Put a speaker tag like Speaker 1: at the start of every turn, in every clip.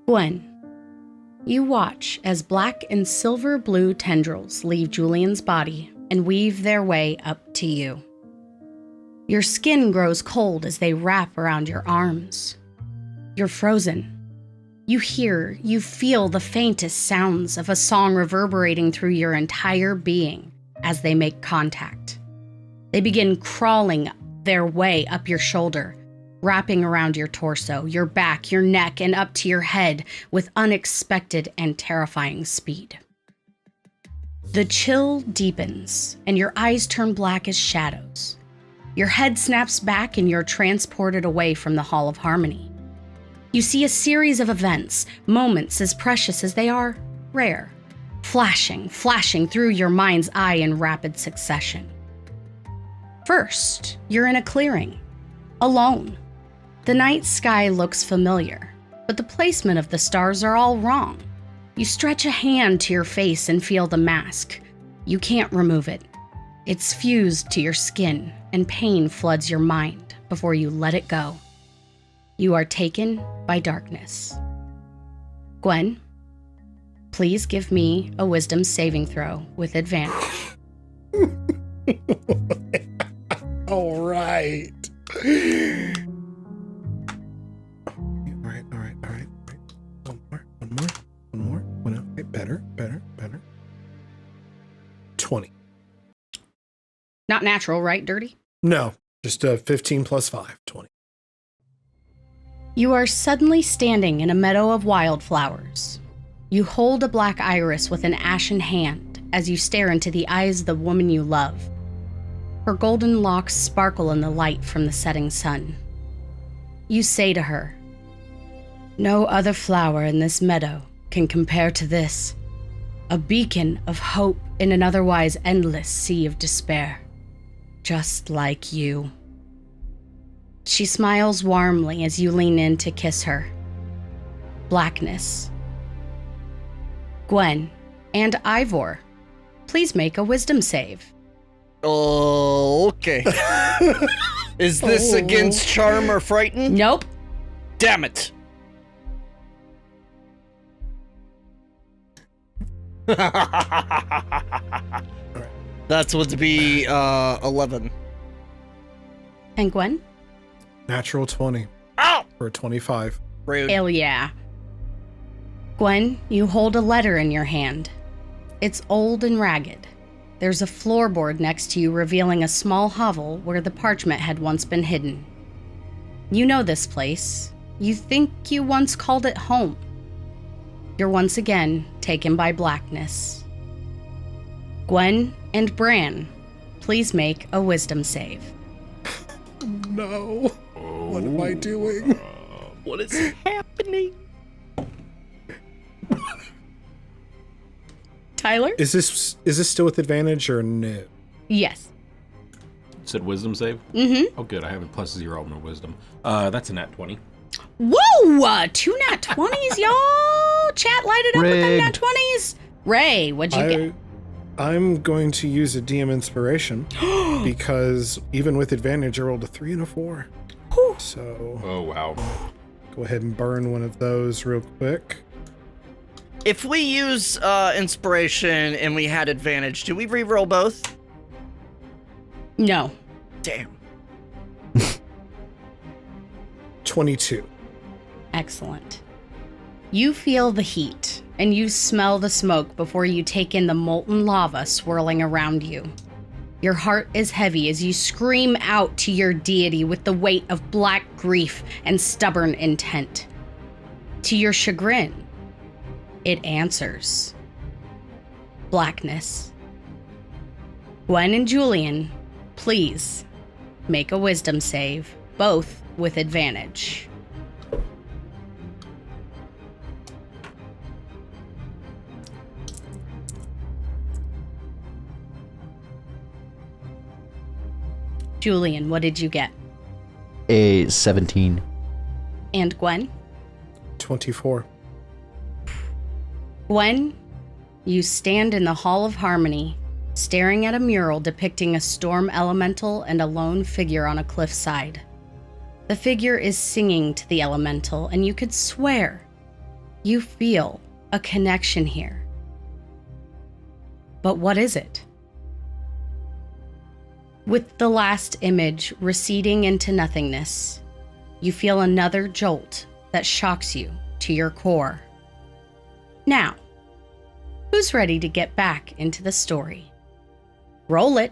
Speaker 1: Gwen, you watch as black and silver blue tendrils leave Julien's body and weave their way up to you. Your skin grows cold as they wrap around your arms. You're frozen. You feel the faintest sounds of a song reverberating through your entire being as they make contact. They begin crawling their way up your shoulder, wrapping around your torso, your back, your neck, and up to your head with unexpected and terrifying speed. The chill deepens, and your eyes turn black as shadows. Your head snaps back, and you're transported away from the Hall of Harmony. You see a series of events, moments as precious as they are rare, flashing through your mind's eye in rapid succession. First, you're in a clearing, alone. The night sky looks familiar, but the placement of the stars are all wrong. You stretch a hand to your face and feel the mask. You can't remove it. It's fused to your skin, and pain floods your mind before you let it go. You are taken by darkness. Gwen, please give me a wisdom saving throw with advantage.
Speaker 2: All right. One more. Okay, better. 20.
Speaker 1: Not natural, right, Dirty?
Speaker 2: No, just 15 plus 5, 20.
Speaker 1: You are suddenly standing in a meadow of wildflowers. You hold a black iris with an ashen hand as you stare into the eyes of the woman you love. Her golden locks sparkle in the light from the setting sun. You say to her, "No other flower in this meadow can compare to this, a beacon of hope in an otherwise endless sea of despair, just like you." She smiles warmly as you lean in to kiss her. Blackness. Gwen and Ivor, please make a wisdom save.
Speaker 3: Oh, okay. Is this against charm or frighten?
Speaker 1: Nope.
Speaker 3: Damn it. That's what to be 11.
Speaker 1: And Gwen?
Speaker 2: Natural 20.
Speaker 3: Ow!
Speaker 2: For 25.
Speaker 3: Rude.
Speaker 1: Hell yeah. Gwen, you hold a letter in your hand. It's old and ragged. There's a floorboard next to you revealing a small hovel where the parchment had once been hidden. You know this place. You think you once called it home. You're once again taken by blackness. Gwen and Bran, please make a wisdom save.
Speaker 2: No. What am I doing?
Speaker 3: What is happening?
Speaker 1: Tyler?
Speaker 2: Is this still with advantage or no?
Speaker 1: Yes.
Speaker 4: Said wisdom save?
Speaker 1: Mm-hmm.
Speaker 4: Oh, good. I have a +0 on my wisdom. That's a nat 20.
Speaker 1: Whoa! 2 nat 20s, y'all! Chat lighted up with them nat 20s. Ray, what'd you get?
Speaker 2: I'm going to use a DM inspiration because even with advantage, I rolled a 3 and a 4.
Speaker 1: Whew.
Speaker 2: So.
Speaker 4: Oh, wow.
Speaker 2: Go ahead and burn one of those real quick.
Speaker 3: If we use inspiration and we had advantage, do we reroll both?
Speaker 1: No.
Speaker 3: Damn.
Speaker 2: 22.
Speaker 1: Excellent. You feel the heat, and you smell the smoke before you take in the molten lava swirling around you. Your heart is heavy as you scream out to your deity with the weight of black grief and stubborn intent. To your chagrin, it answers. Blackness. Gwen and Julien, please make a wisdom save, both with advantage. Julien, what did you get?
Speaker 5: A 17.
Speaker 1: And Gwen?
Speaker 2: 24.
Speaker 1: Gwen, you stand in the Hall of Harmony, staring at a mural depicting a storm elemental and a lone figure on a cliffside. The figure is singing to the elemental, and you could swear You feel a connection here. But what is it? With the last image receding into nothingness, you feel another jolt that shocks you to your core. Now, who's ready to get back into the story? Roll it.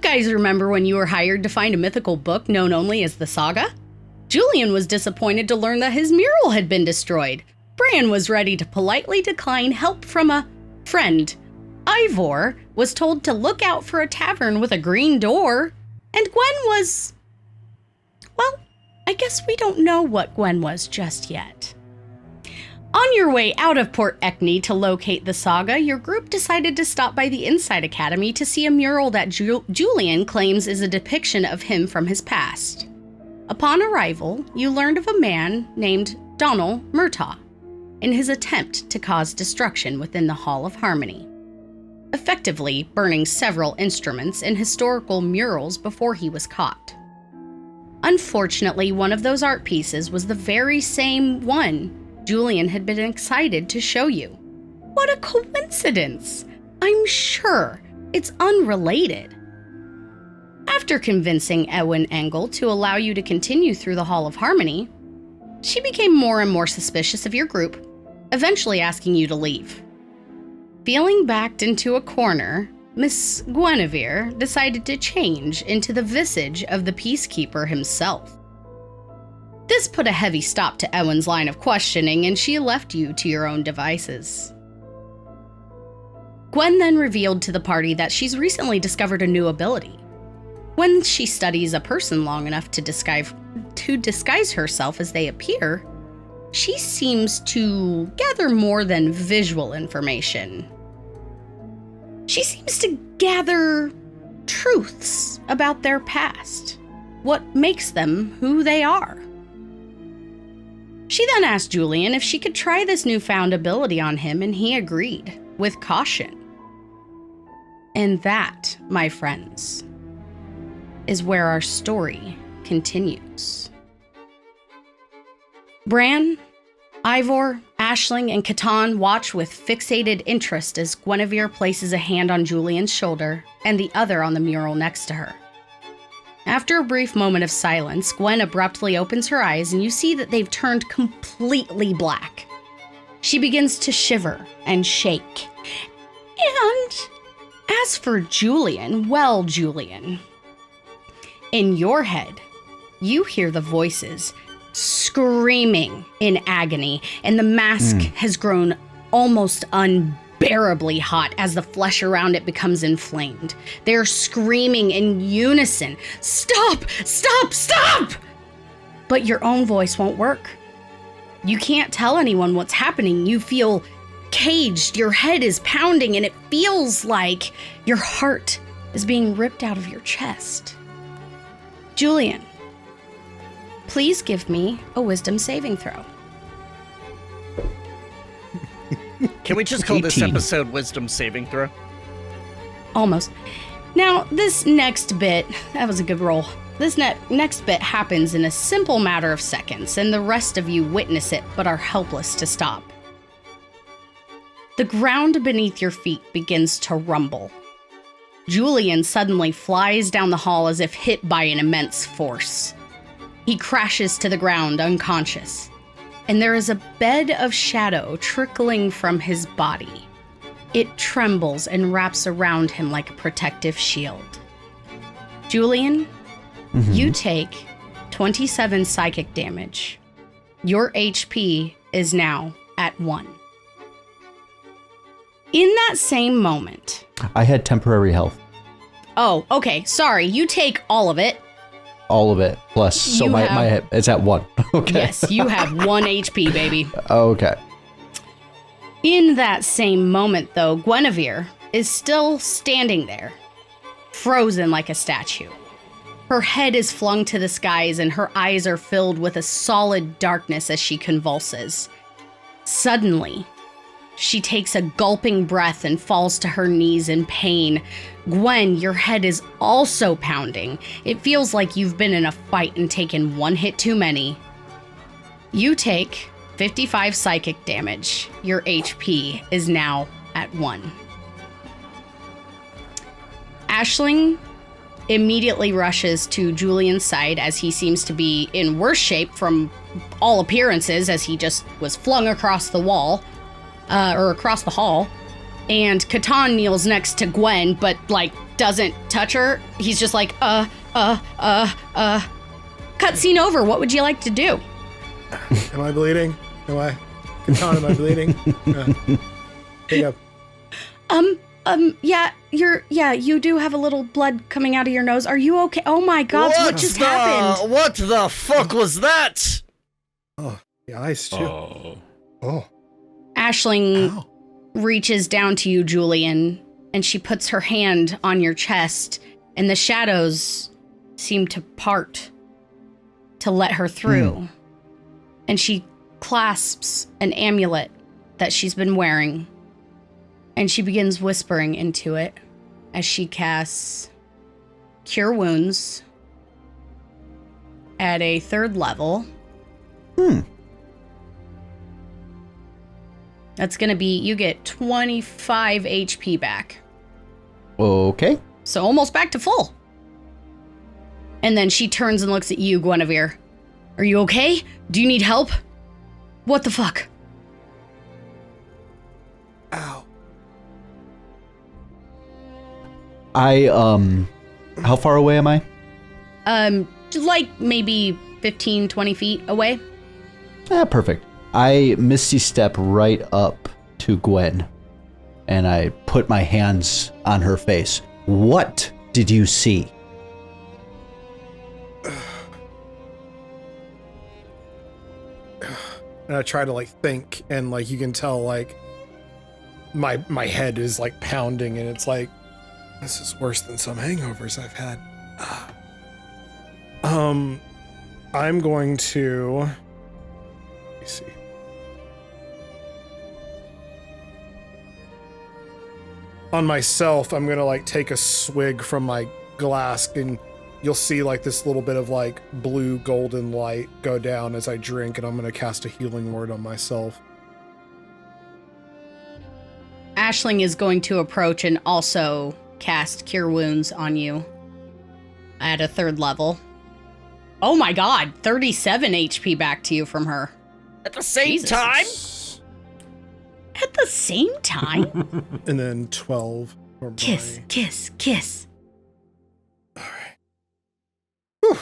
Speaker 1: Guys remember when you were hired to find a mythical book known only as the Saga? Julien was disappointed to learn that his mural had been destroyed. Bran was ready to politely decline help from a friend. Ivor was told to look out for a tavern with a green door. And Gwen was... well, I guess we don't know what Gwen was just yet. On your way out of Port Ekney to locate the Saga, your group decided to stop by the Inside Academy to see a mural that Julien claims is a depiction of him from his past. Upon arrival, you learned of a man named Donald Murtaugh in his attempt to cause destruction within the Hall of Harmony, effectively burning several instruments and historical murals before he was caught. Unfortunately, one of those art pieces was the very same one Julien had been excited to show you. What a coincidence! I'm sure it's unrelated. After convincing Ewen Engel to allow you to continue through the Hall of Harmony, she became more and more suspicious of your group, eventually asking you to leave. Feeling backed into a corner, Miss Guinevere decided to change into the visage of the Peacekeeper himself. This put a heavy stop to Ewen's line of questioning, and she left you to your own devices. Gwen then revealed to the party that she's recently discovered a new ability. When she studies a person long enough to disguise herself as they appear, she seems to gather more than visual information. She seems to gather truths about their past, what makes them who they are. She then asked Julien if she could try this newfound ability on him, and he agreed, with caution. And that, my friends, is where our story continues. Bran, Ivor, Aisling, and Catan watch with fixated interest as Guinevere places a hand on Julien's shoulder and the other on the mural next to her. After a brief moment of silence, Gwen abruptly opens her eyes and you see that they've turned completely black. She begins to shiver and shake. And as for Julien, well, Julien, in your head, you hear the voices screaming in agony, and the mask has grown almost unbearably hot as the flesh around it becomes inflamed. They're screaming in unison, "Stop! Stop! Stop!" But your own voice won't work. You can't tell anyone what's happening. You feel caged, your head is pounding, and it feels like your heart is being ripped out of your chest. Julien, please give me a wisdom saving throw.
Speaker 3: Can we just call
Speaker 5: 18.
Speaker 3: this episode Wisdom Saving Throw?
Speaker 1: Almost. Now, this next bit, that was a good roll. This next bit happens in a simple matter of seconds, and the rest of you witness it but are helpless to stop. The ground beneath your feet begins to rumble. Julien suddenly flies down the hall as if hit by an immense force. He crashes to the ground unconscious, and there is a bed of shadow trickling from his body. It trembles and wraps around him like a protective shield. Julien, you take 27 psychic damage, Your HP is now at 1. In that same moment...
Speaker 5: I had temporary health.
Speaker 1: Oh, okay. Sorry. You take all of it.
Speaker 5: All of it. Plus, so my it's at 1. Okay.
Speaker 1: Yes, you have 1 HP, baby.
Speaker 5: Okay.
Speaker 1: In that same moment, though, Guinevere is still standing there, frozen like a statue. Her head is flung to the skies and her eyes are filled with a solid darkness as she convulses. Suddenly, she takes a gulping breath and falls to her knees in pain. Gwen, your head is also pounding. It feels like you've been in a fight and taken 1 hit too many. You take 55 psychic damage. Your HP is now at 1. Aisling immediately rushes to Julien's side as he seems to be in worse shape from all appearances as he just was flung across the wall, or across the hall. And Catan kneels next to Gwen, but, like, doesn't touch her. He's just like, cutscene over. What would you like to do?
Speaker 2: Am I bleeding? Catan, am I bleeding? Pick up.
Speaker 1: You do have a little blood coming out of your nose. Are you okay? Oh my God, what just happened?
Speaker 3: What the fuck was that?
Speaker 2: Oh, the eyes too. Oh.
Speaker 1: Aisling reaches down to you, Julien, and she puts her hand on your chest, and the shadows seem to part to let her through. And she clasps an amulet that she's been wearing, and she begins whispering into it as she casts Cure Wounds at a 3rd level. That's going to be, you get 25 HP back.
Speaker 5: Okay.
Speaker 1: So almost back to full. And then she turns and looks at you, Guinevere. Are you okay? Do you need help? What the fuck?
Speaker 2: Ow.
Speaker 5: How far away am I?
Speaker 1: Like maybe 15, 20 feet away.
Speaker 5: Perfect. I misty step right up to Gwen and I put my hands on her face. What did you see?
Speaker 2: And I try to like think, and like you can tell like my head is like pounding, and it's like, this is worse than some hangovers I've had. I'm going to, let me see. On myself, I'm gonna like take a swig from my glass, and you'll see like this little bit of like blue golden light go down as I drink, and I'm gonna cast a healing word on myself.
Speaker 1: Aisling is going to approach and also cast Cure Wounds on you at a 3rd level. Oh my God, 37 HP back to you from her.
Speaker 3: At the same
Speaker 1: Jesus.
Speaker 3: time?
Speaker 1: At the same time?
Speaker 2: And then 12 for my...
Speaker 1: Kiss.
Speaker 2: All right. Whew.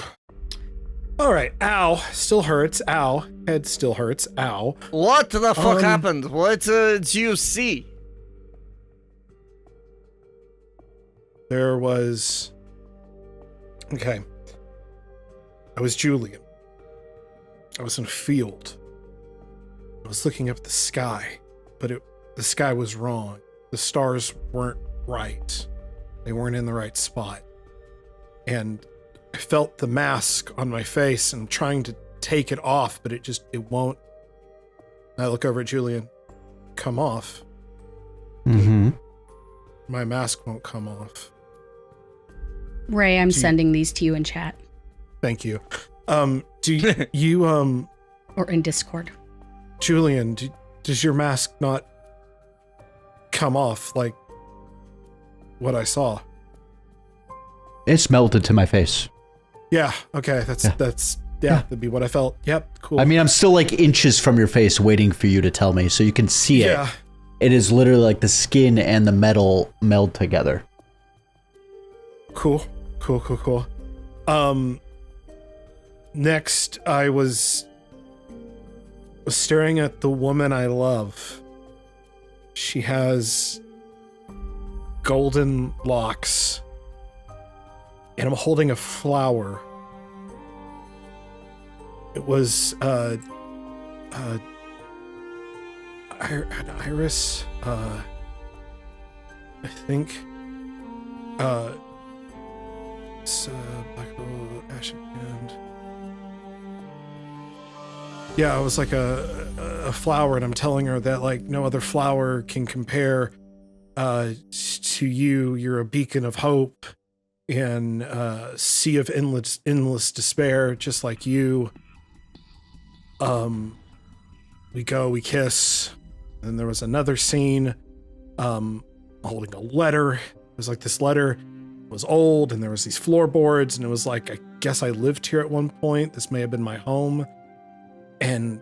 Speaker 2: All right. Ow. Still hurts. Ow. Head still hurts. Ow.
Speaker 3: What the fuck happened? What did you see?
Speaker 2: There was... Okay. I was Julien. I was in a field. I was looking up at the sky, but the sky was wrong. The stars weren't right. They weren't in the right spot. And I felt the mask on my face and trying to take it off, but it won't. And I look over at Julien. Come off.
Speaker 5: Mm-hmm.
Speaker 2: My mask won't come off.
Speaker 1: Ray, I'm sending these to you in chat.
Speaker 2: Thank you. Do you,
Speaker 1: or in Discord.
Speaker 2: Julien, does your mask not come off like what I saw?
Speaker 5: It's melted to my face.
Speaker 2: Yeah, okay, that'd be what I felt. Yep, cool.
Speaker 5: I mean, I'm still like inches from your face waiting for you to tell me so you can see it.
Speaker 2: Yeah.
Speaker 5: It is literally like the skin and the metal meld together.
Speaker 2: Cool. Next, I was was staring at the woman I love. She has golden locks, and I'm holding a flower. It was an iris, I think. It's black ashen hand. Yeah, it was like a flower, and I'm telling her that like no other flower can compare to you. You're a beacon of hope in a sea of endless despair, just like you. We kiss, and there was another scene, holding a letter. It was like this letter was old, and there was these floorboards, and it was like, I guess I lived here at one point. This may have been my home. And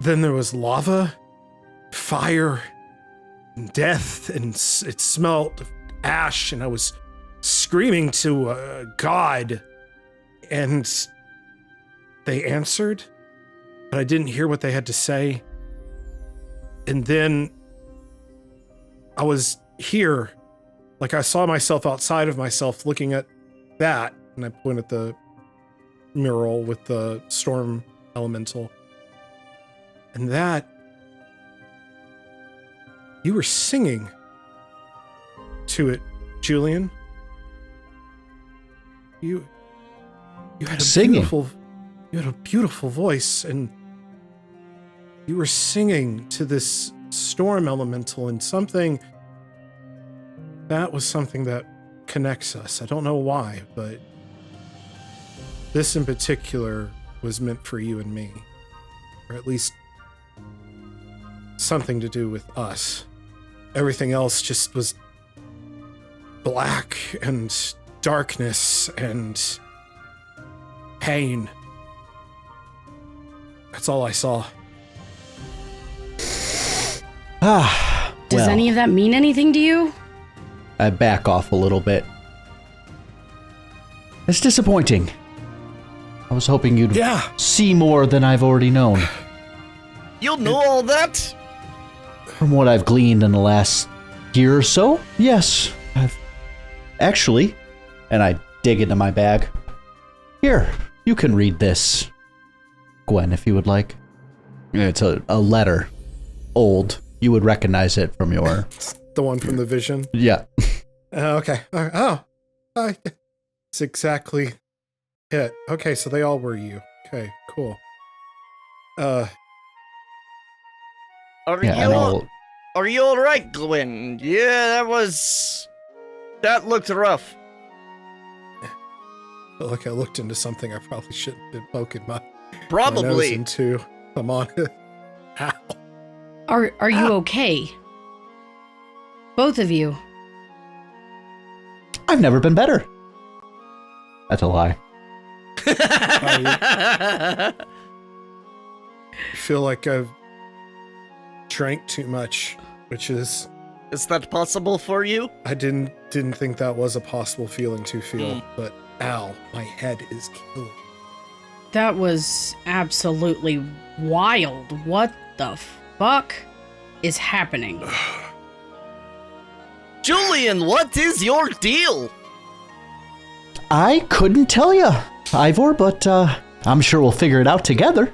Speaker 2: then there was lava, fire, and death, and it smelled of ash, and I was screaming to God, and they answered, but I didn't hear what they had to say. And then I was here, like I saw myself outside of myself looking at that, and I pointed at the mural with the storm elemental. And that, you were singing to it, Julien. You had a beautiful voice, and you were singing to this storm elemental, and that was something that connects us. I don't know why, but this in particular was meant for you and me, or at least something to do with us. Everything else just was black and darkness and pain. That's all I saw.
Speaker 1: Does any of that mean anything to you?
Speaker 5: I back off a little bit. It's disappointing. I was hoping you'd see more than I've already known.
Speaker 3: You'll know all that?
Speaker 5: From what I've gleaned in the last year or so, yes. I've actually, and I dig into my bag. Here, you can read this, Gwen, if you would like. It's a letter. Old. You would recognize it from your...
Speaker 2: The one from the vision?
Speaker 5: Yeah.
Speaker 2: Okay. Oh. It's exactly it. Okay, so they all were you. Okay, cool.
Speaker 3: Are you all right, Gwen? Yeah, that looked rough.
Speaker 2: Felt like I looked into something I probably shouldn't have been poking my
Speaker 3: Probably
Speaker 2: nose into. I'm on it. Ow.
Speaker 1: Are you okay? Both of you.
Speaker 5: I've never been better. That's a lie.
Speaker 2: I feel like I've drank too much, which is...
Speaker 3: Is that possible for you?
Speaker 2: I didn't think that was a possible feeling to feel, but ow, my head is killing.
Speaker 1: That was absolutely wild. What the fuck is happening?
Speaker 3: Julien, what is your deal?
Speaker 5: I couldn't tell you, Ivor, but I'm sure we'll figure it out together.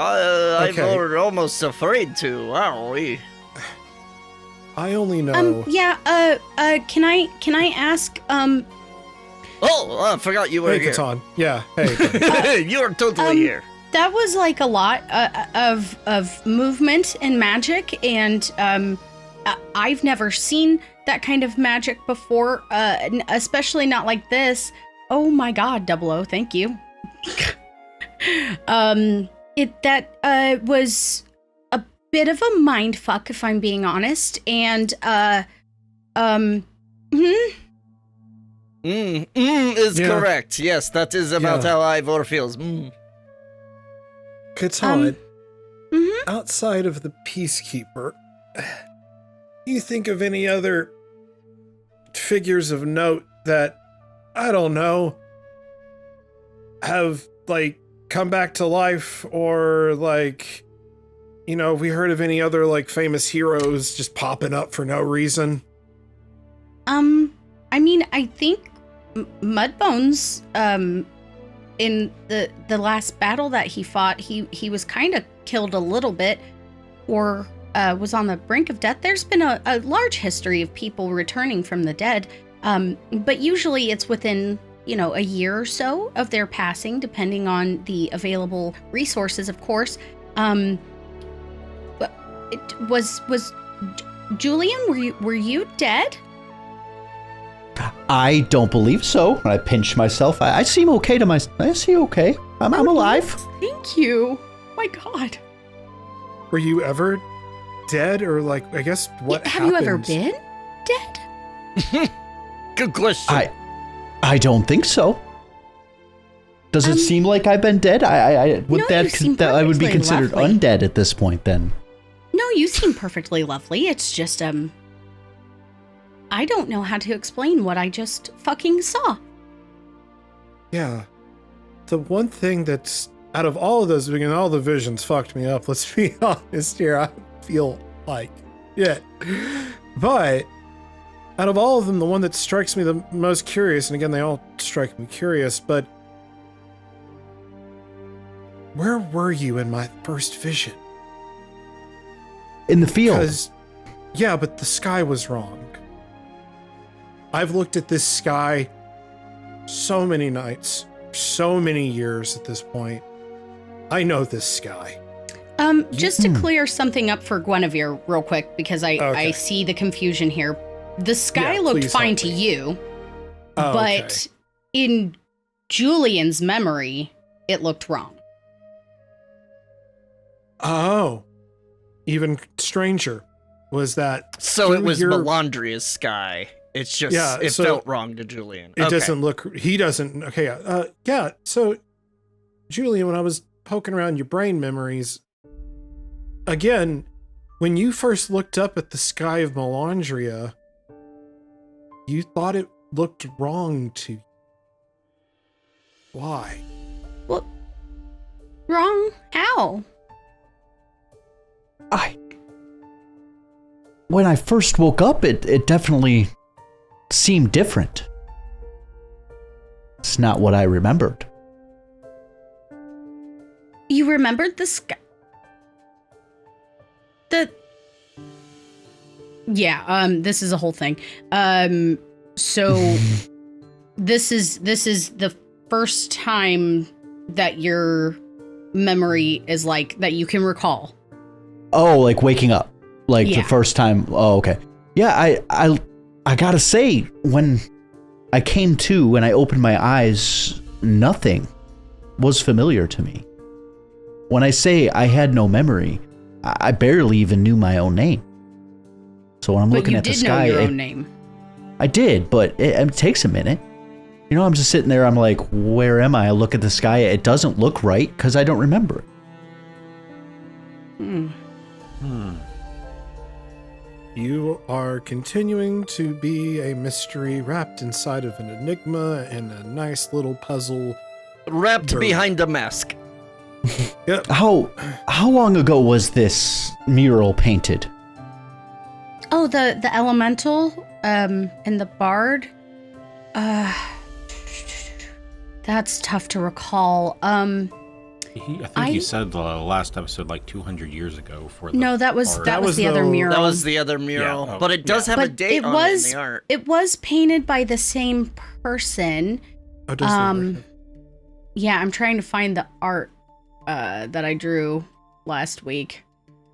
Speaker 3: I'm almost afraid to, aren't we?
Speaker 2: I only know...
Speaker 1: Can I ask,
Speaker 3: Oh, I forgot you were
Speaker 2: Hey,
Speaker 3: here.
Speaker 2: Catan. Yeah, hey.
Speaker 3: You're totally here.
Speaker 1: That was like a lot of movement and magic, and I've never seen that kind of magic before, especially not like this. Oh my god, 00, thank you. That was a bit of a mind fuck, if I'm being honest, and
Speaker 3: is correct. Yes, that is about how Ivor feels.
Speaker 2: Catan, outside of the Peacekeeper, you think of any other figures of note that, I don't know, have, like, come back to life, or like, you know, have we heard of any other like famous heroes just popping up for no reason?
Speaker 1: I mean, I think Mudbones, in the last battle that he fought, he was kind of killed a little bit, or was on the brink of death. There's been a large history of people returning from the dead, but usually it's within, you know, a year or so of their passing, depending on the available resources, of course. But it was Julien, were you dead?
Speaker 5: I don't believe so. I pinch myself. I seem okay to myself. I seem okay. I'm alive.
Speaker 1: Yes, thank you. My God.
Speaker 2: Were you ever dead, or like, I guess what
Speaker 1: Have
Speaker 2: happened?
Speaker 1: you ever been dead?
Speaker 3: Good question.
Speaker 5: I don't think so. Does it seem like I've been dead? I would
Speaker 1: No,
Speaker 5: that
Speaker 1: you seem
Speaker 5: I would be
Speaker 1: perfectly
Speaker 5: considered
Speaker 1: lovely.
Speaker 5: undead at this point then.
Speaker 1: No, you seem perfectly lovely. It's just, I don't know how to explain what I just fucking saw.
Speaker 2: Yeah. The one thing that's out of all of those, again, all the visions fucked me up. Let's be honest here. I feel like it. But out of all of them, the one that strikes me the most curious, and again, they all strike me curious, but where were you in my first vision?
Speaker 5: In the field.
Speaker 2: Because, yeah, but the sky was wrong. I've looked at this sky so many nights, so many years at this point. I know this sky.
Speaker 1: Just to clear something up for Guinevere real quick, because I
Speaker 2: Okay.
Speaker 1: see the confusion here. The sky
Speaker 2: Yeah,
Speaker 1: looked
Speaker 2: please
Speaker 1: fine
Speaker 2: help
Speaker 1: to
Speaker 2: me.
Speaker 1: you,
Speaker 2: Oh,
Speaker 1: but
Speaker 2: okay.
Speaker 1: in Julian's memory, it looked wrong.
Speaker 2: Oh, even stranger was that.
Speaker 3: So it
Speaker 2: through
Speaker 3: was
Speaker 2: your-
Speaker 3: Melandria's sky. It's just,
Speaker 2: Yeah,
Speaker 3: it
Speaker 2: so
Speaker 3: felt wrong to Julien.
Speaker 2: It
Speaker 3: Okay.
Speaker 2: doesn't look, he doesn't, okay, yeah, so, Julien, when I was poking around your brain memories, again, when you first looked up at the sky of Melandria, you thought it looked wrong to you. Why?
Speaker 1: Well, wrong? How?
Speaker 5: When I first woke up, it definitely seemed different. It's not what I remembered.
Speaker 1: You remembered the sky? This is a whole thing. So this is the first time that your memory is like, that you can recall.
Speaker 5: Oh, like waking up. Like
Speaker 1: Yeah.
Speaker 5: the first time. Oh, okay. Yeah, I gotta say, when I came to and I opened my eyes, nothing was familiar to me. When I say I had no memory, I barely even knew my own name. So when I'm
Speaker 1: But
Speaker 5: looking
Speaker 1: you
Speaker 5: at the
Speaker 1: did know
Speaker 5: sky,
Speaker 1: your own name.
Speaker 5: I did, but it takes a minute. You know, I'm just sitting there, I'm like, where am I? I look at the sky, it doesn't look right because I don't remember it.
Speaker 2: You are continuing to be a mystery wrapped inside of an enigma and a nice little puzzle.
Speaker 3: Wrapped
Speaker 2: Burn.
Speaker 3: behind a mask.
Speaker 2: Yep.
Speaker 5: How long ago was this mural painted?
Speaker 1: Oh, the elemental, and the bard. That's tough to recall.
Speaker 4: I think
Speaker 1: I-
Speaker 4: you said the last episode like 200 years ago for the
Speaker 1: No, that was
Speaker 4: art.
Speaker 1: that was the
Speaker 2: was
Speaker 1: other
Speaker 2: the-
Speaker 1: mural.
Speaker 3: That was the other mural.
Speaker 4: Yeah, oh,
Speaker 3: but it does have a
Speaker 1: But
Speaker 3: date
Speaker 1: it
Speaker 3: on
Speaker 1: was
Speaker 3: it in the art.
Speaker 1: it was painted by the same person.
Speaker 2: Oh, does that work?
Speaker 1: Yeah, I'm trying to find the art that I drew last week.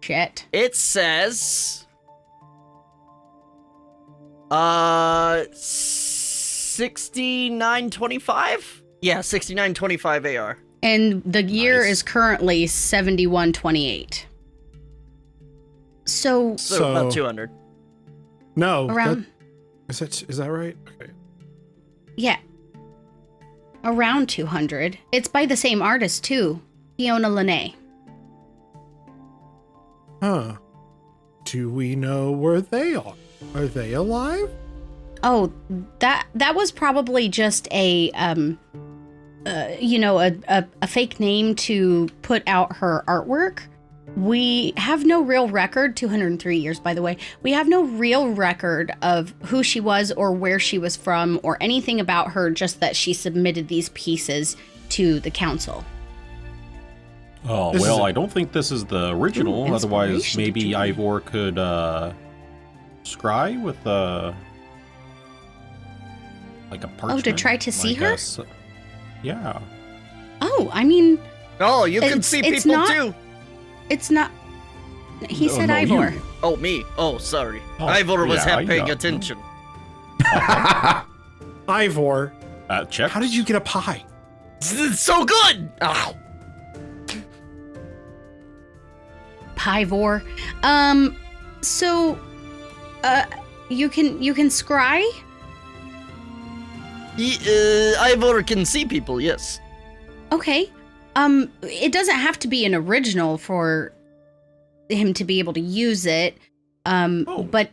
Speaker 1: Shit.
Speaker 3: It says 6925? Yeah, 6925 AR.
Speaker 1: And the year
Speaker 4: Nice.
Speaker 1: is currently 7128. So
Speaker 3: So about 200.
Speaker 2: No.
Speaker 1: around
Speaker 2: Is that right? Okay.
Speaker 1: yeah. Around 200. It's by the same artist too. Fiona Lene.
Speaker 2: Huh. Do we know where they are? Are they alive?
Speaker 1: Oh, that was probably just a a fake name to put out her artwork. We have no real record, 203 years, by the way. We have no real record of who she was or where she was from or anything about her, just that she submitted these pieces to the council.
Speaker 4: Oh, well, I don't think this is the original.
Speaker 1: Ooh,
Speaker 4: Otherwise,
Speaker 1: inspiration,
Speaker 4: maybe
Speaker 1: Julien.
Speaker 4: Ivor could scry with like a parchment.
Speaker 1: to try to see her?
Speaker 4: guess. Yeah.
Speaker 1: Oh, I mean,
Speaker 3: Oh, you can
Speaker 1: It's-
Speaker 3: see
Speaker 1: it's
Speaker 3: people
Speaker 1: not-
Speaker 3: too.
Speaker 1: it's not... He
Speaker 4: No,
Speaker 1: said
Speaker 4: no,
Speaker 1: Ivor.
Speaker 4: you.
Speaker 3: Oh, me. Oh, sorry.
Speaker 4: Oh,
Speaker 3: Ivor was
Speaker 4: yeah,
Speaker 3: half
Speaker 4: I
Speaker 3: paying
Speaker 4: know.
Speaker 3: attention.
Speaker 2: Ivor,
Speaker 4: Check.
Speaker 2: how did you get a pie?
Speaker 3: It's so good. Ow.
Speaker 1: Pivor. So, you can scry?
Speaker 3: Ivor can see people, yes.
Speaker 1: Okay. It doesn't have to be an original for him to be able to use it. But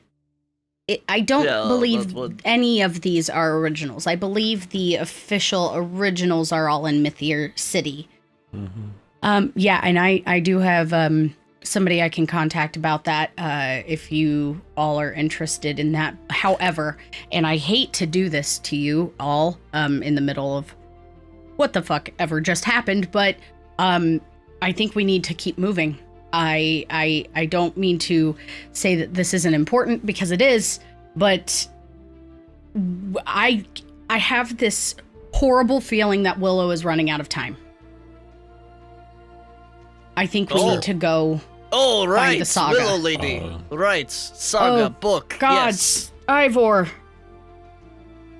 Speaker 1: I don't
Speaker 3: Yeah,
Speaker 1: believe
Speaker 3: that would-
Speaker 1: any of these are originals. I believe the official originals are all in Mythier City.
Speaker 4: Mm-hmm.
Speaker 1: Yeah, and I do have somebody I can contact about that if you all are interested in that. However, and I hate to do this to you all in the middle of what the fuck ever just happened, but I think we need to keep moving. I don't mean to say that this isn't important, because it is, but I have this horrible feeling that Willow is running out of time. I think we need to go.
Speaker 3: Oh, right.
Speaker 1: the Saga.
Speaker 3: Willow Lady. Right. Saga
Speaker 1: Oh,
Speaker 3: book.
Speaker 1: God,
Speaker 3: Yes.
Speaker 1: Ivor.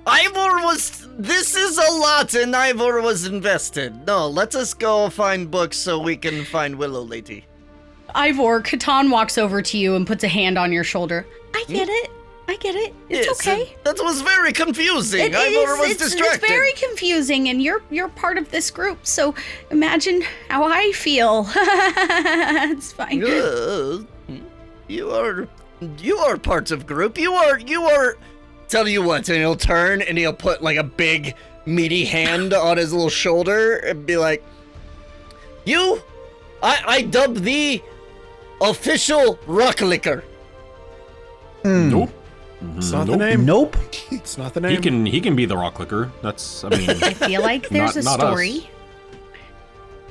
Speaker 3: Ivor was. This is a lot, and Ivor was invested. No, let us go find books so we can find Willow Lady.
Speaker 1: Ivor, Catan walks over to you and puts a hand on your shoulder. I get it. I get it. It's
Speaker 3: Yes,
Speaker 1: okay.
Speaker 3: That was very confusing.
Speaker 1: It
Speaker 3: Ivor
Speaker 1: is.
Speaker 3: was
Speaker 1: It's
Speaker 3: distracted.
Speaker 1: very confusing, and you're part of this group. So imagine how I feel. It's fine.
Speaker 3: You are part of group. You are. Tell you what, and he'll turn and he'll put like a big meaty hand on his little shoulder and be like, I dub thee official rock licker.
Speaker 4: Nope.
Speaker 2: It's not the name.
Speaker 5: Nope.
Speaker 2: It's not the name.
Speaker 4: He can be the rock clicker. That's, I mean,
Speaker 1: I feel like there's
Speaker 4: Not
Speaker 1: a
Speaker 4: us.
Speaker 1: story.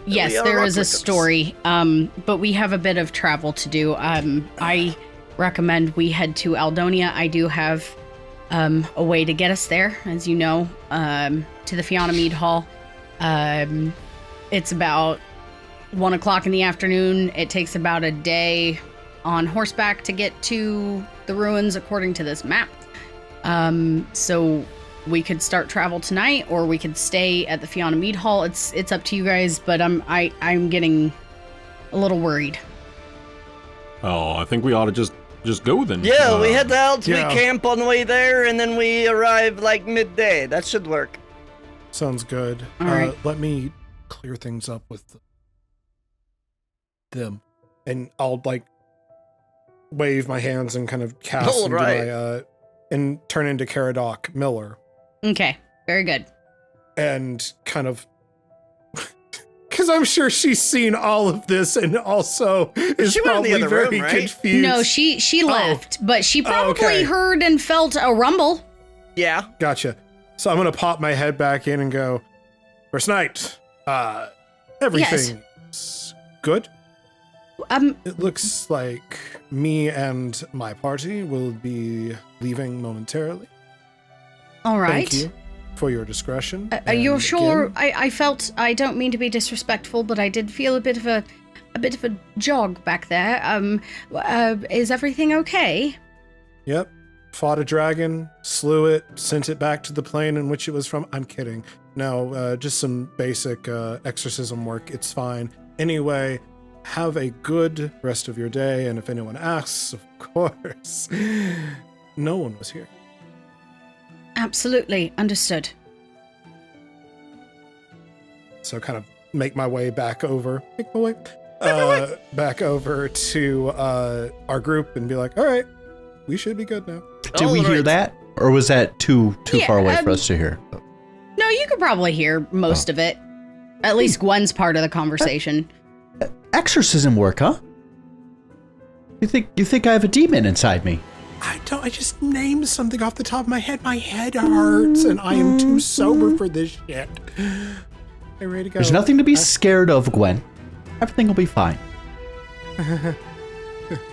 Speaker 1: Yes,
Speaker 3: We are
Speaker 1: there is a
Speaker 3: replicants.
Speaker 1: story. But we have a bit of travel to do. I recommend we head to Aldonia. I do have a way to get us there, as you know, to the Fianna Mead Hall. It's about 1 o'clock in the afternoon. It takes about a day on horseback to get to the ruins, according to this map. So we could start travel tonight, or we could stay at the Fianna Mead Hall. It's up to you guys, but I'm getting a little worried.
Speaker 4: oh, I think we ought to just go then.
Speaker 3: Yeah, we head out,
Speaker 2: yeah.
Speaker 3: we camp on the way there, and then we arrive like midday. That should work.
Speaker 2: Sounds good.
Speaker 1: All right.
Speaker 2: Let me clear things up with them, and I'll like wave my hands and kind of cast
Speaker 3: All
Speaker 2: into
Speaker 3: right.
Speaker 2: my and turn into Caradoc Miller,
Speaker 1: Okay, very good.
Speaker 2: and kind of because I'm sure she's seen all of this and also is
Speaker 3: She went in the
Speaker 2: probably
Speaker 3: other
Speaker 2: very
Speaker 3: room, right?
Speaker 2: confused.
Speaker 1: No, she left, but she probably
Speaker 2: okay.
Speaker 1: heard and felt a rumble.
Speaker 3: Yeah.
Speaker 2: Gotcha. So I'm gonna pop my head back in and go, first night, everything's good. It looks like me and my party will be leaving momentarily.
Speaker 1: All right.
Speaker 2: Thank you for your discretion.
Speaker 1: Are you
Speaker 2: And
Speaker 1: sure?
Speaker 2: again,
Speaker 1: I felt, I don't mean to be disrespectful, but I did feel a bit of a jog back there. Is everything okay?
Speaker 2: Yep. Fought a dragon, slew it, sent it back to the plane in which it was from. I'm kidding. No, just some basic exorcism work. It's fine. Anyway, have a good rest of your day. And if anyone asks, of course, no one was here.
Speaker 1: Absolutely understood.
Speaker 2: So kind of make my way back over, back over to our group and be like, all right, we should be good now.
Speaker 5: Did we hear
Speaker 3: Alright.
Speaker 5: that? Or was that too
Speaker 1: Yeah,
Speaker 5: far away for us to hear?
Speaker 1: No, you could probably hear most of it. At least Gwen's part of the conversation.
Speaker 5: Exorcism work, huh? You think I have a demon inside me?
Speaker 2: I don't. I just named something off the top of my head. My head hurts, and I am too sober for this shit. Are you ready to go?
Speaker 5: There's nothing to be scared of, Gwen. Everything will be fine.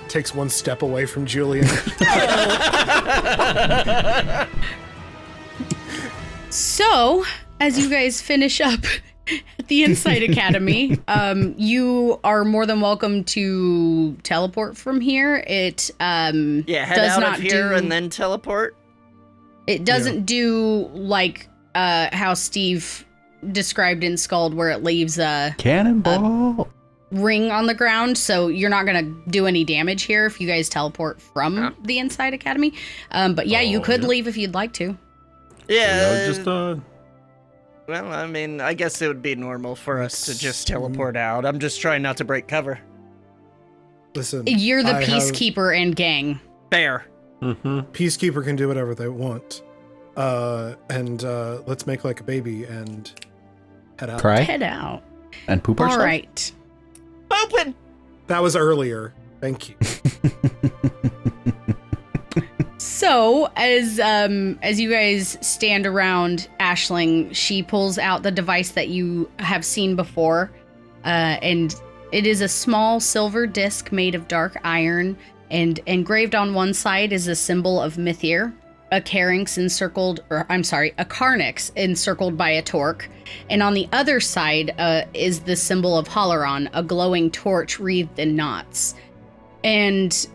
Speaker 2: Takes one step away from Julien.
Speaker 1: So, as you guys finish up at the Insight Academy, you are more than welcome to teleport from here. It
Speaker 3: head
Speaker 1: does
Speaker 3: out
Speaker 1: not
Speaker 3: of here
Speaker 1: do,
Speaker 3: and then teleport.
Speaker 1: It doesn't do like how Steve described in Skald, where it leaves a
Speaker 5: Cannonball.
Speaker 1: ring on the ground, so you're not gonna do any damage here if you guys teleport from the Insight Academy. But yeah, you could leave if you'd like to.
Speaker 3: Yeah, well, I mean, I guess it would be normal for us to just teleport out. I'm just trying not to break cover.
Speaker 2: Listen,
Speaker 1: You're the peacekeeper and gang.
Speaker 3: Fair.
Speaker 2: Peacekeeper can do whatever they want. And let's make like a baby and head out.
Speaker 5: Cry
Speaker 1: Head out.
Speaker 5: and poop
Speaker 1: All
Speaker 5: ourselves.
Speaker 1: right.
Speaker 3: Open!
Speaker 2: That was earlier. Thank you.
Speaker 1: So, as you guys stand around Aisling, she pulls out the device that you have seen before, and it is a small silver disc made of dark iron, and engraved on one side is a symbol of Mithir, a carynx encircled by a torque, and on the other side is the symbol of Halaron, a glowing torch wreathed in knots. And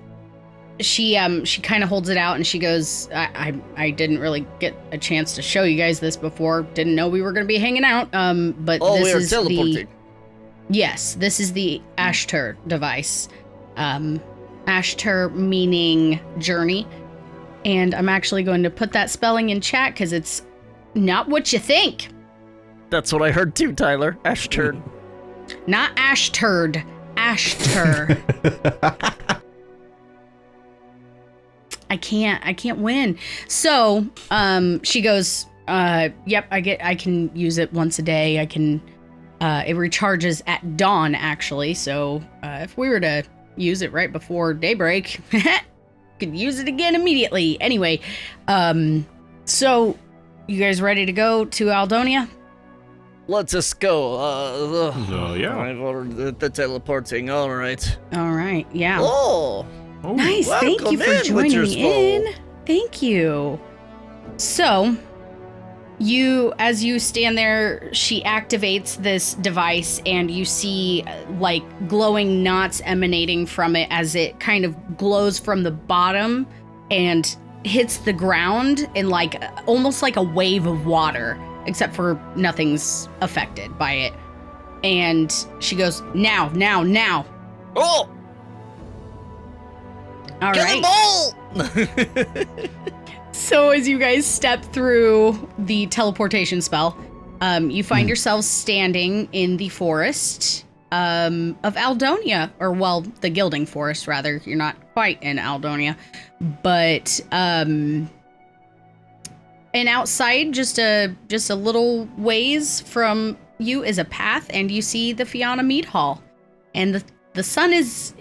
Speaker 1: she kind of holds it out and she goes, I didn't really get a chance to show you guys this before. Didn't know we were going to be hanging out. But this
Speaker 3: we are
Speaker 1: is
Speaker 3: teleporting.
Speaker 1: Yes, this is the Ashtur device. Ashtur meaning journey. And I'm actually going to put that spelling in chat because it's not what you think.
Speaker 3: That's what I heard too, Tyler. Ashturd.
Speaker 1: Not Ashturd. Ashtur. I can't win. So, she goes, yep, I can use it once a day. I can, it recharges at dawn actually. So, if we were to use it right before daybreak, could use it again immediately. Anyway, so you guys ready to go to Aldonia?
Speaker 3: Let's just go.
Speaker 4: Yeah.
Speaker 3: I've ordered the teleporting. All right.
Speaker 1: All right. Yeah.
Speaker 3: Oh.
Speaker 1: Nice. Thank you for
Speaker 3: welcome in,
Speaker 1: joining
Speaker 3: Witcher's
Speaker 1: in. Thank you. So, as you stand there, she activates this device and you see like glowing knots emanating from it as it kind of glows from the bottom and hits the ground in like almost like a wave of water, except for nothing's affected by it. And she goes, now.
Speaker 3: Oh!
Speaker 1: All
Speaker 3: Get
Speaker 1: right.
Speaker 3: the ball!
Speaker 1: So as you guys step through the teleportation spell, you find yourselves standing in the forest of Aldonia, or well, the Gilding Forest rather. You're not quite in Aldonia, but and outside, just a little ways from you is a path, and you see the Fianna Mead Hall, and the sun is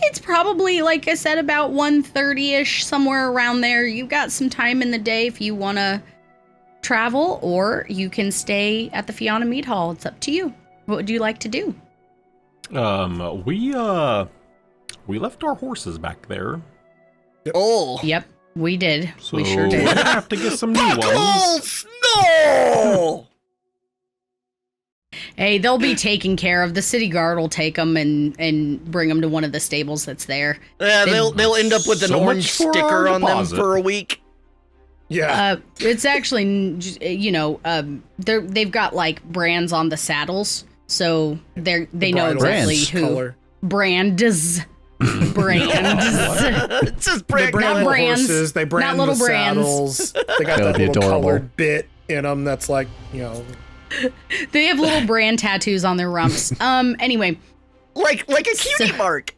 Speaker 1: it's probably, like I said, about 1:30ish, somewhere around there. You've got some time in the day if you want to travel, or you can stay at the Fianna Mead Hall. It's up to you. What would you like to do?
Speaker 4: We left our horses back there.
Speaker 3: Oh.
Speaker 1: Yep, we did.
Speaker 4: So
Speaker 1: we sure
Speaker 4: we're
Speaker 1: did.
Speaker 4: gonna have to get some new ones.
Speaker 3: Buckles! No!
Speaker 1: Hey, they'll be taken care of. The city guard will take them and bring them to one of the stables that's there.
Speaker 3: Yeah, they'll end up with an
Speaker 4: So
Speaker 3: orange
Speaker 4: much for
Speaker 3: sticker
Speaker 4: our
Speaker 3: on them
Speaker 4: deposit.
Speaker 3: for a week.
Speaker 2: Yeah.
Speaker 1: It's actually, they've got like brands on the saddles, so they know
Speaker 2: Bridle
Speaker 1: exactly who.
Speaker 2: color.
Speaker 1: Brands.
Speaker 3: It's just
Speaker 2: They
Speaker 3: brand
Speaker 2: brand
Speaker 1: Not
Speaker 2: the
Speaker 1: brands,
Speaker 2: horses. They brand
Speaker 1: not little
Speaker 2: the
Speaker 1: brands.
Speaker 2: saddles. They got
Speaker 5: That would
Speaker 2: that
Speaker 5: be
Speaker 2: little
Speaker 5: adorable.
Speaker 2: colored bit in them. That's like,
Speaker 1: They have little brand tattoos on their rumps. Anyway,
Speaker 3: like a cutie mark.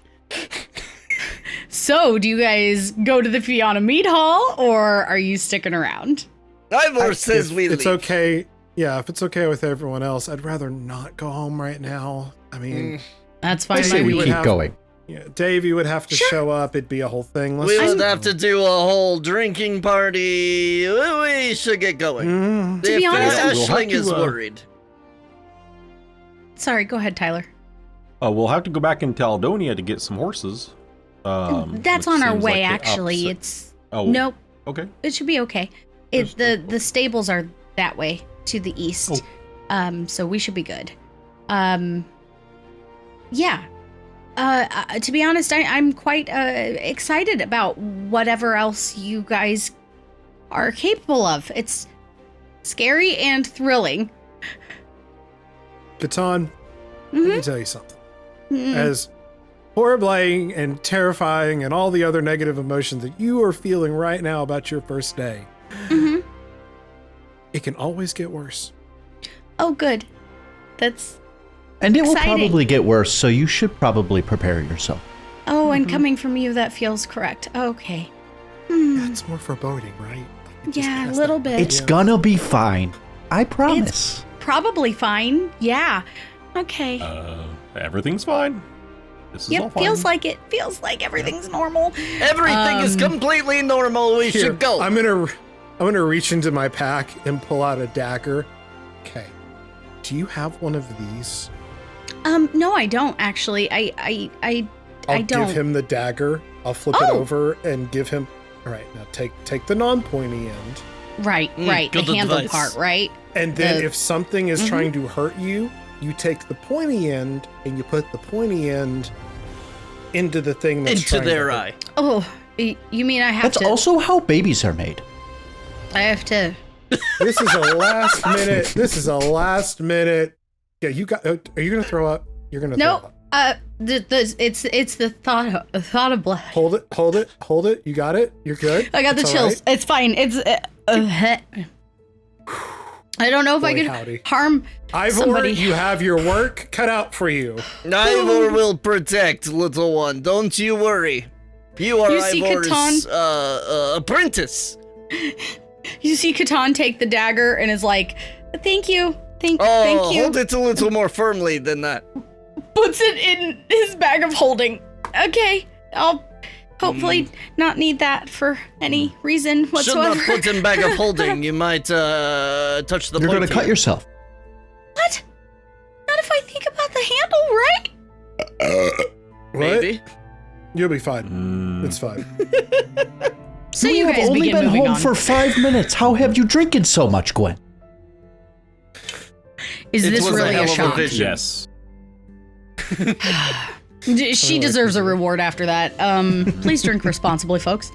Speaker 1: so do you guys go to the Fianna Mead Hall, or are you sticking around?
Speaker 3: Ivor says we
Speaker 2: It's
Speaker 3: leave.
Speaker 2: okay. Yeah, if it's okay with everyone else, I'd rather not go home right now. I mean,
Speaker 1: That's
Speaker 5: I
Speaker 1: fine.
Speaker 5: say
Speaker 1: by
Speaker 5: we
Speaker 1: me.
Speaker 5: keep going.
Speaker 2: yeah, Dave, you would have to show up. It'd be a whole thing.
Speaker 3: We would have to do a whole drinking party. We should get going.
Speaker 2: Mm,
Speaker 1: To be honest,
Speaker 4: we'll have
Speaker 3: Ashling
Speaker 4: to,
Speaker 3: is worried.
Speaker 1: Sorry, go ahead, Tyler.
Speaker 4: We'll have to go back into Aldonia to get some horses.
Speaker 1: That's
Speaker 4: which
Speaker 1: on our
Speaker 4: seems
Speaker 1: way,
Speaker 4: like the
Speaker 1: actually.
Speaker 4: opposite.
Speaker 1: It's
Speaker 4: Oh,
Speaker 1: nope.
Speaker 4: Okay.
Speaker 1: It should be okay. The stables are that way to the east. So we should be good. Yeah. To be honest, I'm quite excited about whatever else you guys are capable of. It's scary and thrilling.
Speaker 2: Catan, let me tell you something. As horrifying and terrifying and all the other negative emotions that you are feeling right now about your first day, it can always get worse.
Speaker 1: Oh, good. That's
Speaker 5: And it will
Speaker 1: exciting.
Speaker 5: probably get worse, so you should probably prepare yourself.
Speaker 1: oh, and coming from you, that feels correct. Okay.
Speaker 2: That's more foreboding, right? Just
Speaker 1: Yeah, a
Speaker 2: cast
Speaker 1: little
Speaker 2: that-
Speaker 1: bit.
Speaker 5: It's gonna be fine. I promise.
Speaker 1: Probably fine. Yeah. Okay.
Speaker 4: Everything's fine. This is all
Speaker 1: Yep,
Speaker 4: fine.
Speaker 1: feels like it. Feels like everything's normal.
Speaker 3: Everything is completely normal. We
Speaker 2: Here,
Speaker 3: should go.
Speaker 2: I'm gonna reach into my pack and pull out a dagger. Okay. Do you have one of these?
Speaker 1: No, I don't actually. I
Speaker 2: I'll
Speaker 1: don't.
Speaker 2: give him the dagger. I'll flip it
Speaker 1: Oh.
Speaker 2: over and give him. All right, now take the non-pointy end,
Speaker 1: Right, right. The
Speaker 3: good
Speaker 1: handle
Speaker 3: advice.
Speaker 1: part, right?
Speaker 2: and then
Speaker 1: The-
Speaker 2: if something is trying to hurt you, you take the pointy end and you put the pointy end into the thing that's
Speaker 3: Into
Speaker 2: trying to
Speaker 3: their
Speaker 2: hurt.
Speaker 3: eye.
Speaker 1: Oh, you mean I have
Speaker 5: That's
Speaker 1: to?
Speaker 5: also how babies are made.
Speaker 1: I have to.
Speaker 2: This is a last minute. This is a last minute. Yeah, you got. Are you gonna throw up? You're gonna throw
Speaker 1: No.
Speaker 2: up.
Speaker 1: It's the thought of blood.
Speaker 2: Hold it. You got it. You're good.
Speaker 1: I got the
Speaker 2: It's all
Speaker 1: chills.
Speaker 2: right.
Speaker 1: It's fine. It's. I don't know if I
Speaker 2: Boy,
Speaker 1: could
Speaker 2: howdy.
Speaker 1: harm
Speaker 2: Ivor,
Speaker 1: somebody.
Speaker 2: you have your work cut out for you.
Speaker 3: Ivor will protect, little one. Don't you worry. You are
Speaker 1: You see
Speaker 3: Ivor's apprentice.
Speaker 1: You see Catan take the dagger and is like, "Thank you, thank you."
Speaker 3: Hold it a little more firmly than that.
Speaker 1: Puts it in his bag of holding. Okay, I'll hopefully not need that for any reason
Speaker 3: Should
Speaker 1: whatsoever.
Speaker 3: not put in bag of holding. You might touch the
Speaker 5: You're gonna
Speaker 3: pointy
Speaker 5: cut
Speaker 3: end.
Speaker 5: yourself.
Speaker 1: What? Not if I think about the handle, right?
Speaker 3: Maybe.
Speaker 2: You'll be fine. It's fine.
Speaker 1: So
Speaker 5: we
Speaker 1: you
Speaker 5: have
Speaker 1: guys
Speaker 5: only
Speaker 1: begin
Speaker 5: been
Speaker 1: moving
Speaker 5: home
Speaker 1: on.
Speaker 5: for 5 minutes. How have you drinking so much, Gwen?
Speaker 1: Is
Speaker 3: It
Speaker 1: this
Speaker 3: was a
Speaker 1: really
Speaker 3: hell
Speaker 1: a
Speaker 3: of a
Speaker 1: shock?
Speaker 3: vision.
Speaker 4: Yes.
Speaker 1: She deserves a reward after that. Please drink responsibly, folks.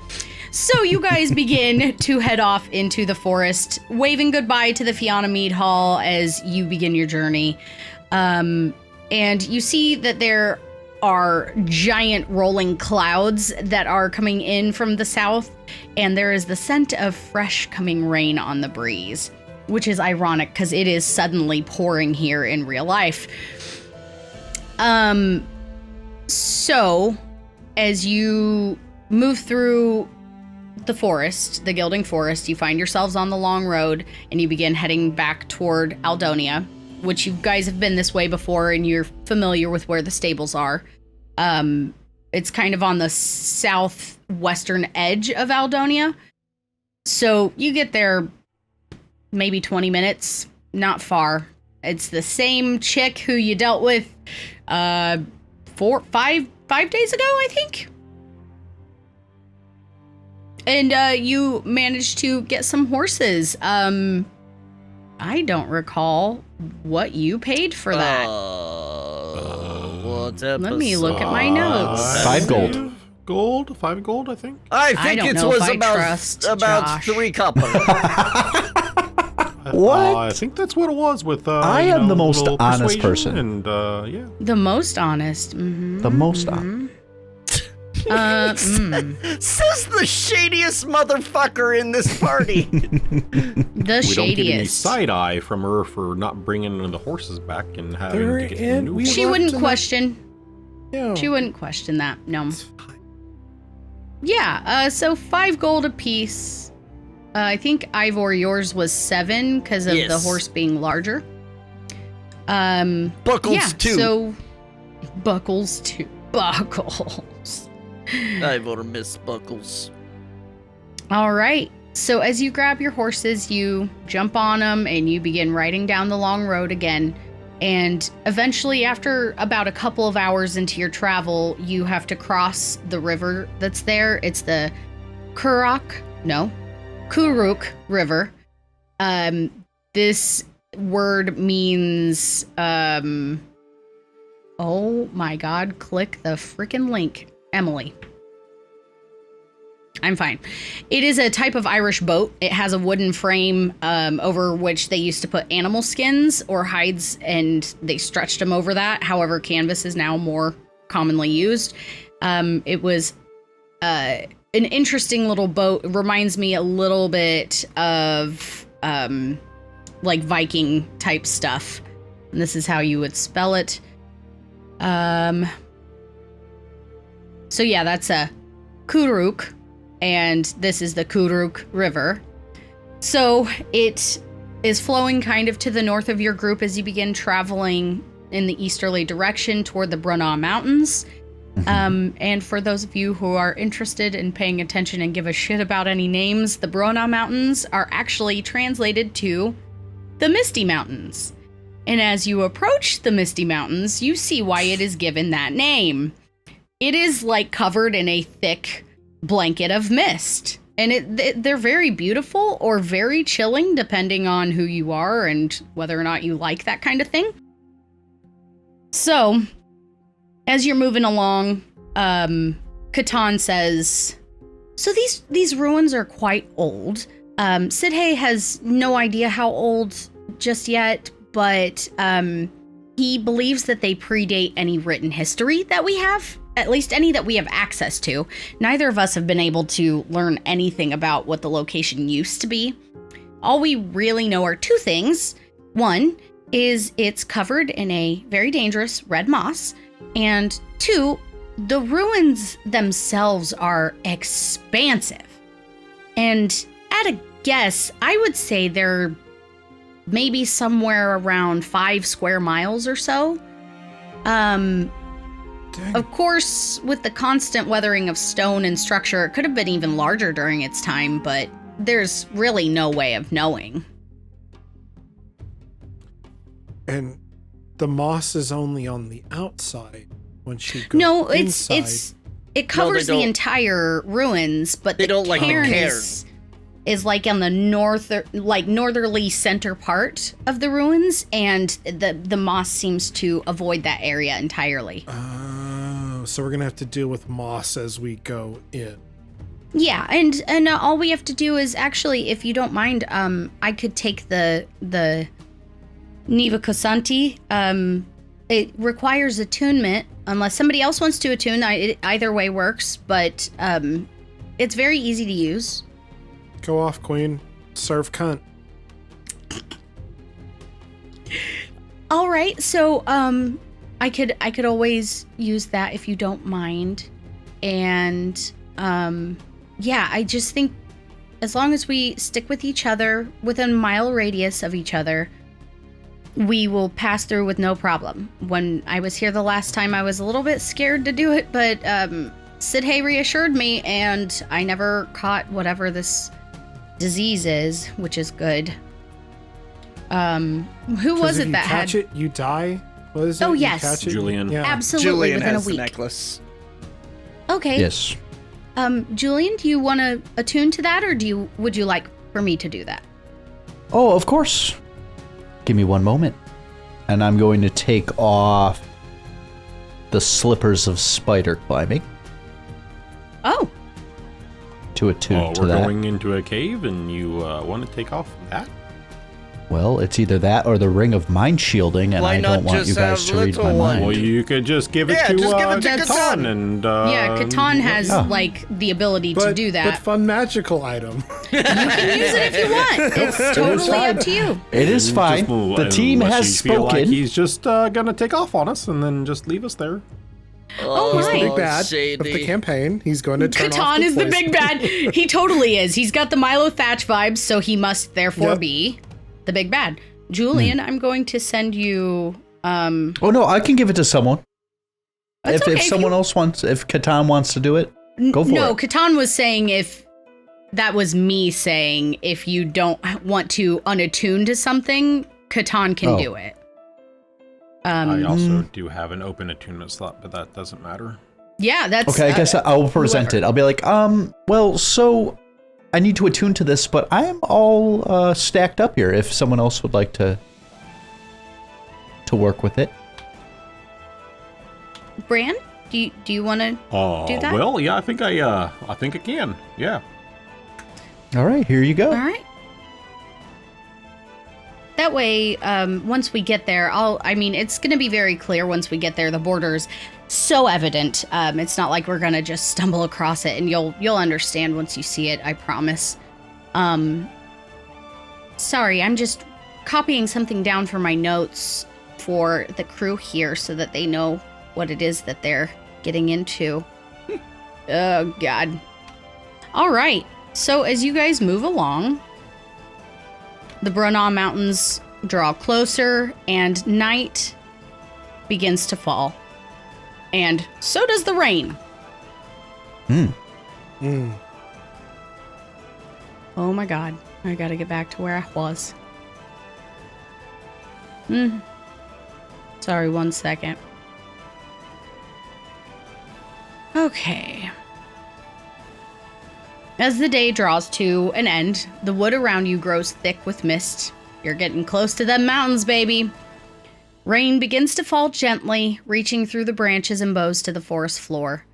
Speaker 1: So you guys begin to head off into the forest, waving goodbye to the Fianna Mead Hall as you begin your journey. And you see that there are giant rolling clouds that are coming in from the south, and there is the scent of fresh coming rain on the breeze, which is ironic because it is suddenly pouring here in real life. So, as you move through the forest, the Gilding Forest, you find yourselves on the long road and you begin heading back toward Aldonia, which you guys have been this way before and you're familiar with where the stables are. It's kind of on the southwestern edge of Aldonia. So you get there maybe 20 minutes, not far. It's the same chick who you dealt with 5 days ago, I think. And you managed to get some horses. I don't recall what you paid for that.
Speaker 3: What
Speaker 1: Let me look at my notes.
Speaker 5: 5 gold.
Speaker 4: Gold? 5 gold, I think.
Speaker 3: I think
Speaker 1: don't
Speaker 3: it
Speaker 1: know
Speaker 3: was
Speaker 1: if I
Speaker 3: about
Speaker 1: trust Josh.
Speaker 3: 3 copper.
Speaker 5: What?
Speaker 4: I think that's what it was with.
Speaker 5: I am the most
Speaker 4: little
Speaker 5: honest
Speaker 4: persuasion
Speaker 5: person.
Speaker 4: And yeah.
Speaker 1: The most honest. Mm-hmm.
Speaker 5: The most honest.
Speaker 3: Says the shadiest motherfucker in this party.
Speaker 1: The
Speaker 4: We don't get any
Speaker 1: shadiest.
Speaker 4: side eye from her for not bringing the horses back and having
Speaker 2: They're
Speaker 4: to get
Speaker 2: in-
Speaker 4: new
Speaker 2: we-
Speaker 4: ones.
Speaker 1: She
Speaker 2: left
Speaker 1: wouldn't
Speaker 2: tonight.
Speaker 1: question.
Speaker 2: Yeah.
Speaker 1: She wouldn't question that. No. Yeah. So 5 gold apiece. I think Ivor, yours was 7 because of the horse being larger.
Speaker 3: Buckles 2.
Speaker 1: So Buckles 2. Buckles.
Speaker 3: Ivor miss Buckles.
Speaker 1: All right. So as you grab your horses, you jump on them and you begin riding down the long road again. And eventually, after about a couple of hours into your travel, you have to cross the river that's there. It's the Kuruk River. This word means, oh my God, click the freaking link, Emily. I'm fine. It is a type of Irish boat. It has a wooden frame over which they used to put animal skins or hides, and they stretched them over that. However, canvas is now more commonly used. It was an interesting little boat. It reminds me a little bit of like Viking type stuff. And this is how you would spell it. So yeah, that's a Kuruk. And this is the Kuruk River. So it is flowing kind of to the north of your group as you begin traveling in the easterly direction toward the Brunna Mountains. And for those of you who are interested in paying attention and give a shit about any names, the Brunna Mountains are actually translated to the Misty Mountains. And as you approach the Misty Mountains, you see why it is given that name. It is like covered in a thick blanket of mist, and they're very beautiful or very chilling depending on who you are and whether or not you like that kind of thing. So as you're moving along, Catan says, so these ruins are quite old. Sidhe has no idea how old just yet, but he believes that they predate any written history that we have. At least any that we have access to. Neither of us have been able to learn anything about what the location used to be. All we really know are 2 things. One is it's covered in a very dangerous red moss. And 2, the ruins themselves are expansive. And at a guess, I would say they're maybe somewhere around 5 square miles or so. Of course, with the constant weathering of stone and structure, it could have been even larger during its time, but there's really no way of knowing.
Speaker 2: And the moss is only on the outside once you go inside.
Speaker 1: It covers the entire ruins, but
Speaker 3: they don't like the cairn.
Speaker 1: Is like on the northerly center part of the ruins, and the moss seems to avoid that area entirely.
Speaker 2: So we're gonna have to deal with moss as we go in.
Speaker 1: Yeah, and all we have to do is actually, if you don't mind, I could take the Niva Kosanti. It requires attunement, unless somebody else wants to attune. Either way works, but it's very easy to use.
Speaker 2: Go off, Queen. Serve cunt.
Speaker 1: All right, so I could always use that if you don't mind. And yeah, I just think as long as we stick with each other within a mile radius of each other, we will pass through with no problem. When I was here the last time, I was a little bit scared to do it, but Sidhe reassured me, and I never caught whatever this disease is, which is good. Who was it that had...
Speaker 2: If you catch it, you die? What is it?
Speaker 1: Oh,
Speaker 2: You
Speaker 1: yes.
Speaker 2: catch it?
Speaker 4: Julien.
Speaker 2: Yeah.
Speaker 1: Absolutely,
Speaker 3: Julien
Speaker 1: within
Speaker 3: has
Speaker 1: a week.
Speaker 3: the necklace.
Speaker 1: Okay.
Speaker 5: Yes.
Speaker 1: Julien, do you want to attune to that, or would you like for me to do that?
Speaker 5: Oh, of course. Give me one moment. And I'm going to take off the slippers of spider climbing
Speaker 1: Oh,
Speaker 5: to attune to
Speaker 4: We're
Speaker 5: that.
Speaker 4: going into a cave and you want to take off that?
Speaker 5: Well, it's either that or the ring of mind shielding, and
Speaker 3: Why
Speaker 5: I
Speaker 3: not
Speaker 5: don't want
Speaker 3: just
Speaker 5: you guys
Speaker 3: have
Speaker 5: to read my
Speaker 3: little one?
Speaker 5: mind.
Speaker 4: Well, you could just give it
Speaker 3: Yeah,
Speaker 4: to,
Speaker 3: just give it to
Speaker 4: Catan
Speaker 3: Catan.
Speaker 4: and
Speaker 1: yeah, Catan has
Speaker 5: Oh.
Speaker 1: like the ability to do
Speaker 2: But
Speaker 1: that.
Speaker 2: fun magical item.
Speaker 1: You can use it if you want. It's totally up to you.
Speaker 5: It is
Speaker 4: And
Speaker 5: fine.
Speaker 4: just move
Speaker 5: The team
Speaker 4: unless
Speaker 5: has
Speaker 4: you feel like
Speaker 5: spoken.
Speaker 4: he's just gonna take off on us and then just leave us there.
Speaker 1: Oh
Speaker 2: He's the
Speaker 1: my.
Speaker 2: big bad of
Speaker 3: shady.
Speaker 2: the campaign. He's going to turn off
Speaker 1: Catan is the
Speaker 2: poison.
Speaker 1: big bad. He totally is. He's got the Milo Thatch vibes, so he must therefore
Speaker 2: Yep.
Speaker 1: be the big bad. Julien, I'm going to send you.
Speaker 5: Oh no, I can give it to someone.
Speaker 1: That's
Speaker 5: If
Speaker 1: okay,
Speaker 5: someone else wants, if Catan wants to do it, go for
Speaker 1: No,
Speaker 5: it.
Speaker 1: Catan was saying if that was me saying if you don't want to unattune to something, Catan can
Speaker 5: Oh.
Speaker 1: do it.
Speaker 4: I also do have an open attunement slot, but that doesn't matter.
Speaker 1: Yeah, that's
Speaker 5: Okay, I guess I'll present
Speaker 1: whoever.
Speaker 5: it. I'll be like, well, so I need to attune to this, but I am all stacked up here. If someone else would like to work with it.
Speaker 1: Bran, do you want to do that?
Speaker 4: Well, yeah, I think I can. Yeah.
Speaker 5: All right, here you go.
Speaker 1: All right. That way, once we get there, it's going to be very clear once we get there. The border's so evident. It's not like we're going to just stumble across it, and you'll understand once you see it, I promise. Sorry, I'm just copying something down for my notes for the crew here so that they know what it is that they're getting into. Oh, God. All right. So as you guys move along, the Brunna Mountains draw closer and night begins to fall. And so does the rain. Oh my God. I gotta get back to where I was. Sorry, 1 second. Okay. As the day draws to an end, the wood around you grows thick with mist. You're getting close to them mountains, baby. Rain begins to fall gently, reaching through the branches and boughs to the forest floor.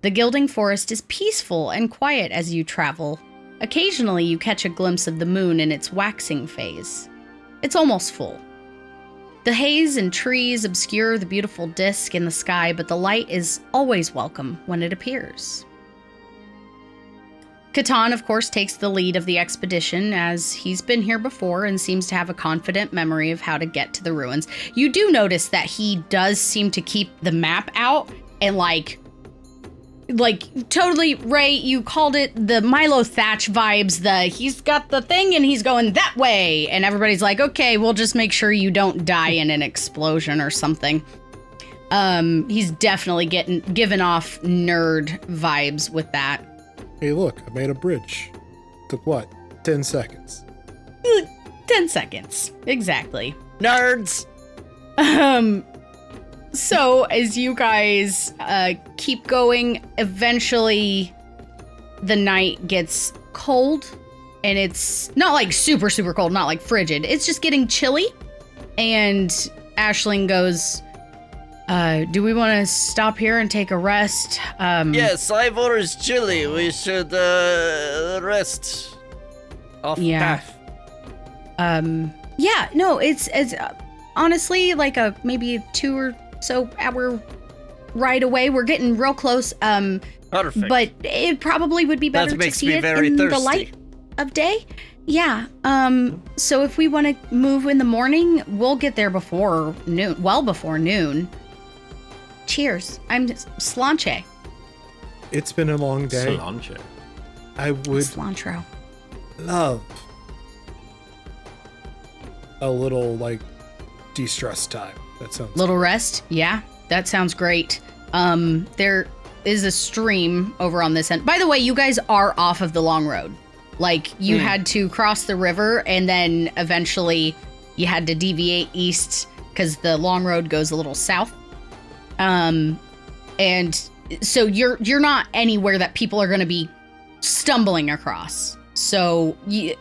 Speaker 1: The gilding forest is peaceful and quiet as you travel. Occasionally, you catch a glimpse of the moon in its waxing phase. It's almost full. The haze and trees obscure the beautiful disk in the sky, but the light is always welcome when it appears. Catan, of course, takes the lead of the expedition as he's been here before and seems to have a confident memory of how to get to the ruins. You do notice that he does seem to keep the map out and like totally, Ray, you called it the Milo Thatch vibes. He's got the thing and he's going that way. And everybody's like, okay, we'll just make sure you don't die in an explosion or something. He's definitely given off nerd vibes with that.
Speaker 2: Hey, look, I made a bridge. Took what? 10 seconds.
Speaker 1: 10 seconds. Exactly.
Speaker 3: Nerds!
Speaker 1: So as you guys keep going, eventually the night gets cold, and it's not like super, super cold, not like frigid. It's just getting chilly. And Aisling goes, do we want to stop here and take a rest?
Speaker 3: Yes, Ivor is chilly. We should rest off
Speaker 1: Yeah.
Speaker 3: path.
Speaker 1: Yeah, no, it's honestly like maybe a 2 or so hour ride away. We're getting real close.
Speaker 3: Perfect.
Speaker 1: But it probably would be better to
Speaker 3: makes
Speaker 1: see
Speaker 3: me
Speaker 1: it
Speaker 3: very
Speaker 1: in the
Speaker 3: thirsty.
Speaker 1: light of day. Yeah. So if we want to move in the morning, we'll get there before noon. Well before noon. Cheers. I'm Slanche.
Speaker 2: It's been a long day.
Speaker 4: Solange.
Speaker 2: I would
Speaker 1: Cilantro.
Speaker 2: love a little, de-stress time. That sounds
Speaker 1: Little rest. Yeah, that sounds great. There is a stream over on this end. By the way, you guys are off of the long road. You had to cross the river, and then eventually you had to deviate east because the long road goes a little south. And so you're not anywhere that people are going to be stumbling across. So you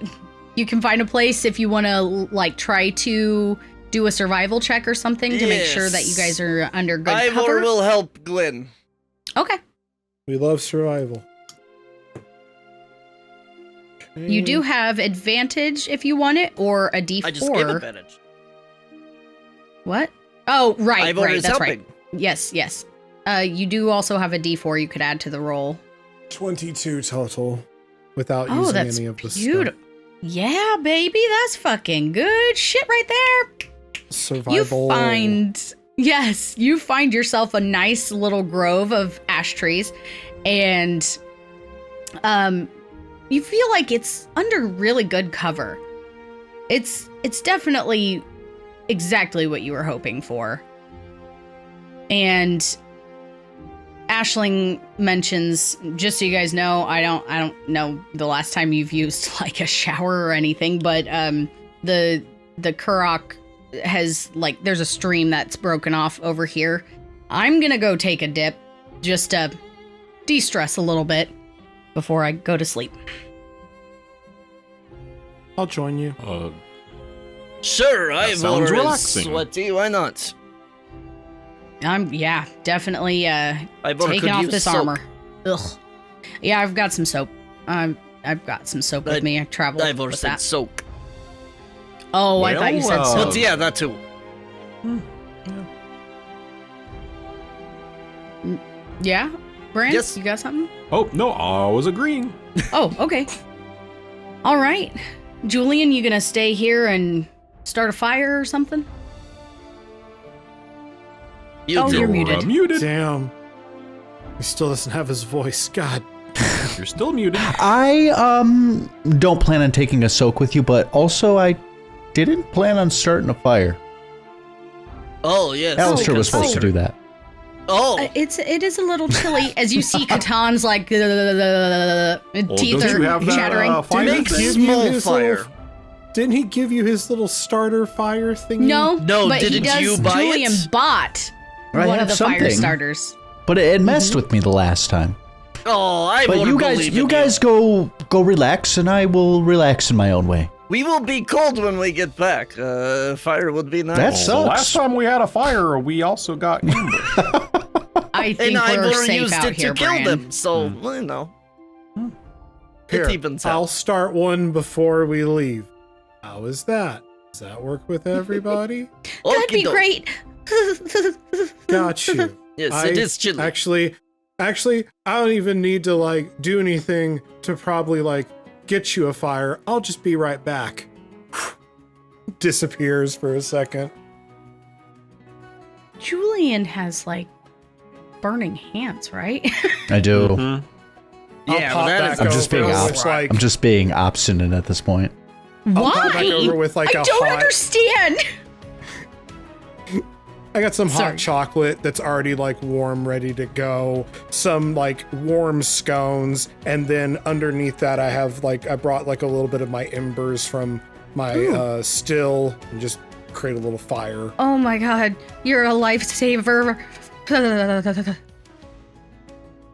Speaker 1: can find a place if you want to try to do a survival check or something to make sure that you guys are under good
Speaker 3: Ivor
Speaker 1: cover.
Speaker 3: will help Gwen.
Speaker 1: Okay.
Speaker 2: We love survival.
Speaker 1: You do have advantage if you want it, or a D4.
Speaker 3: I just gave advantage.
Speaker 1: What? Oh, right,
Speaker 3: Ivor
Speaker 1: right.
Speaker 3: is
Speaker 1: That's
Speaker 3: helping.
Speaker 1: right. Yes. You do also have a D4 you could add to the roll.
Speaker 2: 22 total without
Speaker 1: Oh,
Speaker 2: using
Speaker 1: that's
Speaker 2: any of the
Speaker 1: beautiful. Yeah, baby, that's fucking good shit right there.
Speaker 2: stuff. Survival.
Speaker 1: Yes, you find yourself a nice little grove of ash trees, and you feel like it's under really good cover. It's definitely exactly what you were hoping for. And Aisling mentions, just so you guys know, I don't know the last time you've used like a shower or anything, but the Kurok has like, there's a stream that's broken off over here. I'm gonna go take a dip just to de-stress a little bit before I go to sleep.
Speaker 2: I'll join you.
Speaker 3: Sure, Ivor
Speaker 4: sounds
Speaker 3: is
Speaker 4: relaxing.
Speaker 3: sweaty. Why not?
Speaker 1: Yeah, definitely
Speaker 3: Ivor
Speaker 1: taking
Speaker 3: could
Speaker 1: off
Speaker 3: use
Speaker 1: this
Speaker 3: soap.
Speaker 1: armor. Ugh. Yeah, I've got some soap. I've got some soap with me. I traveled
Speaker 3: Ivor
Speaker 1: with
Speaker 3: said
Speaker 1: that.
Speaker 3: soap.
Speaker 1: Oh, I thought you said
Speaker 4: Well,
Speaker 1: soap.
Speaker 3: But yeah, that too.
Speaker 1: Yeah? Bran,
Speaker 3: Yes.
Speaker 1: you got something?
Speaker 4: Oh, no, I was agreeing.
Speaker 1: Oh, okay. All right. Julien, you gonna stay here and start a fire or something?
Speaker 3: You
Speaker 1: Oh,
Speaker 3: do.
Speaker 1: you're muted.
Speaker 4: Muted.
Speaker 2: Damn. He still doesn't have his voice. God.
Speaker 4: You're still muted.
Speaker 5: I don't plan on taking a soak with you, but also I didn't plan on starting a fire.
Speaker 3: Oh, yes.
Speaker 5: Alistair was
Speaker 3: because-
Speaker 5: supposed to do that.
Speaker 3: Oh,
Speaker 1: It is a little chilly as you see Katan's like teeth
Speaker 4: don't you
Speaker 1: are
Speaker 4: have that,
Speaker 1: chattering.
Speaker 4: fire
Speaker 3: make
Speaker 4: thing?
Speaker 3: small fire.
Speaker 2: Didn't he give you his little starter fire thingy?
Speaker 1: No,
Speaker 3: No,
Speaker 1: but he
Speaker 3: didn't
Speaker 1: does.
Speaker 3: you buy it?
Speaker 1: Julien bought
Speaker 5: I
Speaker 1: one
Speaker 5: have
Speaker 1: of the fire
Speaker 5: something,
Speaker 1: starters.
Speaker 5: but it messed with me the last time.
Speaker 3: Oh, I
Speaker 5: But
Speaker 3: won't
Speaker 5: you
Speaker 3: believe
Speaker 5: guys
Speaker 3: in you.
Speaker 5: go relax, and I will relax in my own way.
Speaker 3: We will be cold when we get back. Fire would be nice.
Speaker 5: That
Speaker 4: The
Speaker 5: sucks.
Speaker 4: last time we had a fire, we also got amber.
Speaker 1: I think
Speaker 3: And
Speaker 1: we're
Speaker 3: Ivor
Speaker 1: safe
Speaker 3: used
Speaker 1: out
Speaker 3: it
Speaker 1: here,
Speaker 3: to kill
Speaker 1: Bran.
Speaker 3: them, so, you know.
Speaker 2: Here,
Speaker 3: It evens
Speaker 2: I'll
Speaker 3: out.
Speaker 2: start one before we leave. How is that? Does that work with everybody?
Speaker 1: That'd be
Speaker 3: Okie-doke.
Speaker 1: great.
Speaker 2: Got you.
Speaker 3: Yes, it is chilly.
Speaker 2: Actually, I don't even need to like do anything to probably like get you a fire. I'll just be right back. Disappears for a second.
Speaker 1: Julien has like burning hands, right?
Speaker 5: I do.
Speaker 4: Mhm.
Speaker 2: I'll
Speaker 3: Yeah,
Speaker 2: pop
Speaker 3: well, that
Speaker 2: back
Speaker 3: is
Speaker 5: I'm just being
Speaker 2: over
Speaker 5: out.
Speaker 2: with, like,
Speaker 5: I'm just being obstinate at this point.
Speaker 2: I'll pop
Speaker 1: Why?
Speaker 2: back over with like
Speaker 1: I
Speaker 2: a
Speaker 1: don't
Speaker 2: hot.
Speaker 1: understand.
Speaker 2: I got some
Speaker 1: Sorry.
Speaker 2: hot chocolate that's already like warm, ready to go. Some like warm scones, and then underneath that, I brought like a little bit of my embers from my still, and just create a little fire.
Speaker 1: Oh my god, you're a lifesaver.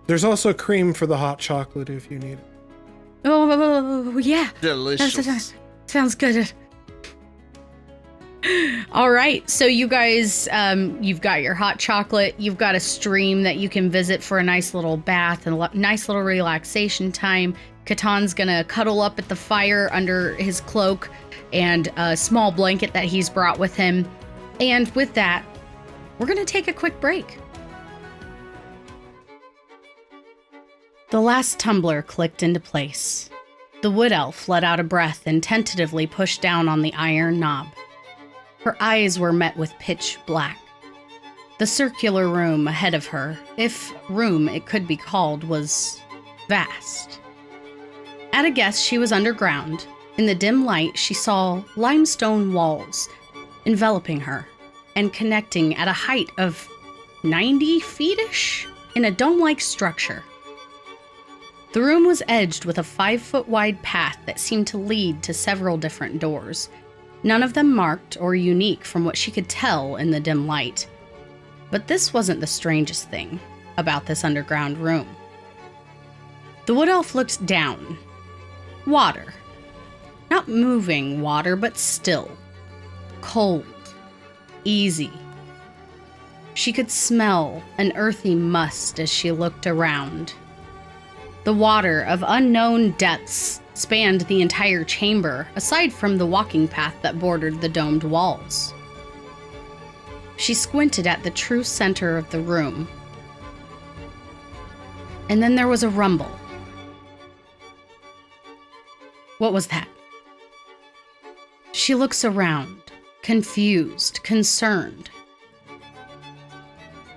Speaker 2: There's also cream for the hot chocolate if you need it.
Speaker 1: Oh yeah,
Speaker 3: Delicious.
Speaker 1: sounds good. All right, so you guys, you've got your hot chocolate. You've got a stream that you can visit for a nice little bath and nice little relaxation time. Katan's gonna cuddle up at the fire under his cloak and a small blanket that he's brought with him. And with that, we're gonna take a quick break. The last tumbler clicked into place. The wood elf let out a breath and tentatively pushed down on the iron knob. Her eyes were met with pitch black. The circular room ahead of her, if room it could be called, was vast. At a guess, she was underground. In the dim light, she saw limestone walls enveloping her and connecting at a height of 90 feet-ish in a dome-like structure. The room was edged with a 5-foot wide path that seemed to lead to several different doors, none of them marked or unique from what she could tell in the dim light. But this wasn't the strangest thing about this underground room. The wood elf looked down. Water. Not moving water, but still. Cold. Easy. She could smell an earthy must as she looked around. The water of unknown depths spanned the entire chamber, aside from the walking path that bordered the domed walls. She squinted at the true center of the room. And then there was a rumble. What was that? She looks around, confused, concerned.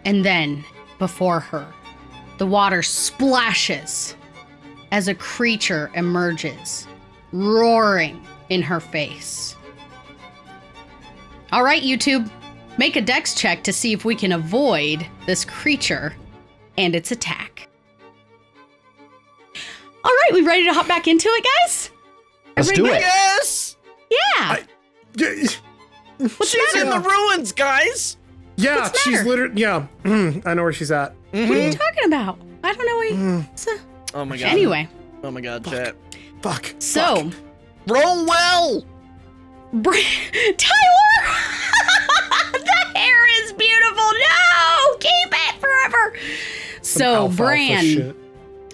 Speaker 1: And then, before her, the water splashes as a creature emerges, roaring in her face. All right, YouTube, make a dex check to see if we can avoid this creature and its attack. All right, we ready to hop back into it, guys?
Speaker 5: Let's do it.
Speaker 3: Yes!
Speaker 1: Yeah.
Speaker 3: She's in the ruins, guys!
Speaker 2: Yeah,
Speaker 1: What's the
Speaker 2: she's
Speaker 1: matter?
Speaker 2: literally, yeah. I know where she's at.
Speaker 1: What are you talking about? I don't know what
Speaker 3: Oh my god.
Speaker 1: Anyway,
Speaker 3: Oh my god, chat.
Speaker 2: Fuck.
Speaker 1: so,
Speaker 3: Roll well!
Speaker 1: Tyler! The hair is beautiful. No! Keep it forever. So,
Speaker 2: Alfalfa
Speaker 1: Bran,
Speaker 2: shit.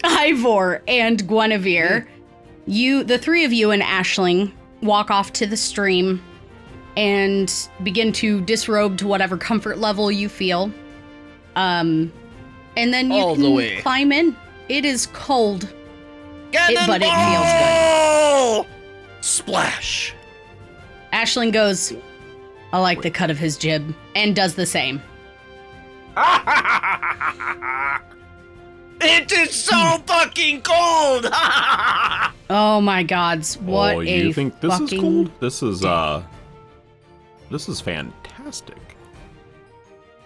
Speaker 1: Ivor, and Guinevere, the three of you and Aisling walk off to the stream and begin to disrobe to whatever comfort level you feel. And then you
Speaker 3: All the
Speaker 1: can
Speaker 3: way.
Speaker 1: climb in. It is cold, but it feels good.
Speaker 3: Oh! Splash.
Speaker 1: Aisling goes, I like the cut of his jib, and does the same.
Speaker 3: It is so fucking cold!
Speaker 1: Oh my gods, what
Speaker 4: oh,
Speaker 1: a
Speaker 4: you think this is
Speaker 1: fucking...
Speaker 4: cool? This is fantastic.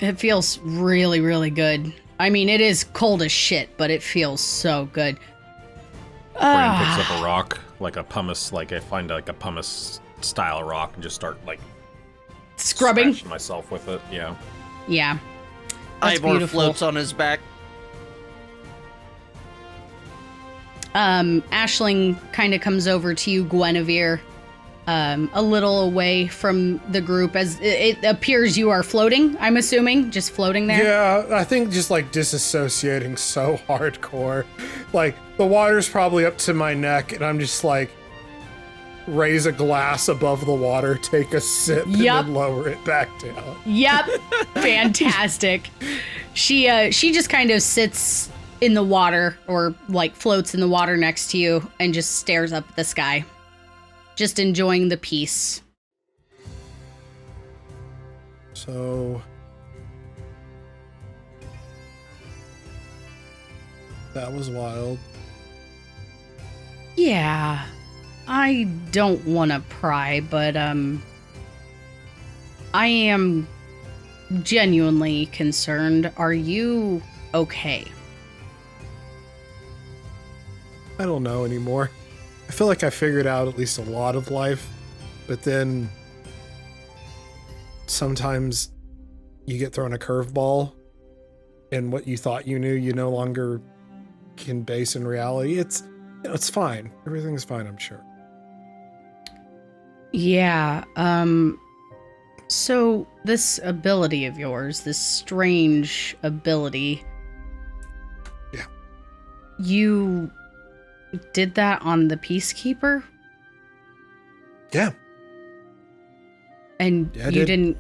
Speaker 1: It feels really, really good. I mean, it is cold as shit, but it feels so good.
Speaker 4: Bran picks up a rock, like a pumice, like I find like a pumice style rock and just start like
Speaker 1: Scrubbing.
Speaker 4: scratching myself with it. Yeah.
Speaker 1: Yeah. That's
Speaker 3: Ivor
Speaker 1: beautiful.
Speaker 3: floats on his back.
Speaker 1: Aisling kind of comes over to you, Guinevere, a little away from the group as it appears you are floating, I'm assuming, just floating there.
Speaker 2: Yeah, I think just like disassociating so hardcore. Like the water's probably up to my neck and I'm just like raise a glass above the water, take a sip, and
Speaker 1: Yup.
Speaker 2: then lower it back down.
Speaker 1: Yep. Fantastic. She just kind of sits in the water or like floats in the water next to you and just stares up at the sky. Just enjoying the peace.
Speaker 2: So that was wild.
Speaker 1: Yeah. I don't want to pry, but I am genuinely concerned. Are you okay?
Speaker 2: I don't know anymore. I feel like I figured out at least a lot of life, but then sometimes you get thrown a curveball and what you thought you knew, you no longer can base in reality. It's fine. Everything's fine, I'm sure.
Speaker 1: Yeah, so this ability of yours, this strange ability.
Speaker 2: Yeah.
Speaker 1: You did that on the Peacekeeper?
Speaker 2: Yeah.
Speaker 1: And
Speaker 2: Yeah, I
Speaker 1: you
Speaker 2: did.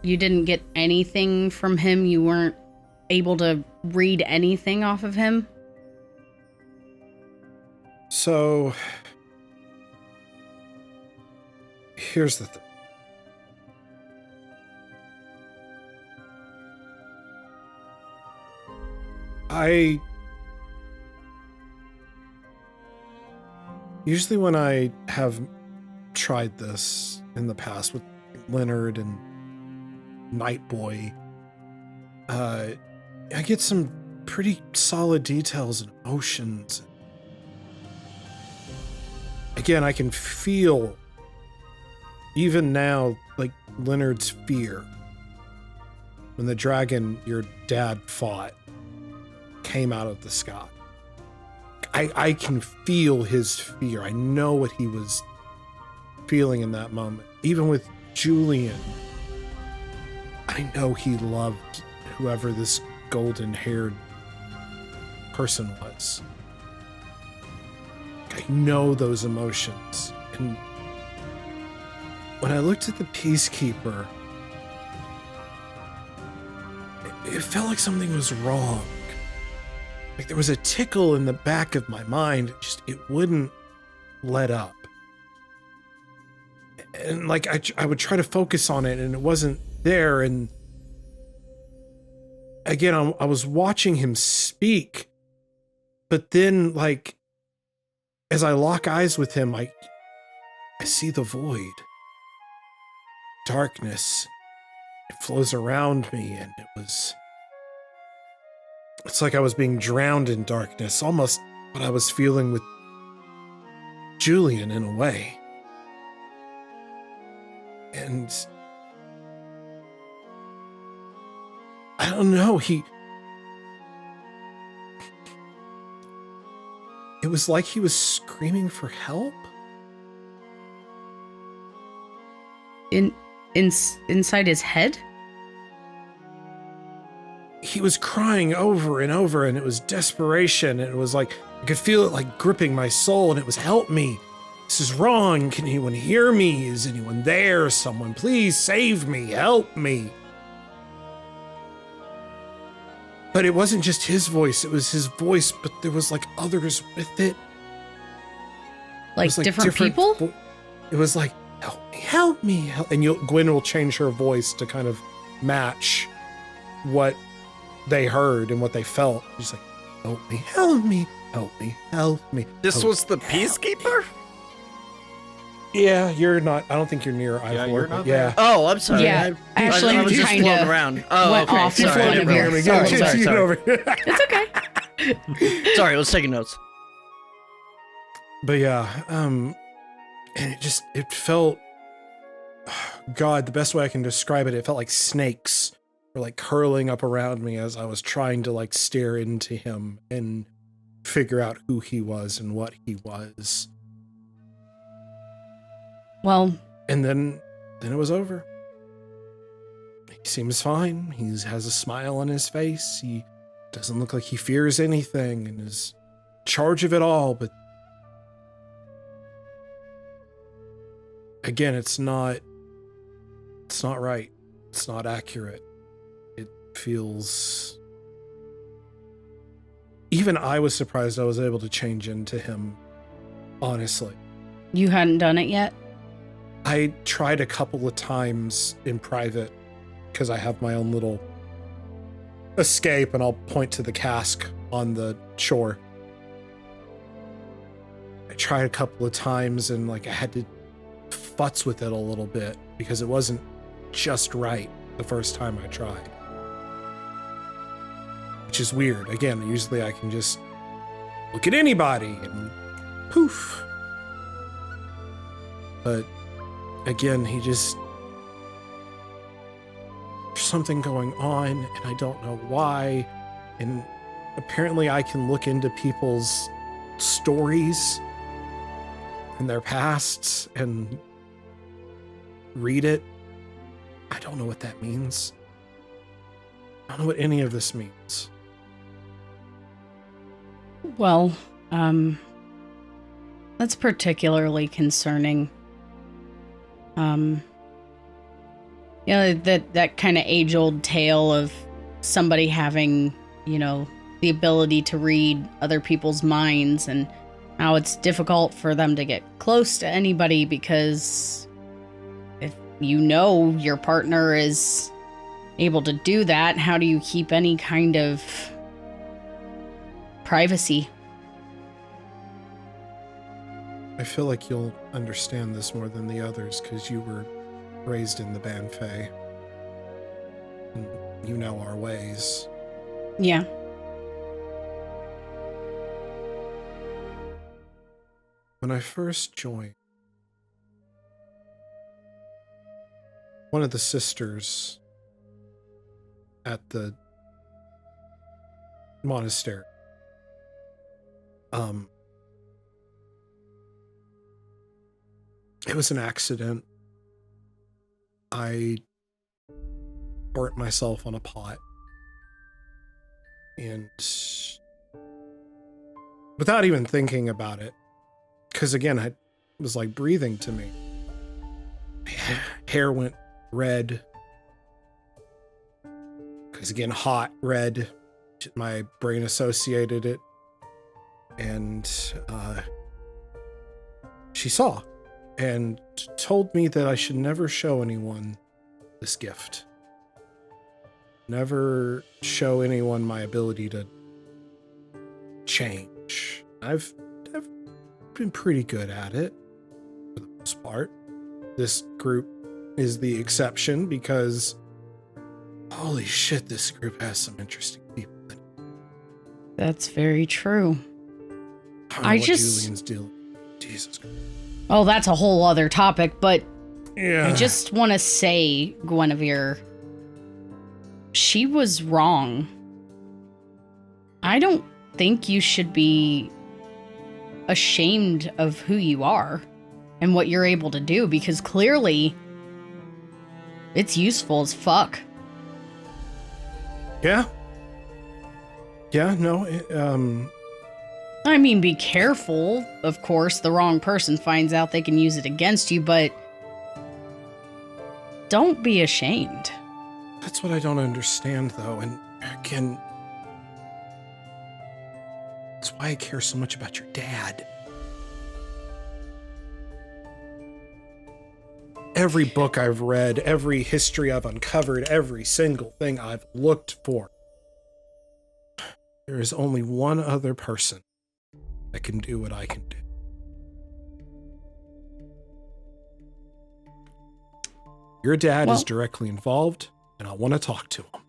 Speaker 1: didn't get anything from him? You weren't able to read anything off of him?
Speaker 2: So here's the thing. Usually when I have tried this in the past with Leonard and Night Boy, I get some pretty solid details and emotions. Again, I can feel, even now, like Leonard's fear when the dragon your dad fought came out of the sky. I can feel his fear. I know what he was feeling in that moment. Even with Julien, I know he loved whoever this golden-haired person was. I know those emotions. And when I looked at the Peacekeeper, it felt like something was wrong. Like there was a tickle in the back of my mind. It wouldn't let up. And like I would try to focus on it and it wasn't there. And again, I was watching him speak, but then, like, as I lock eyes with him, I see the void. Darkness. It flows around me, and it's like I was being drowned in darkness, almost what I was feeling with Julien in a way. And I don't know, it was like he was screaming for help.
Speaker 1: Inside his head?
Speaker 2: He was crying over and over, and it was desperation. And it was like, I could feel it like gripping my soul, and it was, help me. This is wrong. Can anyone hear me? Is anyone there? Someone, please save me. Help me. But it wasn't just his voice. It was his voice, but there was like others with it.
Speaker 1: Like, different people?
Speaker 2: It was like, help me, help. And Gwen will change her voice to kind of match what they heard and what they felt. She's like, help me, help me, help me, help me.
Speaker 3: This was the peacekeeper?
Speaker 2: Yeah, you're not. I don't think you're near Ivor.
Speaker 4: Yeah, you're not
Speaker 2: Yeah.
Speaker 4: there.
Speaker 3: Oh, I'm sorry.
Speaker 1: Yeah, actually,
Speaker 3: I was just
Speaker 1: kinda
Speaker 3: floating around. Oh,
Speaker 1: went
Speaker 3: okay.
Speaker 1: off
Speaker 3: Sorry.
Speaker 1: in front of
Speaker 3: Never
Speaker 1: you.
Speaker 3: mind.
Speaker 1: Sorry.
Speaker 3: Sorry.
Speaker 1: It's okay.
Speaker 3: Sorry, I was taking notes.
Speaker 2: But yeah, and it felt, God, the best way I can describe it, it felt like snakes were like curling up around me as I was trying to like stare into him and figure out who he was and what he was.
Speaker 1: Well,
Speaker 2: And then it was over. He seems fine. He has a smile on his face. He doesn't look like he fears anything and is in charge of it all. But again, it's not right. It's not accurate. It feels... Even I was surprised I was able to change into him, honestly.
Speaker 1: you hadn't done it yet?
Speaker 2: I tried a couple of times in private because I have my own little escape, and I'll point to the cask on the shore. I tried a couple of times, and like I had to futz with it a little bit because it wasn't just right the first time I tried. Which is weird. Again, usually I can just look at anybody and poof. But again, there's something going on, and I don't know why. And apparently I can look into people's stories and their pasts and read it. I don't know what that means. I don't know what any of this means.
Speaker 1: Well, that's particularly concerning. That kind of age-old tale of somebody having, the ability to read other people's minds, and how it's difficult for them to get close to anybody because if your partner is able to do that, how do you keep any kind of privacy?
Speaker 2: I feel like you'll understand this more than the others because you were raised in the Banfey. And you know our ways.
Speaker 1: Yeah.
Speaker 2: When I first joined, one of the sisters at the monastery, it was an accident. I burnt myself on a pot, and without even thinking about it, because again, it was like breathing to me. Hair went red, because again, hot red. My brain associated it, and she saw and told me that I should never show anyone this gift. never show anyone my ability to change. I've been pretty good at it for the most part. This group is the exception because holy shit, this group has some interesting people in it.
Speaker 1: That's very true.
Speaker 2: I don't know what Julien's doing. Jesus Christ.
Speaker 1: Oh, that's a whole other topic, but
Speaker 2: Yeah.
Speaker 1: I just want to say, Guinevere, she was wrong. I don't think you should be ashamed of who you are and what you're able to do, because clearly it's useful as fuck.
Speaker 2: Yeah. Yeah, no,
Speaker 1: I mean, be careful. Of course, the wrong person finds out, they can use it against you, but don't be ashamed.
Speaker 2: that's what I don't understand, though. And again, that's why I care so much about your dad. Every book I've read, every history I've uncovered, every single thing I've looked for, there is only one other person that can do what I can do. Your dad is directly involved, and I want to talk to him.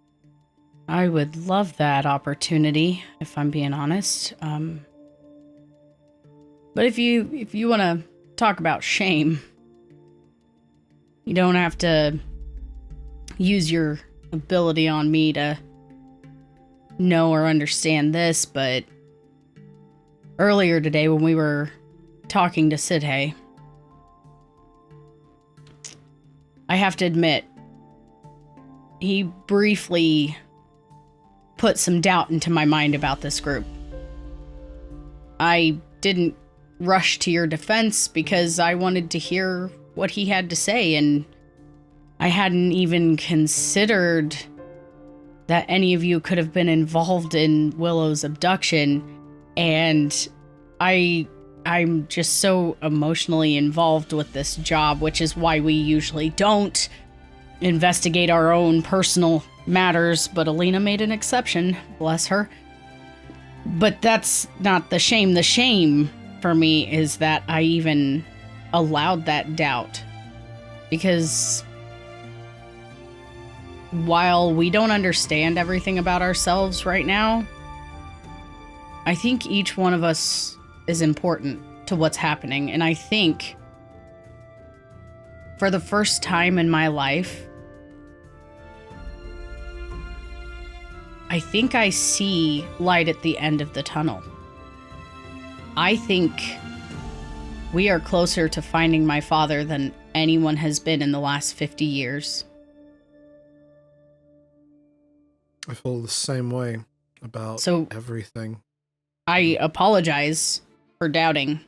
Speaker 1: I would love that opportunity, if I'm being honest. But if you want to talk about shame, you don't have to use your ability on me to know or understand this, but earlier today when we were talking to Sidhe, I have to admit, he briefly put some doubt into my mind about this group. I didn't rush to your defense because I wanted to hear what he had to say, and I hadn't even considered that any of you could have been involved in Willow's abduction, and I'm just so emotionally involved with this job, which is why we usually don't investigate our own personal matters, but Alina made an exception, bless her. But that's not the shame. The shame for me is that I even allowed that doubt, because while we don't understand everything about ourselves right now, I think each one of us is important to what's happening. And I think for the first time in my life, I think I see light at the end of the tunnel. I think we are closer to finding my father than anyone has been in the last 50 years.
Speaker 2: I feel the same way about everything.
Speaker 1: I apologize for doubting.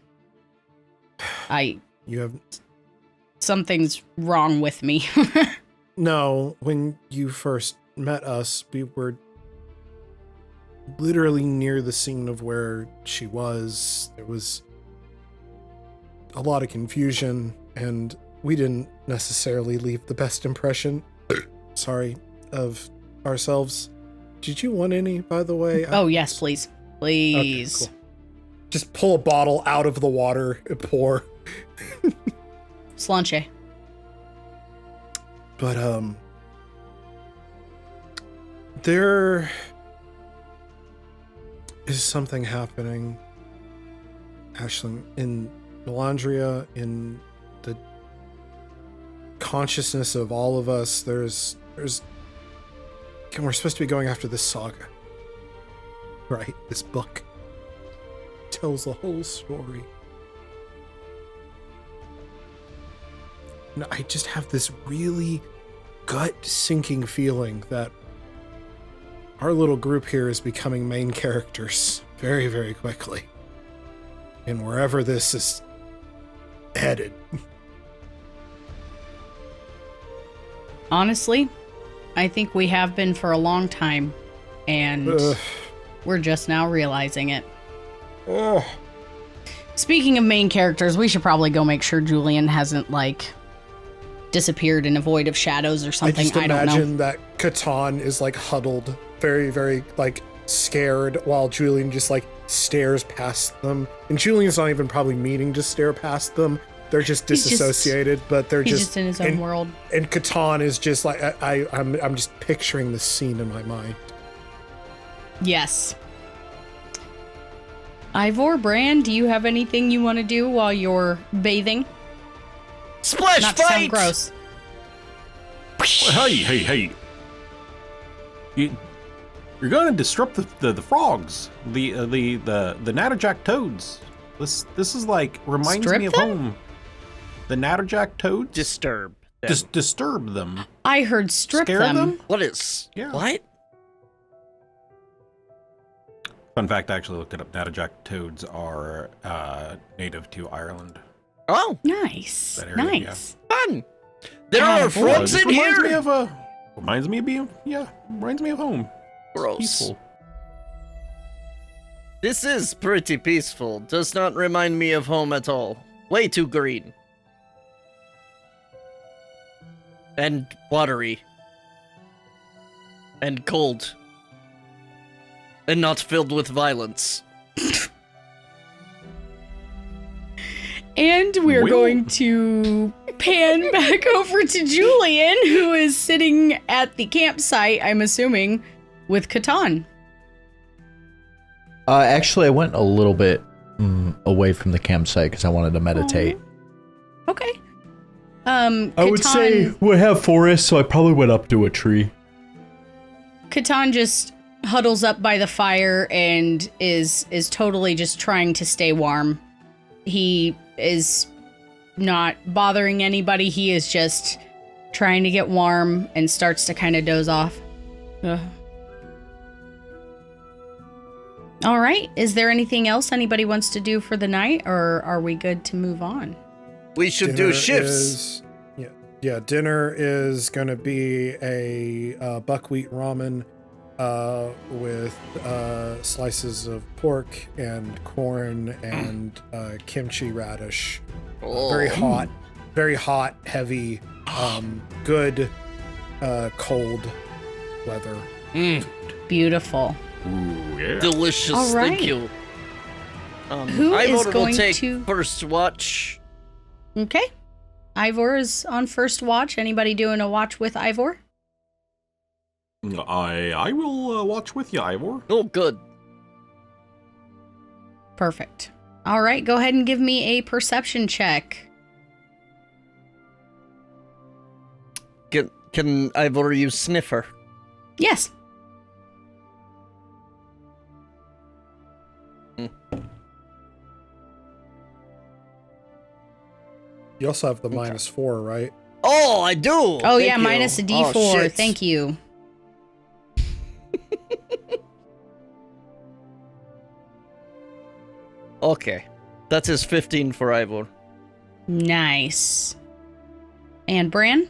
Speaker 1: Something's wrong with me.
Speaker 2: No, when you first met us, we were literally near the scene of where she was. There was a lot of confusion, and we didn't necessarily leave the best impression, of ourselves. Did you want any, by the way?
Speaker 1: Oh, yes, please. Please.
Speaker 2: Okay, cool. Just pull a bottle out of the water and pour.
Speaker 1: Slanche.
Speaker 2: But, there is something happening, Ashlyn, in Melandria, in the consciousness of all of us. There's we're supposed to be going after this saga, right? This book tells the whole story. And I just have this really gut-sinking feeling that our little group here is becoming main characters very, very quickly. And wherever this is headed.
Speaker 1: Honestly, I think we have been for a long time, and we're just now realizing it. Speaking of main characters, we should probably go make sure Julien hasn't, disappeared in a void of shadows or something.
Speaker 2: I just
Speaker 1: I don't know.
Speaker 2: imagine that Catan is like huddled, very, very like scared, while Julien just like stares past them. And Julien's not even probably meaning to stare past them. They're just disassociated, but they're
Speaker 1: He's just in his own world.
Speaker 2: And Catan is just like I'm just picturing the scene in my mind.
Speaker 1: Yes. Ivor, Bran, do you have anything you want to do while you're bathing?
Speaker 3: Splash
Speaker 1: Not to
Speaker 3: fight!
Speaker 1: sound gross.
Speaker 4: Hey. You're going to disrupt the frogs, the natterjack toads. This is like reminds
Speaker 1: Strip
Speaker 4: me of
Speaker 1: them?
Speaker 4: home. The natterjack toads.
Speaker 3: Disturb them.
Speaker 4: Disturb them.
Speaker 1: I heard strip
Speaker 4: Scare
Speaker 1: them.
Speaker 3: What is?
Speaker 4: Yeah.
Speaker 3: What?
Speaker 4: Fun fact: I actually looked it up. Natterjack toads are native to Ireland.
Speaker 3: Oh,
Speaker 1: Nice.
Speaker 4: That area,
Speaker 1: Nice.
Speaker 3: fun! There
Speaker 1: Ah,
Speaker 3: are
Speaker 1: boy.
Speaker 3: frogs
Speaker 4: This
Speaker 3: in
Speaker 4: reminds
Speaker 3: here.
Speaker 4: me of reminds me of home.
Speaker 3: Gross.
Speaker 4: Peaceful.
Speaker 3: This is pretty peaceful. Does not remind me of home at all. Way too green. And watery. And cold. And not filled with violence.
Speaker 1: And we're
Speaker 4: Will-
Speaker 1: going to pan back over to Julien, who is sitting at the campsite, I'm assuming, with Catan.
Speaker 5: Actually, I went a little bit away from the campsite because I wanted to meditate.
Speaker 1: Okay.
Speaker 5: I would say we have forest, so I probably went up to a tree.
Speaker 1: Catan just huddles up by the fire and is totally just trying to stay warm. He is not bothering anybody. He is just trying to get warm and starts to kind of doze off. Ugh. All right. Is there anything else anybody wants to do for the night, or are we good to move on?
Speaker 3: We should do shifts.
Speaker 2: Dinner is going to be a buckwheat ramen with slices of pork and corn and kimchi radish. Very hot, heavy, good cold weather.
Speaker 1: Beautiful.
Speaker 4: Ooh, yeah.
Speaker 3: Delicious.
Speaker 1: All right.
Speaker 3: Thank you.
Speaker 1: Who is
Speaker 3: Ivor will
Speaker 1: going
Speaker 3: take
Speaker 1: to-
Speaker 3: first watch.
Speaker 1: Okay. Ivor is on first watch. Anybody doing a watch with Ivor?
Speaker 4: I will watch with you, Ivor.
Speaker 3: Oh, good.
Speaker 1: Perfect. All right, go ahead and give me a perception check.
Speaker 3: Can Ivor use sniffer?
Speaker 1: Yes.
Speaker 2: You also have the -4, right?
Speaker 3: Oh, I do.
Speaker 1: Oh,
Speaker 3: Thank
Speaker 1: yeah,
Speaker 3: you.
Speaker 1: minus a D4.
Speaker 3: Oh, shit.
Speaker 1: Thank you.
Speaker 3: Okay, that is 15 for Ivor.
Speaker 1: Nice. And Bran?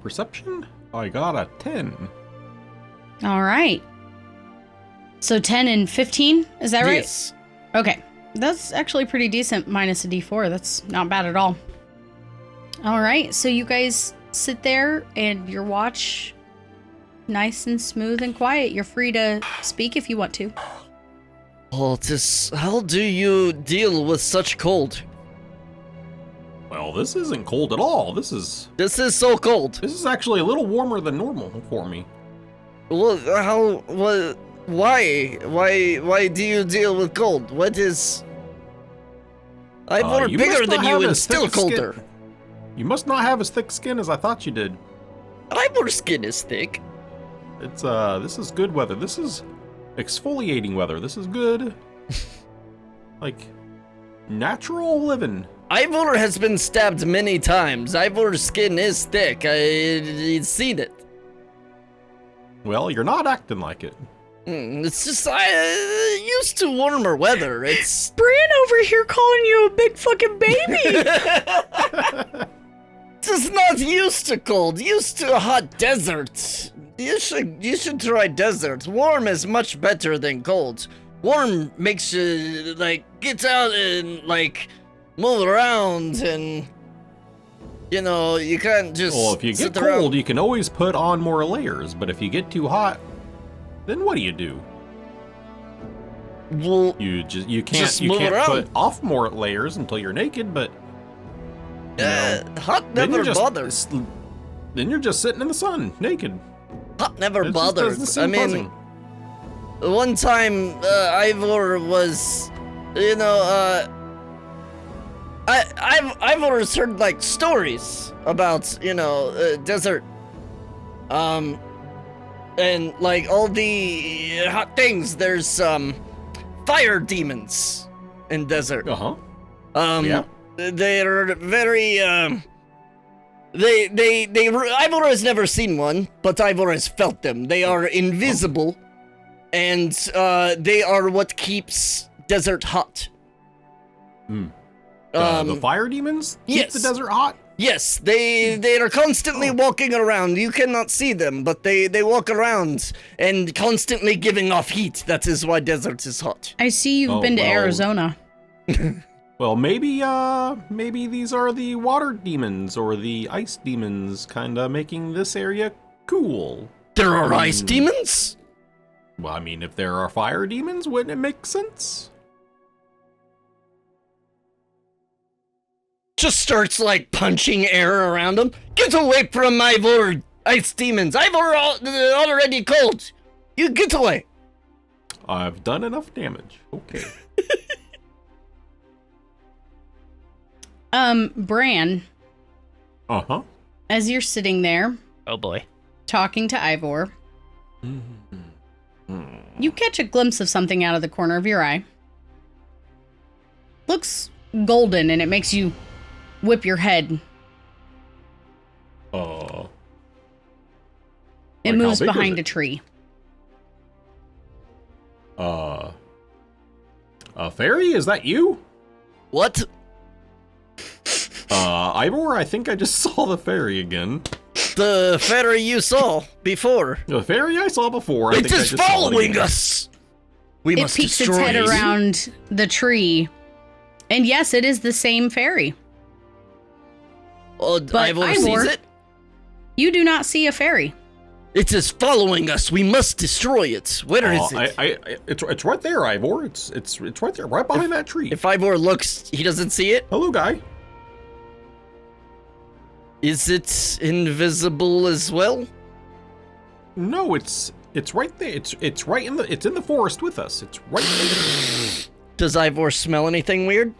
Speaker 4: Perception? I got a 10.
Speaker 1: All right. So 10 and 15, is that right?
Speaker 3: Yes.
Speaker 1: Okay. That's actually pretty decent, minus a D4. That's not bad at all. All right, so you guys sit there and your watch nice and smooth and quiet. You're free to speak if you want to.
Speaker 3: Oh, how do you deal with such cold?
Speaker 4: Well, this isn't cold at all. This is
Speaker 3: so cold.
Speaker 4: actually a little warmer than normal for me.
Speaker 3: Well, why do you deal with cold? What is... Ivor
Speaker 4: You
Speaker 3: bigger
Speaker 4: must
Speaker 3: than
Speaker 4: not
Speaker 3: you
Speaker 4: have
Speaker 3: and
Speaker 4: as
Speaker 3: still
Speaker 4: thick skin.
Speaker 3: colder.
Speaker 4: You must not have as thick skin as I thought you did.
Speaker 3: Ivor's skin is thick.
Speaker 4: It's this is good weather. This is exfoliating weather. This is good. Like natural living.
Speaker 3: Ivor has been stabbed many times. Ivor's skin is thick. I've seen it.
Speaker 4: Well, you're not acting like it.
Speaker 3: It's just used to warmer weather. It's
Speaker 1: Bran over here calling you a big fucking baby.
Speaker 3: just not used to cold. Used to a hot desert. You should try desert. Warm is much better than cold. Warm makes you like get out and like move around and You know, you can't just.
Speaker 4: Well, if you get
Speaker 3: sit around-
Speaker 4: cold, you can always put on more layers. But if you get too hot, then what do?
Speaker 3: Well,
Speaker 4: You
Speaker 3: Just
Speaker 4: can't
Speaker 3: move around.
Speaker 4: put off more layers until you're naked. But you know,
Speaker 3: hot
Speaker 4: then
Speaker 3: never
Speaker 4: you're
Speaker 3: bothers.
Speaker 4: Then you're just sitting in the sun, naked.
Speaker 3: Hot never
Speaker 4: It just
Speaker 3: bothers.
Speaker 4: doesn't seem
Speaker 3: I mean,
Speaker 4: pleasant.
Speaker 3: one time Ivor was, you know, I've always heard like stories about, you know, desert, and like all the hot things. There's fire demons in desert.
Speaker 4: Yeah.
Speaker 3: They're very Ivor has never seen one, but Ivor has felt them. They are invisible, and they are what keeps desert hot.
Speaker 4: The fire demons keep
Speaker 3: yes.
Speaker 4: the desert hot.
Speaker 3: Yes, they are constantly walking around. You cannot see them, but they walk around and constantly giving off heat. That is why desert is hot.
Speaker 1: I see you've been to Arizona.
Speaker 4: Well, maybe these are the water demons or the ice demons, kind of making this area cool.
Speaker 3: There are ice demons?
Speaker 4: Well, I mean, if there are fire demons, wouldn't it make sense?
Speaker 3: Just starts like punching air around him. Get away from Ivor, ice demons. Ivor already cold. You get away.
Speaker 4: I've done enough damage. Okay.
Speaker 1: Bran,
Speaker 4: Uh-huh.
Speaker 1: as you're sitting there
Speaker 3: Oh boy.
Speaker 1: talking to Ivor, you catch a glimpse of something out of the corner of your eye. Looks golden, and it makes you whip your head. It
Speaker 4: Like how
Speaker 1: moves
Speaker 4: big is
Speaker 1: behind
Speaker 4: it?
Speaker 1: a tree.
Speaker 4: A fairy? Is that you?
Speaker 3: What?
Speaker 4: Ivor, I think I just saw the fairy again.
Speaker 3: The fairy you saw before.
Speaker 4: The fairy I saw before, I
Speaker 3: It
Speaker 4: think I
Speaker 3: is
Speaker 4: just saw it
Speaker 3: following
Speaker 4: again.
Speaker 3: us. We
Speaker 1: It
Speaker 3: must
Speaker 1: peeks its
Speaker 3: destroy
Speaker 1: head
Speaker 3: it.
Speaker 1: around the tree. And yes, it is the same fairy.
Speaker 3: Oh,
Speaker 1: But
Speaker 3: Ivor sees
Speaker 1: Ivor-
Speaker 3: it.
Speaker 1: You do not see a fairy.
Speaker 3: It is following us. We must destroy it. Where is it?
Speaker 4: It's right there, Ivor. It's right there, right behind that tree.
Speaker 3: If Ivor looks, he doesn't see it.
Speaker 4: Hello, guy.
Speaker 3: Is it invisible as well?
Speaker 4: No, it's right there. It's right in the forest with us. It's right there.
Speaker 3: Does Ivor smell anything weird?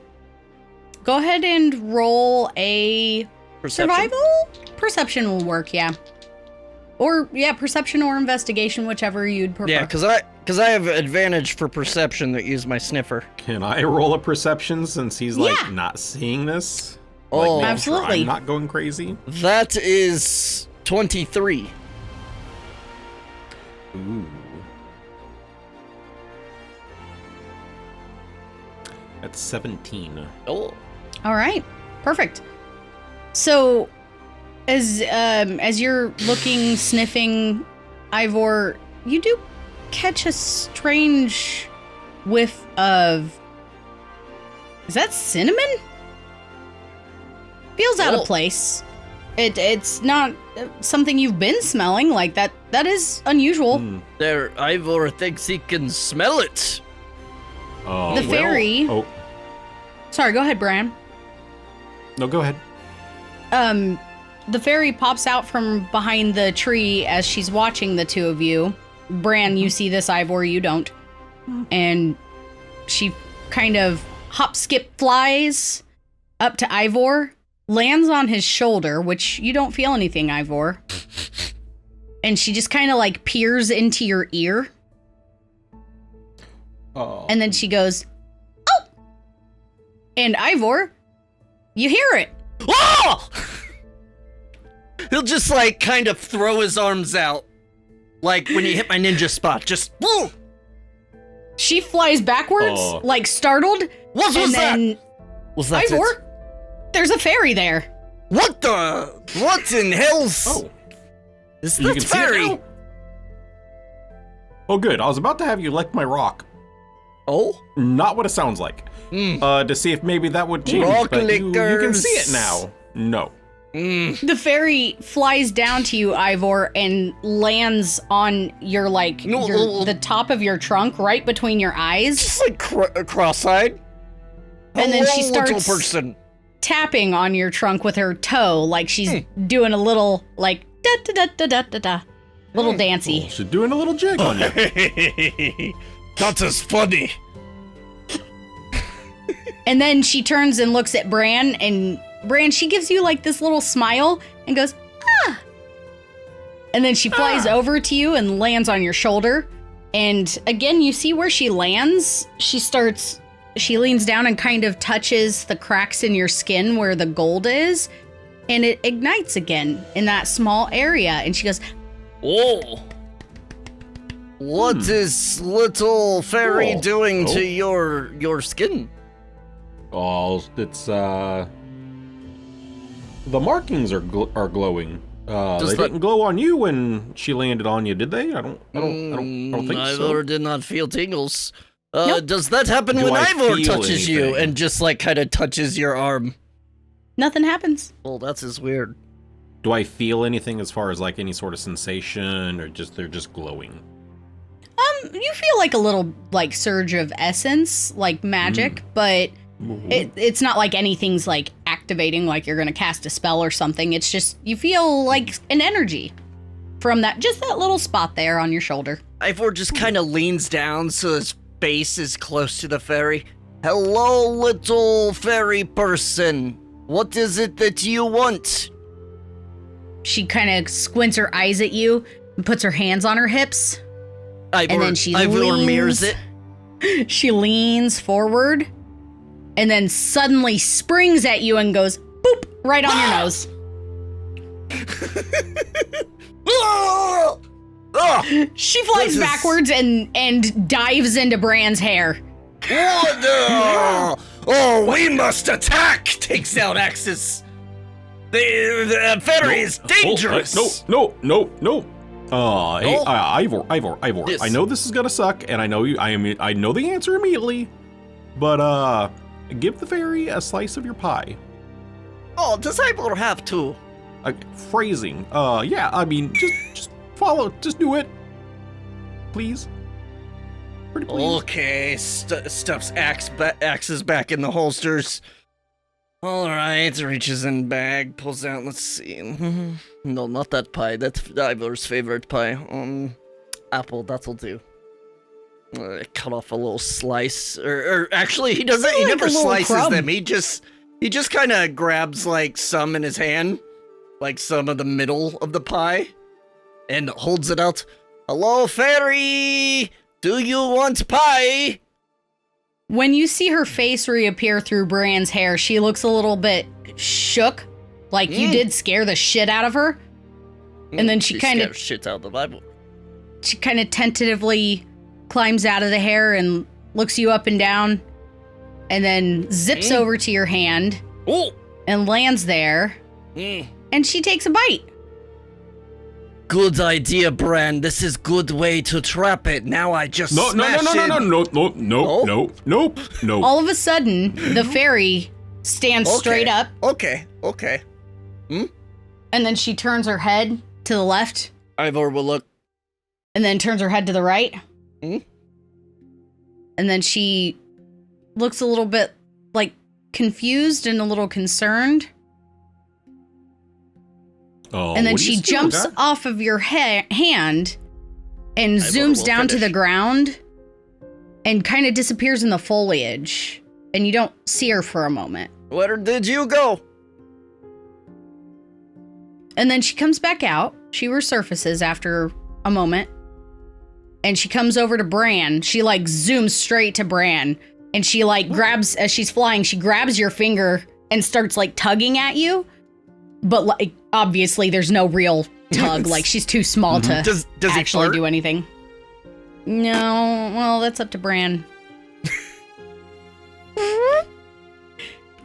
Speaker 1: Go ahead and roll a
Speaker 3: Perception?
Speaker 1: survival? Perception will work, yeah. Or, yeah, perception or investigation, whichever you'd prefer.
Speaker 3: Yeah, because I have advantage for perception that use my sniffer.
Speaker 4: Can I roll a perception since he's like
Speaker 1: Yeah.
Speaker 4: not seeing this?
Speaker 3: Oh.
Speaker 4: Like, making
Speaker 1: Absolutely.
Speaker 4: Sure I'm not going crazy.
Speaker 3: That is 23.
Speaker 4: Ooh. That's 17.
Speaker 3: Oh.
Speaker 1: All right, perfect. So, as you're looking, sniffing, Ivor, you do catch a strange whiff of. Is that cinnamon? Feels out
Speaker 3: Oh.
Speaker 1: of place. It's not something you've been smelling like that. That is unusual.
Speaker 3: There, Ivor thinks he can smell it.
Speaker 1: The fairy-
Speaker 4: Oh,
Speaker 1: Sorry, go ahead, Bran.
Speaker 4: no, go ahead.
Speaker 1: The fairy pops out from behind the tree as she's watching the two of you. Bran, you see this, Ivor, you don't. And she kind of hop, skip, flies up to Ivor, lands on his shoulder, which you don't feel anything, Ivor. And she just kind of like peers into your ear.
Speaker 4: Oh.
Speaker 1: And then she goes, "Oh!" And Ivor, you hear it.
Speaker 3: Oh! He'll just like kind of throw his arms out. Like when you hit my ninja spot. Just woo!
Speaker 1: She flies backwards,
Speaker 4: Oh.
Speaker 1: like startled.
Speaker 3: What was
Speaker 1: and
Speaker 3: that?
Speaker 1: then,
Speaker 3: Was that it?
Speaker 1: Ivor, there's a fairy there.
Speaker 3: What in hell's
Speaker 4: Oh.
Speaker 3: is
Speaker 4: You
Speaker 3: that
Speaker 4: can see it
Speaker 3: fairy?
Speaker 4: now? Oh, good. I was about to have you lick my rock.
Speaker 3: Oh?
Speaker 4: Not what it sounds like. To see if maybe that would change.
Speaker 3: Rock
Speaker 4: but you can
Speaker 3: lickers.
Speaker 4: see it now. No.
Speaker 1: The fairy flies down to you, Ivor, and lands on your, the top of your trunk, right between your eyes.
Speaker 3: Just like cross-eyed.
Speaker 1: And then she
Speaker 3: Hello, little
Speaker 1: starts
Speaker 3: person.
Speaker 1: tapping on your trunk with her toe, like she's doing a little, da-da-da-da-da-da-da, little dancey.
Speaker 4: Oh, she's doing a little jig on you.
Speaker 3: That is funny.
Speaker 1: And then she turns and looks at Bran, and Bran, she gives you like this little smile and goes, ah. And then she flies over to you and lands on your shoulder. And again, you see where she lands. She leans down and kind of touches the cracks in your skin where the gold is. And it ignites again in that small area. And she goes,
Speaker 3: oh. What is little fairy doing to your skin?
Speaker 4: Oh, it's the markings are glowing. They didn't glow on you when she landed on you, did they? I don't think so.
Speaker 3: Ivor did not feel tingles.
Speaker 1: Nope.
Speaker 3: Does that happen when Ivor touches you and just like kind of touches your arm?
Speaker 1: nothing happens.
Speaker 3: Well, that's just weird.
Speaker 4: Do I feel anything as far as like any sort of sensation, or they're just glowing?
Speaker 1: You feel like a little like surge of essence, like magic, but it's not like anything's like activating, like you're gonna cast a spell or something. It's just you feel like an energy from that little spot there on your shoulder.
Speaker 3: Ivor just kind of leans down so his face is close to the fairy. Hello, little fairy person. What is it that you want?
Speaker 1: She kind of squints her eyes at you and puts her hands on her hips.
Speaker 3: Ivor,
Speaker 1: and then she
Speaker 3: Ivor mirrors it.
Speaker 1: She leans forward and then suddenly springs at you and goes boop right on your nose. She flies backwards and dives into Bran's hair.
Speaker 3: What the? Oh, we must attack! Takes out axes. The fairy is dangerous.
Speaker 4: No. Hey, Ivor.
Speaker 3: Yes.
Speaker 4: I know this is gonna suck, and I know I know the answer immediately, but give the fairy a slice of your pie.
Speaker 3: Oh, does Ivor have to?
Speaker 4: Phrasing. Yeah. I mean, just follow. Just do it, please. Pretty please.
Speaker 3: Okay, stuffs axes back in the holsters. All right, reaches in bag, pulls out. Let's see. No, not that pie. That's Ivor's favorite pie. Apple. That'll do. Cut off a little slice, or actually, he doesn't. He never slices them. He just kind of grabs like some in his hand, like some of the middle of the pie, and holds it out. Hello, fairy. Do you want pie?
Speaker 1: When you see her face reappear through Bran's hair, she looks a little bit shook, like you did scare the shit out of her. And then she kind of
Speaker 3: shit out of the Bible.
Speaker 1: She kind of tentatively climbs out of the hair and looks you up and down, and then zips over to your hand and lands there. And she takes a bite.
Speaker 3: Good idea, Bran. This is good way to trap it. Now I just
Speaker 4: No.
Speaker 1: All of a sudden, the fairy stands straight up.
Speaker 3: Okay.
Speaker 1: And then she turns her head to the left.
Speaker 3: Ivor will look.
Speaker 1: And then turns her head to the right. And then she looks a little bit like confused and a little concerned.
Speaker 4: Oh,
Speaker 1: and then she jumps off of your hand and zooms down to the ground and kind of disappears in the foliage. And you don't see her for a moment.
Speaker 3: Where did you go?
Speaker 1: And then she comes back out. She resurfaces after a moment. And she comes over to Bran. She like zooms straight to Bran. And she like grabs, as she's flying, she grabs your finger and starts like tugging at you. But like, obviously there's no real tug. Like she's too small to
Speaker 3: does
Speaker 1: actually do anything. No, well, that's up to Bran.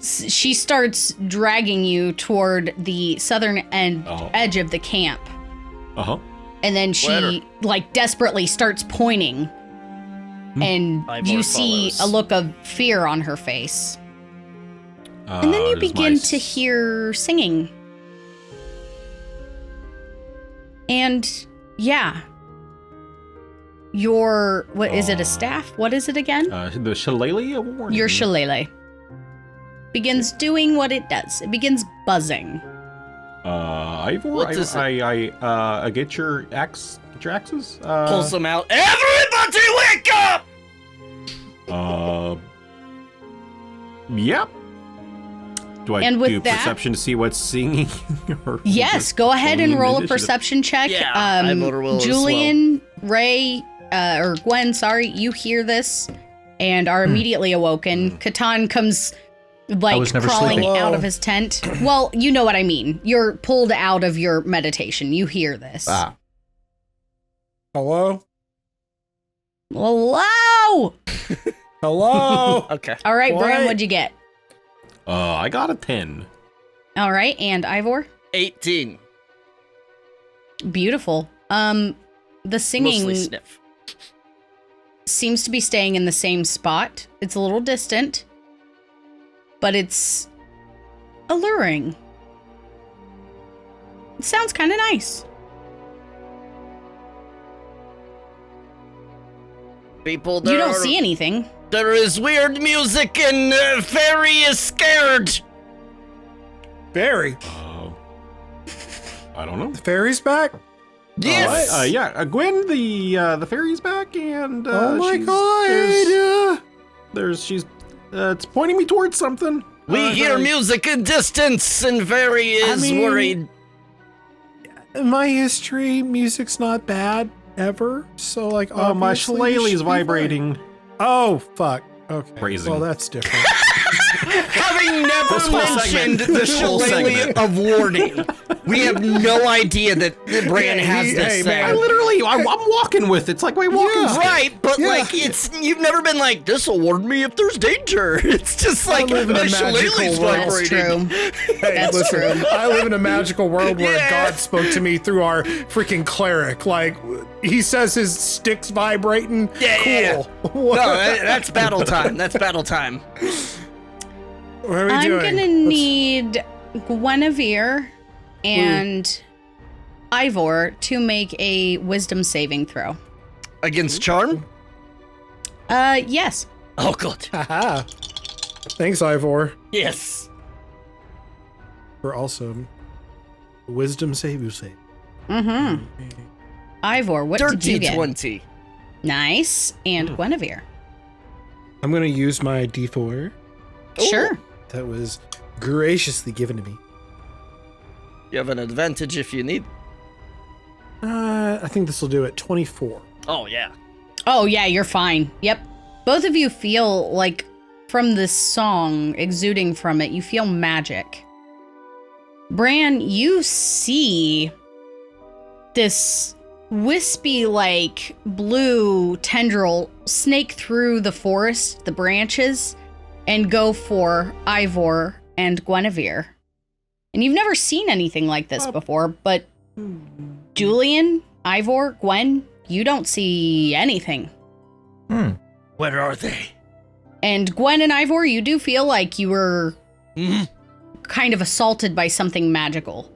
Speaker 1: She starts dragging you toward the southern edge of the camp. And then she like desperately starts pointing. And you see a look of fear on her face. And then you begin to hear singing. And yeah, what is it, a staff? What is it again?
Speaker 4: The shillelagh of warning.
Speaker 1: Your shillelagh begins doing what it does. It begins buzzing.
Speaker 4: Ivor,
Speaker 3: What does
Speaker 4: I get your axe. Get your axes.
Speaker 3: Pulls them out. Everybody wake up!
Speaker 4: Yep. Do I
Speaker 1: And with
Speaker 4: do
Speaker 1: that-
Speaker 4: perception to see what's singing? Or
Speaker 1: Yes,
Speaker 4: just
Speaker 1: go ahead and
Speaker 4: rolling
Speaker 1: roll a
Speaker 4: initiative?
Speaker 1: perception check.
Speaker 3: Yeah, I vote a will as
Speaker 1: Julien, Ray, or Gwen, sorry, you hear this and are immediately awoken. Catan comes
Speaker 5: was never
Speaker 1: crawling
Speaker 2: sleeping.
Speaker 1: out of his tent. Well, you know what I mean. You're pulled out of your meditation. You hear this.
Speaker 5: Ah.
Speaker 2: Hello?
Speaker 1: Hello!
Speaker 2: Hello?
Speaker 3: Okay.
Speaker 1: All right,
Speaker 2: What?
Speaker 1: Bran, what'd you get?
Speaker 4: I got a 10.
Speaker 1: All right, and Ivor?
Speaker 3: 18.
Speaker 1: Beautiful. The singing
Speaker 3: Mostly sniff.
Speaker 1: seems to be staying in the same spot. It's a little distant, but it's alluring. It sounds kind of nice.
Speaker 3: People,
Speaker 1: You don't see anything.
Speaker 3: There is weird music and Fairy is scared.
Speaker 2: Barry,
Speaker 4: I don't know.
Speaker 2: the fairy's back?
Speaker 3: Yes.
Speaker 4: Yeah, Gwen, the fairy's back, and
Speaker 2: Oh my
Speaker 4: she's-
Speaker 2: god!
Speaker 4: She's it's pointing me towards something.
Speaker 3: We hear
Speaker 4: I-
Speaker 3: music in distance and Fairy is
Speaker 2: mean-
Speaker 3: worried.
Speaker 2: In my history, music's not bad ever. So, like,
Speaker 4: Oh, my
Speaker 2: obviously this
Speaker 4: shillelagh's
Speaker 2: should be fine.
Speaker 4: vibrating.
Speaker 2: Oh, fuck. Okay.
Speaker 4: Phrasing.
Speaker 2: Well, that's different.
Speaker 3: Having never
Speaker 4: This whole
Speaker 3: mentioned
Speaker 4: segment.
Speaker 3: the
Speaker 4: This whole
Speaker 3: shillelagh
Speaker 4: segment.
Speaker 3: of warning, we have no idea that Bran has
Speaker 2: Hey,
Speaker 3: this
Speaker 2: hey,
Speaker 3: thing.
Speaker 4: I literally, I'm walking with it. It's like my walking
Speaker 2: Yeah.
Speaker 4: stick.
Speaker 3: Right, but
Speaker 2: Yeah.
Speaker 3: like you've never been like, this'll warn me if there's danger. It's just like
Speaker 2: live in a
Speaker 3: my
Speaker 2: magical
Speaker 3: shillelagh's
Speaker 2: world.
Speaker 1: That's
Speaker 3: vibrating.
Speaker 1: true.
Speaker 2: Hey,
Speaker 1: That's
Speaker 2: listen,
Speaker 1: true.
Speaker 2: I live in a magical world where
Speaker 3: Yeah.
Speaker 2: God spoke to me through our freaking cleric. Like, he says his stick's vibrating.
Speaker 3: Yeah,
Speaker 2: Cool.
Speaker 3: No, that's battle time. That's battle time.
Speaker 2: What are we
Speaker 1: I'm
Speaker 2: doing?
Speaker 1: gonna need Guinevere and Ivor to make a wisdom saving throw.
Speaker 3: Against charm?
Speaker 1: Yes.
Speaker 3: Oh, good.
Speaker 2: Haha. Thanks, Ivor,
Speaker 3: Yes.
Speaker 2: for also wisdom save you save.
Speaker 1: Mm-hmm. Ivor, what did you
Speaker 3: Dirty
Speaker 1: get?
Speaker 3: 20.
Speaker 1: Nice. And Guinevere.
Speaker 2: I'm gonna use my D4
Speaker 1: Sure.
Speaker 2: that was graciously given to me.
Speaker 3: You have an advantage if you need.
Speaker 2: I think this will do it. 24.
Speaker 3: Oh, yeah.
Speaker 1: Oh, yeah, you're fine. Yep. Both of you feel like from this song exuding from it, you feel magic. Bran, you see this wispy, like, blue tendril snake through the forest, the branches, and go for Ivor and Guinevere. And you've never seen anything like this before, but Julien, Ivor, Gwen, you don't see anything.
Speaker 3: Where are they?
Speaker 1: And Gwen and Ivor, you do feel like you were kind of assaulted by something magical.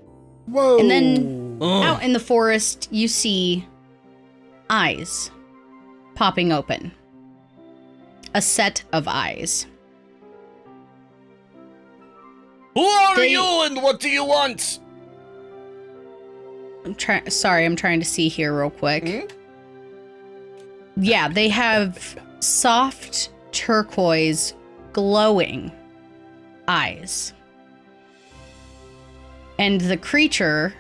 Speaker 2: Whoa.
Speaker 1: And then out in the forest, you see eyes popping open. A set of eyes.
Speaker 3: Who are
Speaker 1: They-
Speaker 3: you and what do you want?
Speaker 1: I'm trying to see here real quick. Yeah, they have soft turquoise glowing eyes. And the creature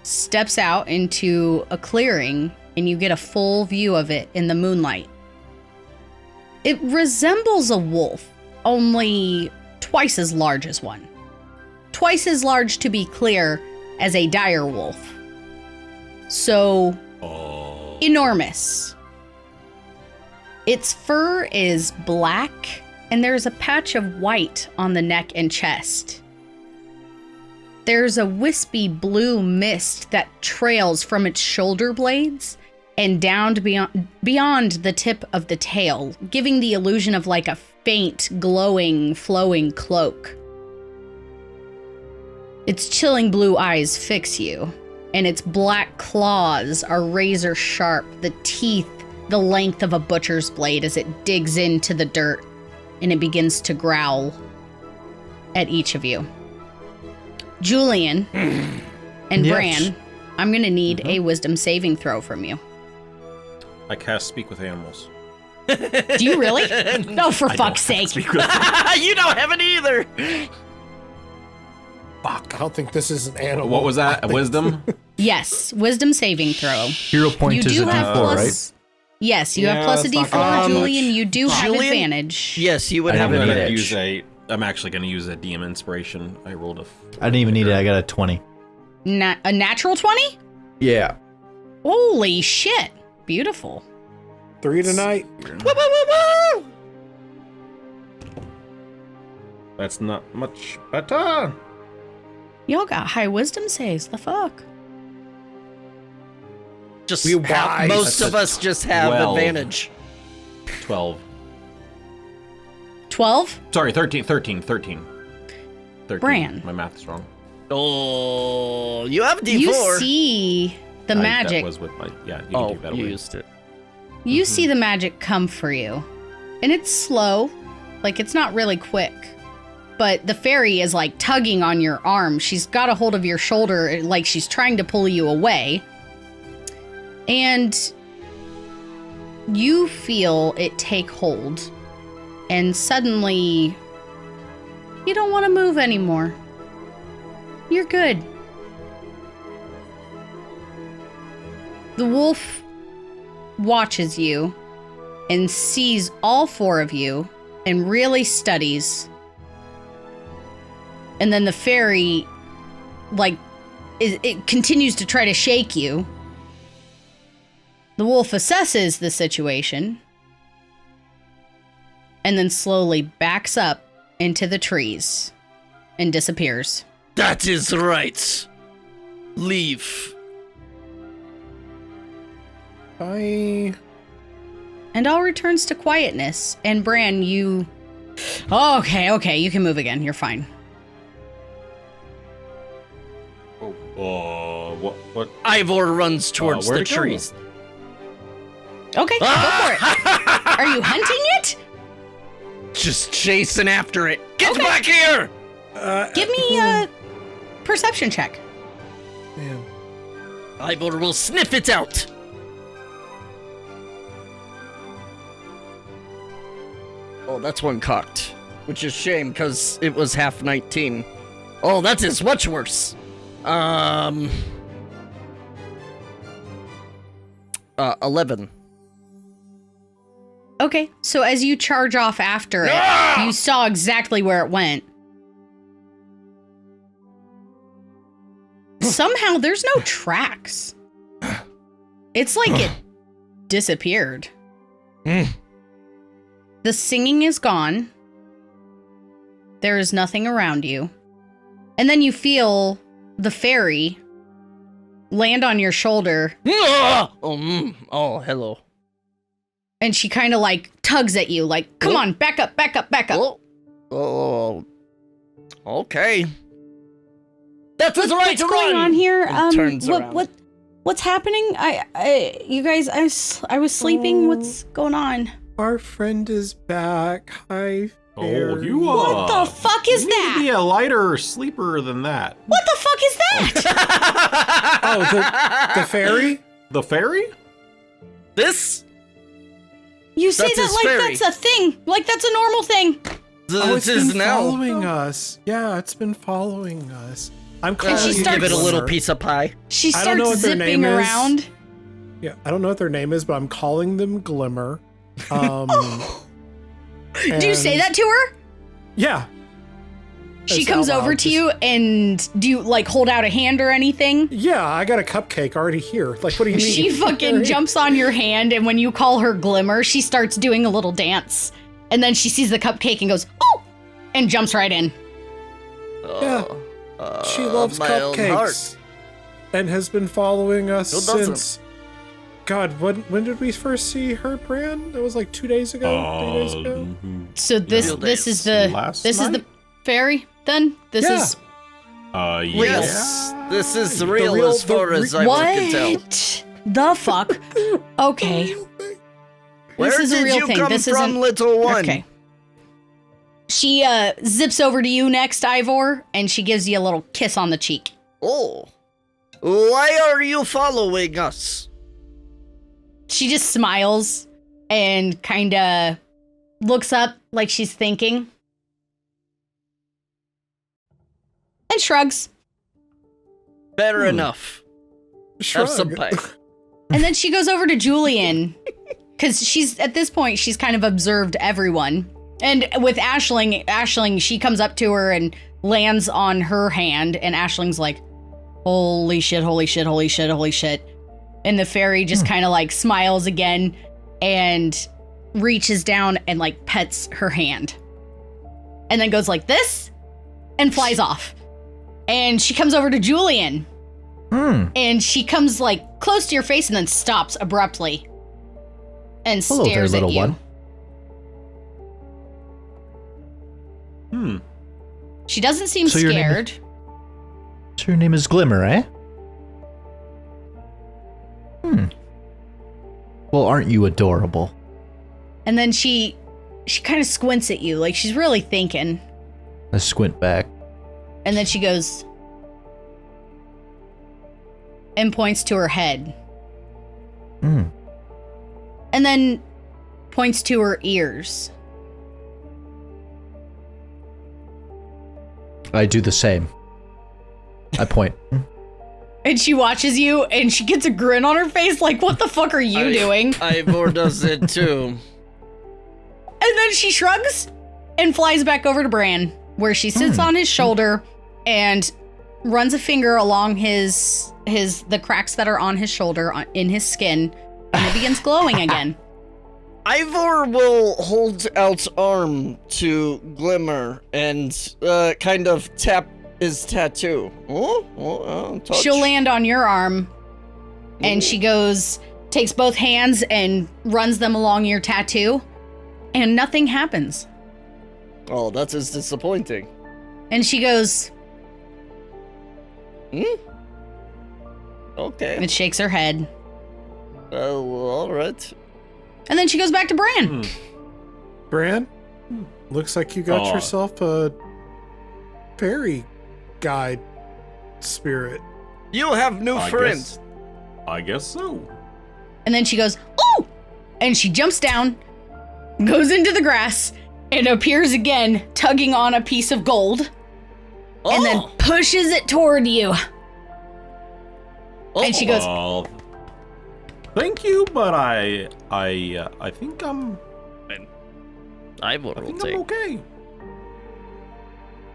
Speaker 1: steps out into a clearing and you get a full view of it in the moonlight. It resembles a wolf, only twice as large as one. Twice as large, to be clear, as a dire wolf. So enormous. Its fur is black, and there's a patch of white on the neck and chest. There's a wispy blue mist that trails from its shoulder blades and down beyond the tip of the tail, giving the illusion of like a faint, glowing, flowing cloak. Its chilling blue eyes fix you. and its black claws are razor sharp, the teeth the length of a butcher's blade as it digs into the dirt and it begins to growl at each of you. Julien and
Speaker 5: Yes.
Speaker 1: Bran, I'm going to need a wisdom saving throw from you.
Speaker 4: I cast Speak with Animals.
Speaker 1: Do you really? No, for
Speaker 4: I
Speaker 1: fuck's
Speaker 4: don't
Speaker 1: sake.
Speaker 4: speak with-
Speaker 3: You don't have it either.
Speaker 2: I don't think this is an animal.
Speaker 4: What was
Speaker 2: I
Speaker 4: that? A
Speaker 2: think-
Speaker 4: wisdom?
Speaker 1: Yes, wisdom saving throw.
Speaker 5: Hero point
Speaker 1: You
Speaker 5: is
Speaker 1: do
Speaker 5: a
Speaker 1: have
Speaker 5: D4,
Speaker 1: plus.
Speaker 5: right?
Speaker 1: Yes, you have
Speaker 4: Yeah,
Speaker 1: plus a
Speaker 4: it's not
Speaker 1: D4,
Speaker 4: gonna
Speaker 3: be
Speaker 1: Julien.
Speaker 4: much.
Speaker 1: You do have
Speaker 3: Julien?
Speaker 1: advantage.
Speaker 3: Yes, you would
Speaker 5: I
Speaker 3: have
Speaker 5: don't
Speaker 4: I'm
Speaker 5: need
Speaker 4: gonna
Speaker 3: advantage.
Speaker 4: I'm actually gonna use a DM inspiration. I rolled a.
Speaker 5: I didn't even need it. I got a 20.
Speaker 1: A natural 20?
Speaker 5: Yeah.
Speaker 1: Holy shit. Beautiful.
Speaker 2: 3 tonight.
Speaker 3: Woo, woo, woo, woo!
Speaker 4: That's not much better.
Speaker 1: Y'all got high wisdom saves. The fuck?
Speaker 3: Just
Speaker 2: We wise.
Speaker 3: most of
Speaker 4: That's
Speaker 3: us just have
Speaker 4: 12.
Speaker 3: advantage.
Speaker 4: 12.
Speaker 1: 12?
Speaker 4: Sorry, 13. 13.
Speaker 1: Bran.
Speaker 4: My math is wrong.
Speaker 3: Oh, you have D4.
Speaker 1: You see the magic.
Speaker 4: That was with my. Yeah, you can take that
Speaker 3: you
Speaker 4: away.
Speaker 3: used it.
Speaker 1: You see the magic come for you. And it's slow. Like, it's not really quick. But the fairy is, like, tugging on your arm. She's got a hold of your shoulder, like she's trying to pull you away. And you feel it take hold. And suddenly, you don't want to move anymore. You're good. The wolf watches you and sees all four of you and really studies. And then the fairy, like, it continues to try to shake you. The wolf assesses the situation and then slowly backs up into the trees and disappears.
Speaker 3: That is right. Leave.
Speaker 2: I
Speaker 1: And all returns to quietness. And Bran, you... Oh, okay, you can move again. You're fine.
Speaker 4: What?
Speaker 3: Ivor runs towards
Speaker 4: where'd
Speaker 3: the
Speaker 4: it go?
Speaker 3: trees.
Speaker 1: Okay, go for it. Are you hunting it?
Speaker 3: Just chasing after it. Get
Speaker 1: Okay.
Speaker 3: back here!
Speaker 1: Give me a perception check.
Speaker 2: man.
Speaker 3: Ivor will sniff it out. Oh, that's one cocked. Which is shame, because it was half 19. Oh, that is much worse. 11.
Speaker 1: Okay, so as you charge off after it, you saw exactly where it went. Somehow there's no tracks. It's like it disappeared. The singing is gone. There is nothing around you. And then you feel the fairy land on your shoulder,
Speaker 3: Oh, hello.
Speaker 1: and she kind of like tugs at you, like, come on, back up.
Speaker 3: Oh, okay. That is right
Speaker 1: What's
Speaker 3: to
Speaker 1: going
Speaker 3: run.
Speaker 1: on here?
Speaker 3: And turns around.
Speaker 1: What's happening? You guys, I was sleeping. What's going on?
Speaker 2: Our friend is back. Hi,
Speaker 4: Oh,
Speaker 2: fairy.
Speaker 4: you
Speaker 1: What the fuck is
Speaker 4: you need to be
Speaker 1: that?
Speaker 4: a lighter sleeper than that.
Speaker 1: What the fuck is that?
Speaker 2: Oh, the fairy?
Speaker 4: The fairy?
Speaker 3: This?
Speaker 1: You say
Speaker 3: That's
Speaker 1: that
Speaker 3: his
Speaker 1: like
Speaker 3: fairy.
Speaker 1: that's a thing, like that's a normal thing.
Speaker 2: Oh,
Speaker 3: This
Speaker 2: it's
Speaker 3: is
Speaker 2: been
Speaker 3: now.
Speaker 2: following us. Yeah, it's been following us. I'm calling
Speaker 1: she
Speaker 2: you
Speaker 1: starts-
Speaker 3: Give it a little
Speaker 2: Glimmer.
Speaker 3: piece of pie.
Speaker 1: She
Speaker 2: I don't know
Speaker 1: starts
Speaker 2: what their
Speaker 1: zipping
Speaker 2: name is.
Speaker 1: around.
Speaker 2: Yeah, I don't know what their name is, but I'm calling them Glimmer.
Speaker 1: Do you say
Speaker 2: and-
Speaker 1: that to her?
Speaker 2: Yeah.
Speaker 1: She
Speaker 2: It's
Speaker 1: comes
Speaker 2: out
Speaker 1: over
Speaker 2: loud,
Speaker 1: to
Speaker 2: just-
Speaker 1: you, and do you like hold out a hand or anything?
Speaker 2: Yeah, I got a cupcake already here. Like, what do you mean?
Speaker 1: She fucking jumps on your hand, and when you call her Glimmer, she starts doing a little dance. And then she sees the cupcake and goes, oh! And jumps right in.
Speaker 2: Yeah. She loves
Speaker 3: my own
Speaker 2: cupcakes.
Speaker 3: heart.
Speaker 2: And has been following us
Speaker 3: Who doesn't?
Speaker 2: since. God, when did we first see her, Bran? That was like 2 days ago. 3 days ago.
Speaker 1: So this
Speaker 3: Field
Speaker 1: this
Speaker 3: days.
Speaker 1: is the
Speaker 4: Last
Speaker 1: this is the
Speaker 4: night?
Speaker 1: fairy then? This
Speaker 2: Yeah.
Speaker 1: is
Speaker 3: Yes, this is real as far as I can tell.
Speaker 1: What the fuck? Okay.
Speaker 3: Where
Speaker 1: This is a
Speaker 3: did
Speaker 1: real
Speaker 3: you
Speaker 1: thing.
Speaker 3: come
Speaker 1: This
Speaker 3: from,
Speaker 1: isn't-
Speaker 3: little one?
Speaker 1: Okay. She zips over to you next, Ivor, and she gives you a little kiss on the cheek.
Speaker 3: Oh. Why are you following us?
Speaker 1: She just smiles and kind of looks up like she's thinking. And shrugs.
Speaker 3: Fair enough.
Speaker 2: Shrug.
Speaker 3: Have some pie.
Speaker 1: And then she goes over to Julien. Because she's, at this point, she's kind of observed everyone. And with Aisling, she comes up to her and lands on her hand. And Aisling's like, holy shit, holy shit, holy shit, holy shit. And the fairy just kind of like smiles again and reaches down and like pets her hand. And then goes like this and flies off. And she comes over to Julien. And she comes like close to your face and then stops abruptly and
Speaker 5: Hello there,
Speaker 1: stares at
Speaker 5: little
Speaker 1: you.
Speaker 5: one.
Speaker 1: She doesn't seem
Speaker 5: So your name
Speaker 1: scared.
Speaker 5: So your name is Glimmer, eh? Well, aren't you adorable?
Speaker 1: And then she kind of squints at you like she's really thinking.
Speaker 5: I squint back.
Speaker 1: And then she goes and points to her head. And then points to her ears.
Speaker 5: I do the same. I point.
Speaker 1: And she watches you and she gets a grin on her face like, what the fuck are you doing?
Speaker 3: Ivor does it too.
Speaker 1: And then she shrugs and flies back over to Bran, where she sits on his shoulder and runs a finger along the cracks that are on his shoulder in his skin, and it begins glowing again.
Speaker 3: Ivor will hold out arm to Glimmer and kind of tap his tattoo. Touch.
Speaker 1: She'll land on your arm, and she takes both hands and runs them along your tattoo, and nothing happens.
Speaker 3: Oh, that is disappointing.
Speaker 1: And she goes,
Speaker 3: Okay.
Speaker 1: and shakes her head.
Speaker 3: Well, all right.
Speaker 1: And then she goes back to Bran.
Speaker 2: Bran, looks like you got
Speaker 4: Aw.
Speaker 2: yourself a fairy guide spirit.
Speaker 3: You have new
Speaker 4: I
Speaker 3: friends.
Speaker 4: I guess so.
Speaker 1: And then she goes, oh! And she jumps down, goes into the grass, and appears again, tugging on a piece of gold, and then pushes it toward you. And she goes,
Speaker 4: Well, thank you, but I think I'm
Speaker 3: Ivor will take.
Speaker 4: I'm okay.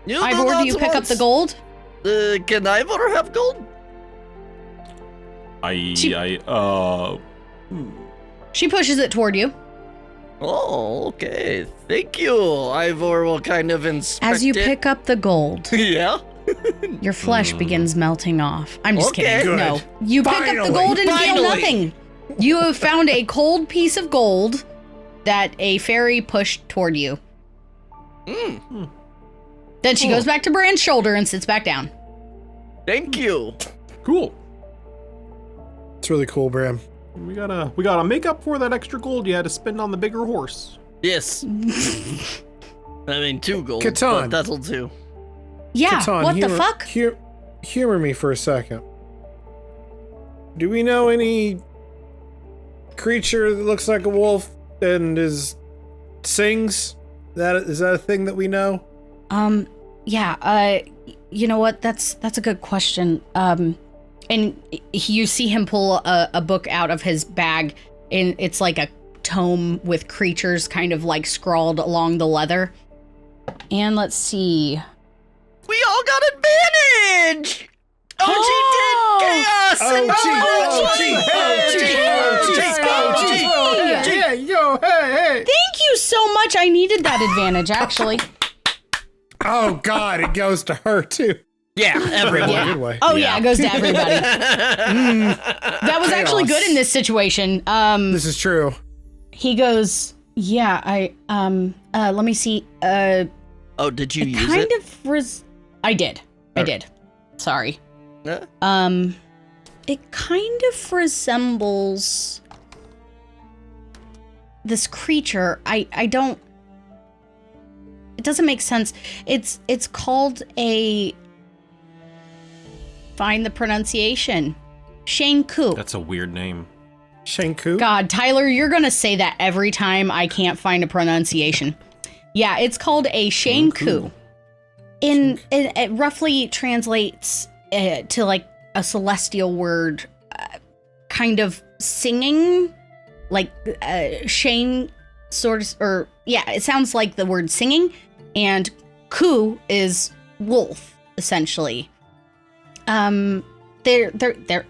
Speaker 3: You
Speaker 1: Ivor, do you pick up the gold?
Speaker 3: Can Ivor have gold?
Speaker 1: She pushes it toward you.
Speaker 3: Oh, okay. Thank you. Ivor will kind of inspect
Speaker 1: As you
Speaker 3: it.
Speaker 1: pick up the gold,
Speaker 3: Yeah.
Speaker 1: your flesh begins melting off. I'm just
Speaker 3: Okay.
Speaker 1: kidding.
Speaker 2: Good.
Speaker 1: No. You pick up the
Speaker 2: Finally.
Speaker 1: gold and feel
Speaker 3: Finally.
Speaker 1: nothing. You have found a cold piece of gold that a fairy pushed toward you. Then she goes back to Bran's shoulder and sits back down.
Speaker 3: Thank you.
Speaker 4: Cool.
Speaker 2: It's really cool, Bran.
Speaker 4: We gotta make up for that extra gold you had to spend on the bigger horse.
Speaker 3: Yes. I mean, 2 gold.
Speaker 2: Catan.
Speaker 3: But that'll do.
Speaker 1: Yeah,
Speaker 2: Catan,
Speaker 1: what the fuck?
Speaker 2: Humor me for a second. Do we know any creature that looks like a wolf and sings? Is that a thing that we know?
Speaker 1: Yeah, you know what? That's a good question. And you see him pull a book out of his bag, and it's like a tome with creatures kind of like scrawled along the leather. And let's see.
Speaker 3: We all got advantage! OG did chaos! and
Speaker 2: Yeah, yo, hey!
Speaker 1: Thank you so much. I needed that advantage, actually.
Speaker 2: Oh God, it goes to her too.
Speaker 3: Yeah, everyone.
Speaker 1: Yeah.
Speaker 2: Good way.
Speaker 1: Oh yeah, it goes to everybody. That was actually good in this situation.
Speaker 2: This is true.
Speaker 1: He goes, yeah, let me see.
Speaker 3: Oh, did you use
Speaker 1: kind
Speaker 3: it?
Speaker 1: of I did. Sorry.
Speaker 3: Huh?
Speaker 1: It kind of resembles this creature. I don't. It doesn't make sense. It's called a. Find the pronunciation. Shanku.
Speaker 4: That's a weird name.
Speaker 2: Shanku?
Speaker 1: God, Tyler, you're gonna say that every time I can't find a pronunciation. Yeah, it's called a Shanku. It roughly translates to like a celestial word, kind of singing, like Shane sort of, or yeah, it sounds like the word singing, and ku is wolf essentially. They're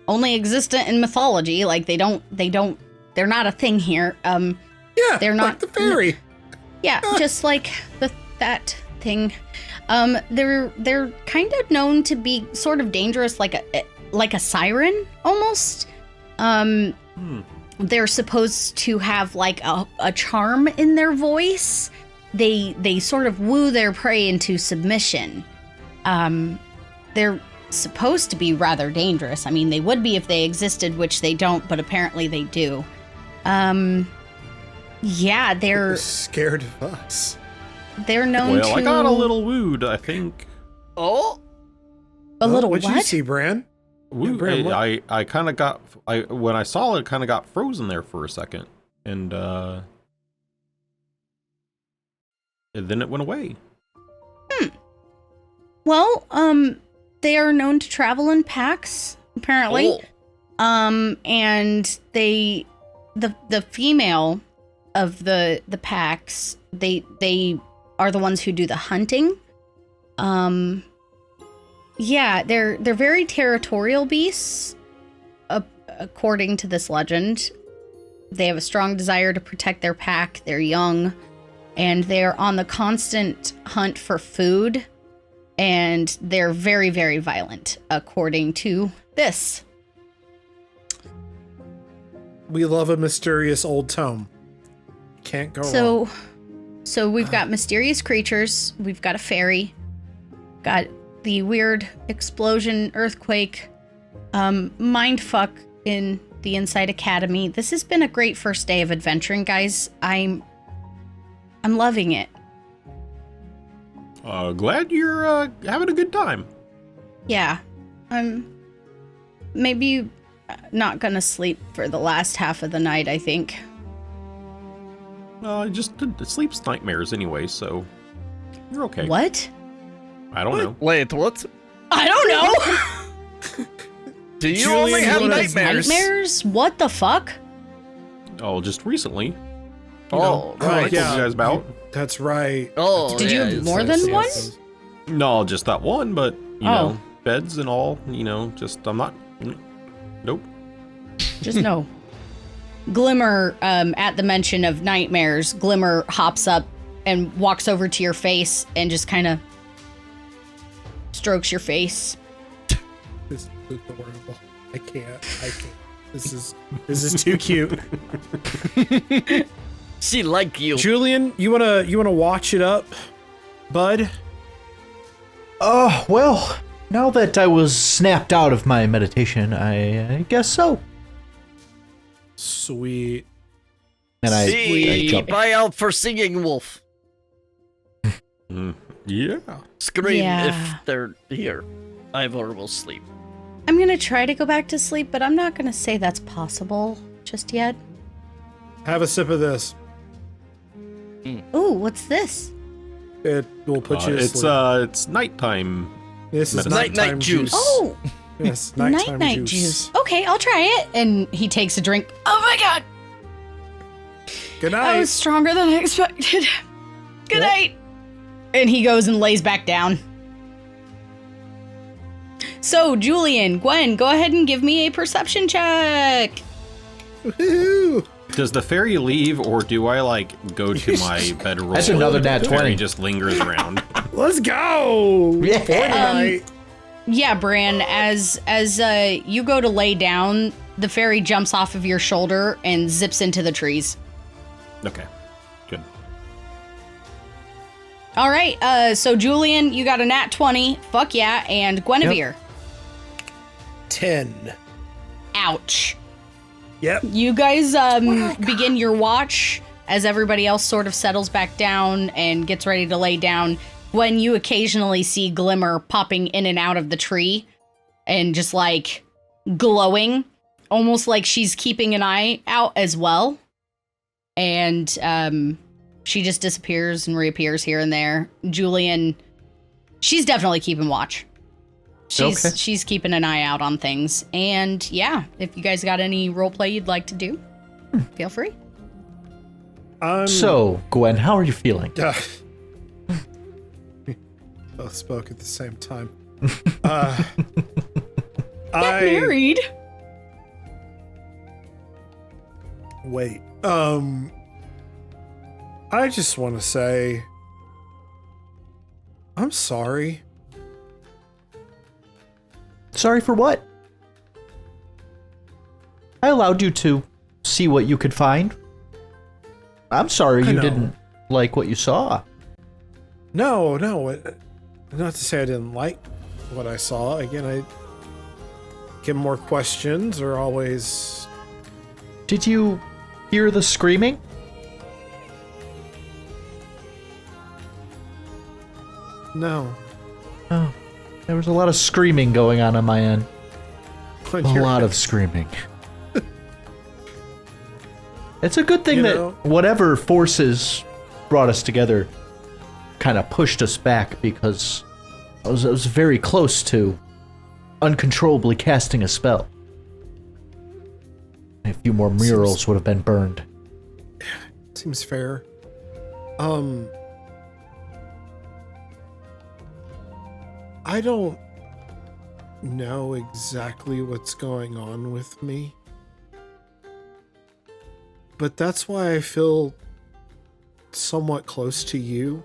Speaker 1: only existent in mythology. Like they're not a thing here.
Speaker 2: Yeah,
Speaker 1: they're not
Speaker 2: like the fairy.
Speaker 1: Yeah, just like that thing. They're kind of known to be sort of dangerous, like a siren almost. They're supposed to have like a charm in their voice. They sort of woo their prey into submission. They're supposed to be rather dangerous. I mean, they would be if they existed, which they don't, but apparently they do. Yeah, they're
Speaker 2: scared of us.
Speaker 1: They're known to.
Speaker 4: Well, I got a little wooed, I think.
Speaker 3: Oh,
Speaker 1: a little
Speaker 2: What'd
Speaker 1: what?
Speaker 2: you see, Bran?
Speaker 4: Wooed.
Speaker 2: Bran, what?
Speaker 4: I kind of got. When I saw it, kind of got frozen there for a second, and then it went away.
Speaker 1: Well, they are known to travel in packs, apparently. And the female of the packs, they are the ones who do the hunting. Yeah, they're very territorial beasts, according to this legend. They have a strong desire to protect their pack, their young, and they're on the constant hunt for food. And they're very, very violent, according to this.
Speaker 2: We love a mysterious old tome. Can't go wrong.
Speaker 1: So we've got mysterious creatures. We've got a fairy. Got the weird explosion, earthquake, mindfuck in the Inside Academy. This has been a great first day of adventuring, guys. I'm loving it.
Speaker 4: Glad you're having a good time.
Speaker 1: Yeah, I'm maybe not gonna sleep for the last half of the night, I think.
Speaker 4: Just sleep's nightmares anyway, so you're okay.
Speaker 1: What?
Speaker 4: I don't know.
Speaker 3: wait, what?
Speaker 1: I don't know!
Speaker 3: Do you
Speaker 2: Julien,
Speaker 3: only have
Speaker 2: you wanna-
Speaker 3: nightmares?
Speaker 1: Nightmares? What the fuck?
Speaker 4: Oh, just recently.
Speaker 3: Oh,
Speaker 2: Oh,
Speaker 4: I told
Speaker 2: yeah.
Speaker 4: you guys about.
Speaker 2: That's right.
Speaker 3: Oh,
Speaker 1: Did you
Speaker 3: yeah,
Speaker 1: have
Speaker 3: it's
Speaker 1: more
Speaker 3: nice.
Speaker 1: than one?
Speaker 4: No, just that one, but you
Speaker 1: Oh.
Speaker 4: know, beds and all. You know, just I'm not. Nope.
Speaker 1: Just no. Glimmer, at the mention of nightmares, Glimmer hops up and walks over to your face and just kind of strokes your face.
Speaker 2: This is adorable. I can't. This is too cute.
Speaker 3: She like you.
Speaker 2: Julien, you wanna watch it up, bud?
Speaker 5: Oh, well, now that I was snapped out of my meditation, I guess so.
Speaker 2: Sweet.
Speaker 5: And I
Speaker 3: See,
Speaker 5: jump.
Speaker 3: buy out for singing wolf.
Speaker 4: Yeah.
Speaker 3: Scream
Speaker 1: Yeah.
Speaker 3: if they're here. Ivor will sleep.
Speaker 1: I'm going to try to go back to sleep, but I'm not going to say that's possible just yet.
Speaker 2: Have a sip of this.
Speaker 1: Ooh, what's this?
Speaker 2: It will put you to
Speaker 4: It's
Speaker 2: sleep.
Speaker 4: it's nighttime.
Speaker 2: This is
Speaker 4: medicine.
Speaker 2: nighttime
Speaker 3: Night
Speaker 2: juice.
Speaker 3: juice.
Speaker 1: Oh,
Speaker 2: Yes, nighttime
Speaker 1: night juice. Okay, I'll try it. And he takes a drink. Oh my god,
Speaker 2: Good
Speaker 1: that
Speaker 2: night.
Speaker 1: was stronger than I expected. Good night. And he goes and lays back down. So, Julien, Gwen, go ahead and give me a perception check.
Speaker 2: Woohoo!
Speaker 4: Does the fairy leave, or do I like go to my bedroll?
Speaker 5: That's another
Speaker 4: and
Speaker 5: nat
Speaker 4: the fairy
Speaker 5: 20.
Speaker 4: just lingers around.
Speaker 2: Let's go.
Speaker 5: Yeah.
Speaker 2: Fortnite.
Speaker 1: Yeah, Bran, as you go to lay down, the fairy jumps off of your shoulder and zips into the trees.
Speaker 4: Okay, good.
Speaker 1: All right, so Julien, you got a nat 20. Fuck yeah. And Guinevere.
Speaker 2: 10.
Speaker 1: Ouch.
Speaker 2: Yep.
Speaker 1: You guys begin your watch as everybody else sort of settles back down and gets ready to lay down. When you occasionally see Glimmer popping in and out of the tree and just like glowing, almost like she's keeping an eye out as well. And she just disappears and reappears here and there. Julien, she's definitely keeping watch. She's keeping an eye out on things. And yeah, if you guys got any roleplay you'd like to do, feel free.
Speaker 5: So, Gwen, how are you feeling?
Speaker 2: Both spoke at the same time.
Speaker 1: Get married.
Speaker 2: Wait. I just want to say, I'm sorry.
Speaker 5: Sorry for what? I allowed you to see what you could find. I'm sorry you didn't like what you saw.
Speaker 2: No. Not to say I didn't like what I saw. Again, I get more questions are always...
Speaker 5: Did you hear the screaming?
Speaker 2: No.
Speaker 5: Oh, there was a lot of screaming going on my end. A lot of screaming. It's a good thing that whatever forces brought us together kind of pushed us back, because I was very close to uncontrollably casting a spell. A few more murals would have been burned.
Speaker 2: Seems fair. I don't know exactly what's going on with me, but that's why I feel somewhat close to you,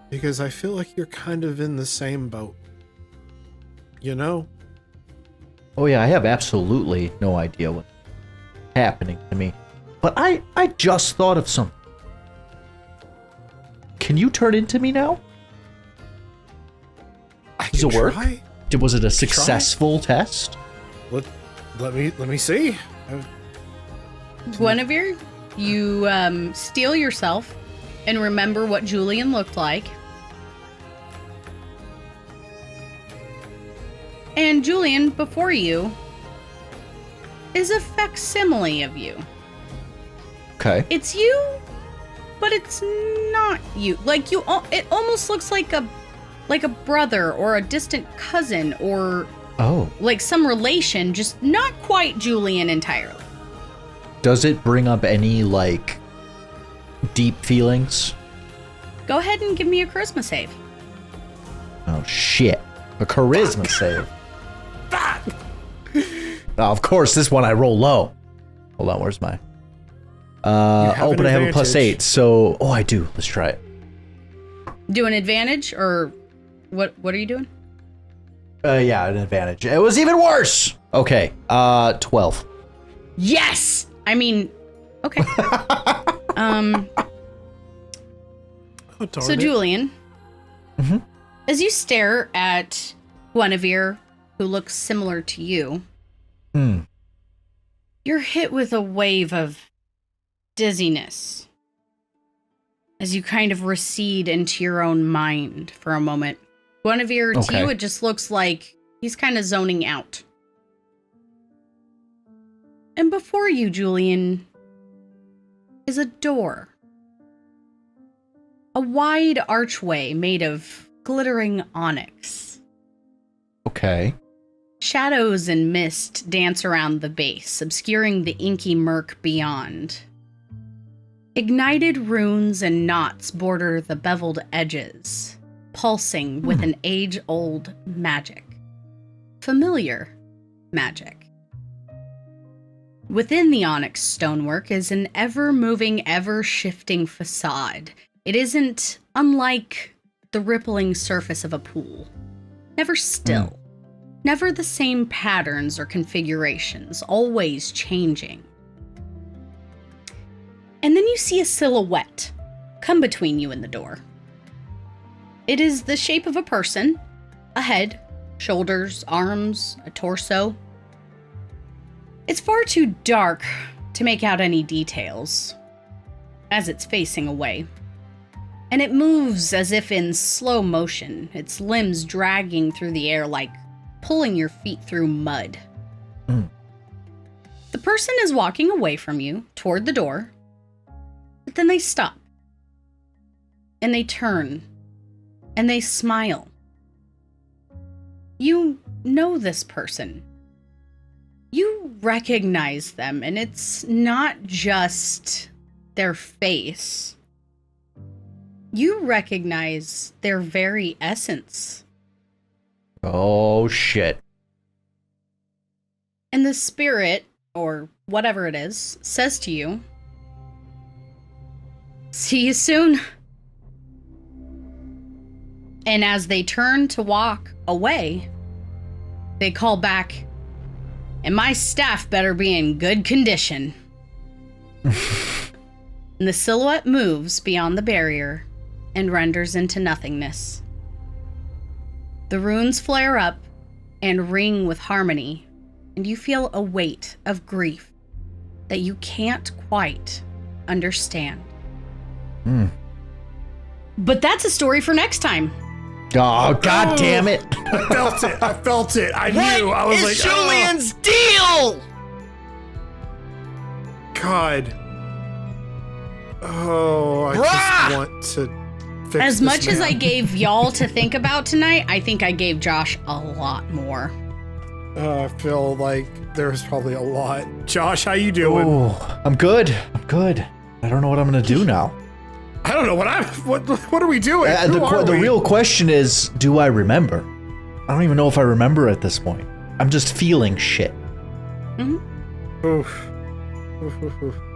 Speaker 2: because I feel like you're kind of in the same boat, you know?
Speaker 5: Oh yeah, I have absolutely no idea what's happening to me, but I just thought of something. Can you turn into me now? Does it work? Was it a successful test?
Speaker 2: Let me see.
Speaker 1: Guinevere, you steel yourself and remember what Julien looked like. And Julien, before you, is a facsimile of you.
Speaker 5: Okay.
Speaker 1: It's you, but it's not you. Like it almost looks like a brother or a distant cousin or like some relation, just not quite Julien entirely.
Speaker 5: Does it bring up any like deep feelings?
Speaker 1: Go ahead and give me a charisma save.
Speaker 5: Oh shit. A charisma save. Oh, of course, this one I roll low. Hold on, where's my... but I have a +8, so... Oh, I do. Let's try it.
Speaker 1: Do an advantage, or what are you doing?
Speaker 5: Yeah, an advantage. It was even worse! Okay, 12.
Speaker 1: Yes! I mean, okay. So, Julien, as you stare at Guinevere, who looks similar to you, you're hit with a wave of dizziness as you kind of recede into your own mind for a moment. Guinevere, to you, it just looks like he's kind of zoning out. And before you, Julien, is a door. A wide archway made of glittering onyx.
Speaker 5: Okay.
Speaker 1: Shadows and mist dance around the base, obscuring the inky murk beyond. Ignited runes and knots border the beveled edges, pulsing with an age-old magic. Familiar magic. Within the onyx stonework is an ever-moving, ever-shifting facade. It isn't unlike the rippling surface of a pool. Never still. Never the same patterns or configurations, always changing. And then you see a silhouette come between you and the door. It is the shape of a person, a head, shoulders, arms, a torso. It's far too dark to make out any details, as it's facing away. And it moves as if in slow motion, its limbs dragging through the air like pulling your feet through mud. The person is walking away from you toward the door, but then they stop. And they turn. And they smile. You know this person. You recognize them, and it's not just their face. You recognize their very essence.
Speaker 5: Oh, shit.
Speaker 1: And the spirit, or whatever it is, says to you, "See you soon." And as they turn to walk away, they call back, "And my staff better be in good condition." And the silhouette moves beyond the barrier and renders into nothingness. The runes flare up and ring with harmony, and you feel a weight of grief that you can't quite understand. But that's a story for next time.
Speaker 5: Oh, god damn it.
Speaker 2: I felt it. I knew. I was
Speaker 3: What
Speaker 2: like,
Speaker 3: is Julien's deal?
Speaker 2: God. Oh, I just want to fix
Speaker 1: As
Speaker 2: this
Speaker 1: much as
Speaker 2: man.
Speaker 1: I gave y'all to think about tonight, I think I gave Josh a lot more.
Speaker 2: I feel like there's probably a lot. Josh, how you doing?
Speaker 5: Oh, I'm good. I don't know what I'm gonna do now.
Speaker 2: I don't know what are we doing? Who are
Speaker 5: The
Speaker 2: we?
Speaker 5: real question is, do I remember? I don't even know if I remember at this point. I'm just feeling shit.
Speaker 2: Oof.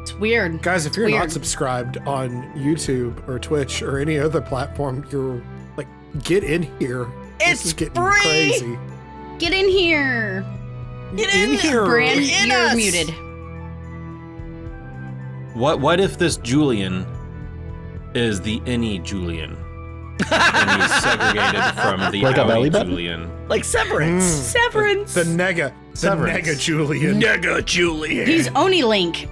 Speaker 1: It's weird.
Speaker 2: Guys, if you're
Speaker 1: Weird.
Speaker 2: not subscribed on YouTube or Twitch or any other platform, you're like, get in here. This
Speaker 3: It's
Speaker 2: is getting
Speaker 3: free!
Speaker 2: crazy.
Speaker 1: Get in here.
Speaker 2: Get in here.
Speaker 1: Bran,
Speaker 3: in
Speaker 1: you're
Speaker 3: us.
Speaker 1: muted.
Speaker 4: What if this Julien is the any Julien? And he's segregated from the
Speaker 5: Like a belly
Speaker 4: outie
Speaker 5: button?
Speaker 4: Julien.
Speaker 3: Like Severance.
Speaker 1: Severance.
Speaker 2: The nega Julien.
Speaker 3: Nega Julian.
Speaker 1: He's Oni Link.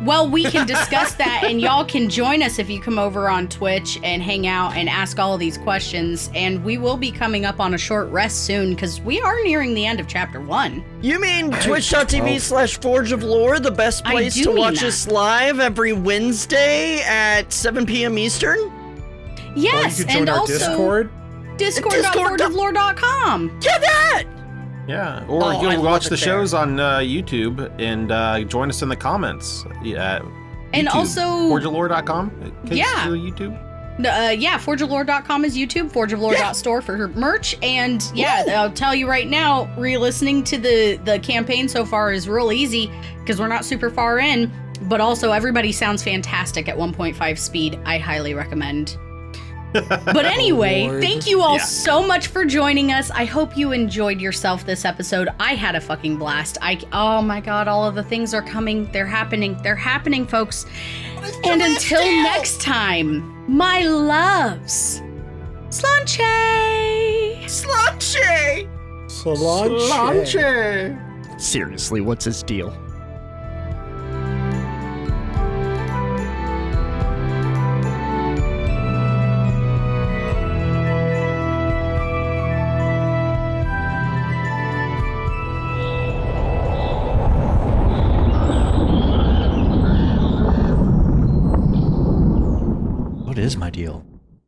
Speaker 1: Well, we can discuss that, and y'all can join us if you come over on Twitch and hang out and ask all of these questions. And we will be coming up on a short rest soon because we are nearing the end of chapter 1.
Speaker 3: You mean twitch.tv/Forge of Lore, the best
Speaker 1: I
Speaker 3: place
Speaker 1: do
Speaker 3: to
Speaker 1: mean
Speaker 3: watch
Speaker 1: that.
Speaker 3: us live every Wednesday at 7 p.m. Eastern?
Speaker 1: Yes,
Speaker 2: you could join
Speaker 1: and
Speaker 2: our
Speaker 1: also
Speaker 2: Discord.
Speaker 1: discord.forgeoflore.com.
Speaker 3: Get that!
Speaker 4: Yeah, or
Speaker 3: Oh, I
Speaker 4: you'll
Speaker 3: love
Speaker 4: watch
Speaker 3: it
Speaker 4: the
Speaker 3: there.
Speaker 4: shows on YouTube and join us in the comments. Yeah,
Speaker 1: And
Speaker 4: YouTube.
Speaker 1: also-
Speaker 4: forgeoflore.com.
Speaker 1: Yeah.
Speaker 4: YouTube.
Speaker 1: Forgeoflore.com is YouTube, forgeoflore.store for merch, and I'll tell you right now, re-listening to the campaign so far is real easy because we're not super far in, but also everybody sounds fantastic at 1.5 speed. I highly recommend. But anyway,
Speaker 2: Lord.
Speaker 1: thank you all
Speaker 3: Yeah.
Speaker 1: so much for joining us. I hope you enjoyed yourself this episode. I had a fucking blast. Oh my god, all of the things are coming. They're happening. They're happening, folks. And until next time, my loves, Slanche!
Speaker 3: Slunchy!
Speaker 2: Solange.
Speaker 3: Seriously, what's his deal?
Speaker 5: What is my deal?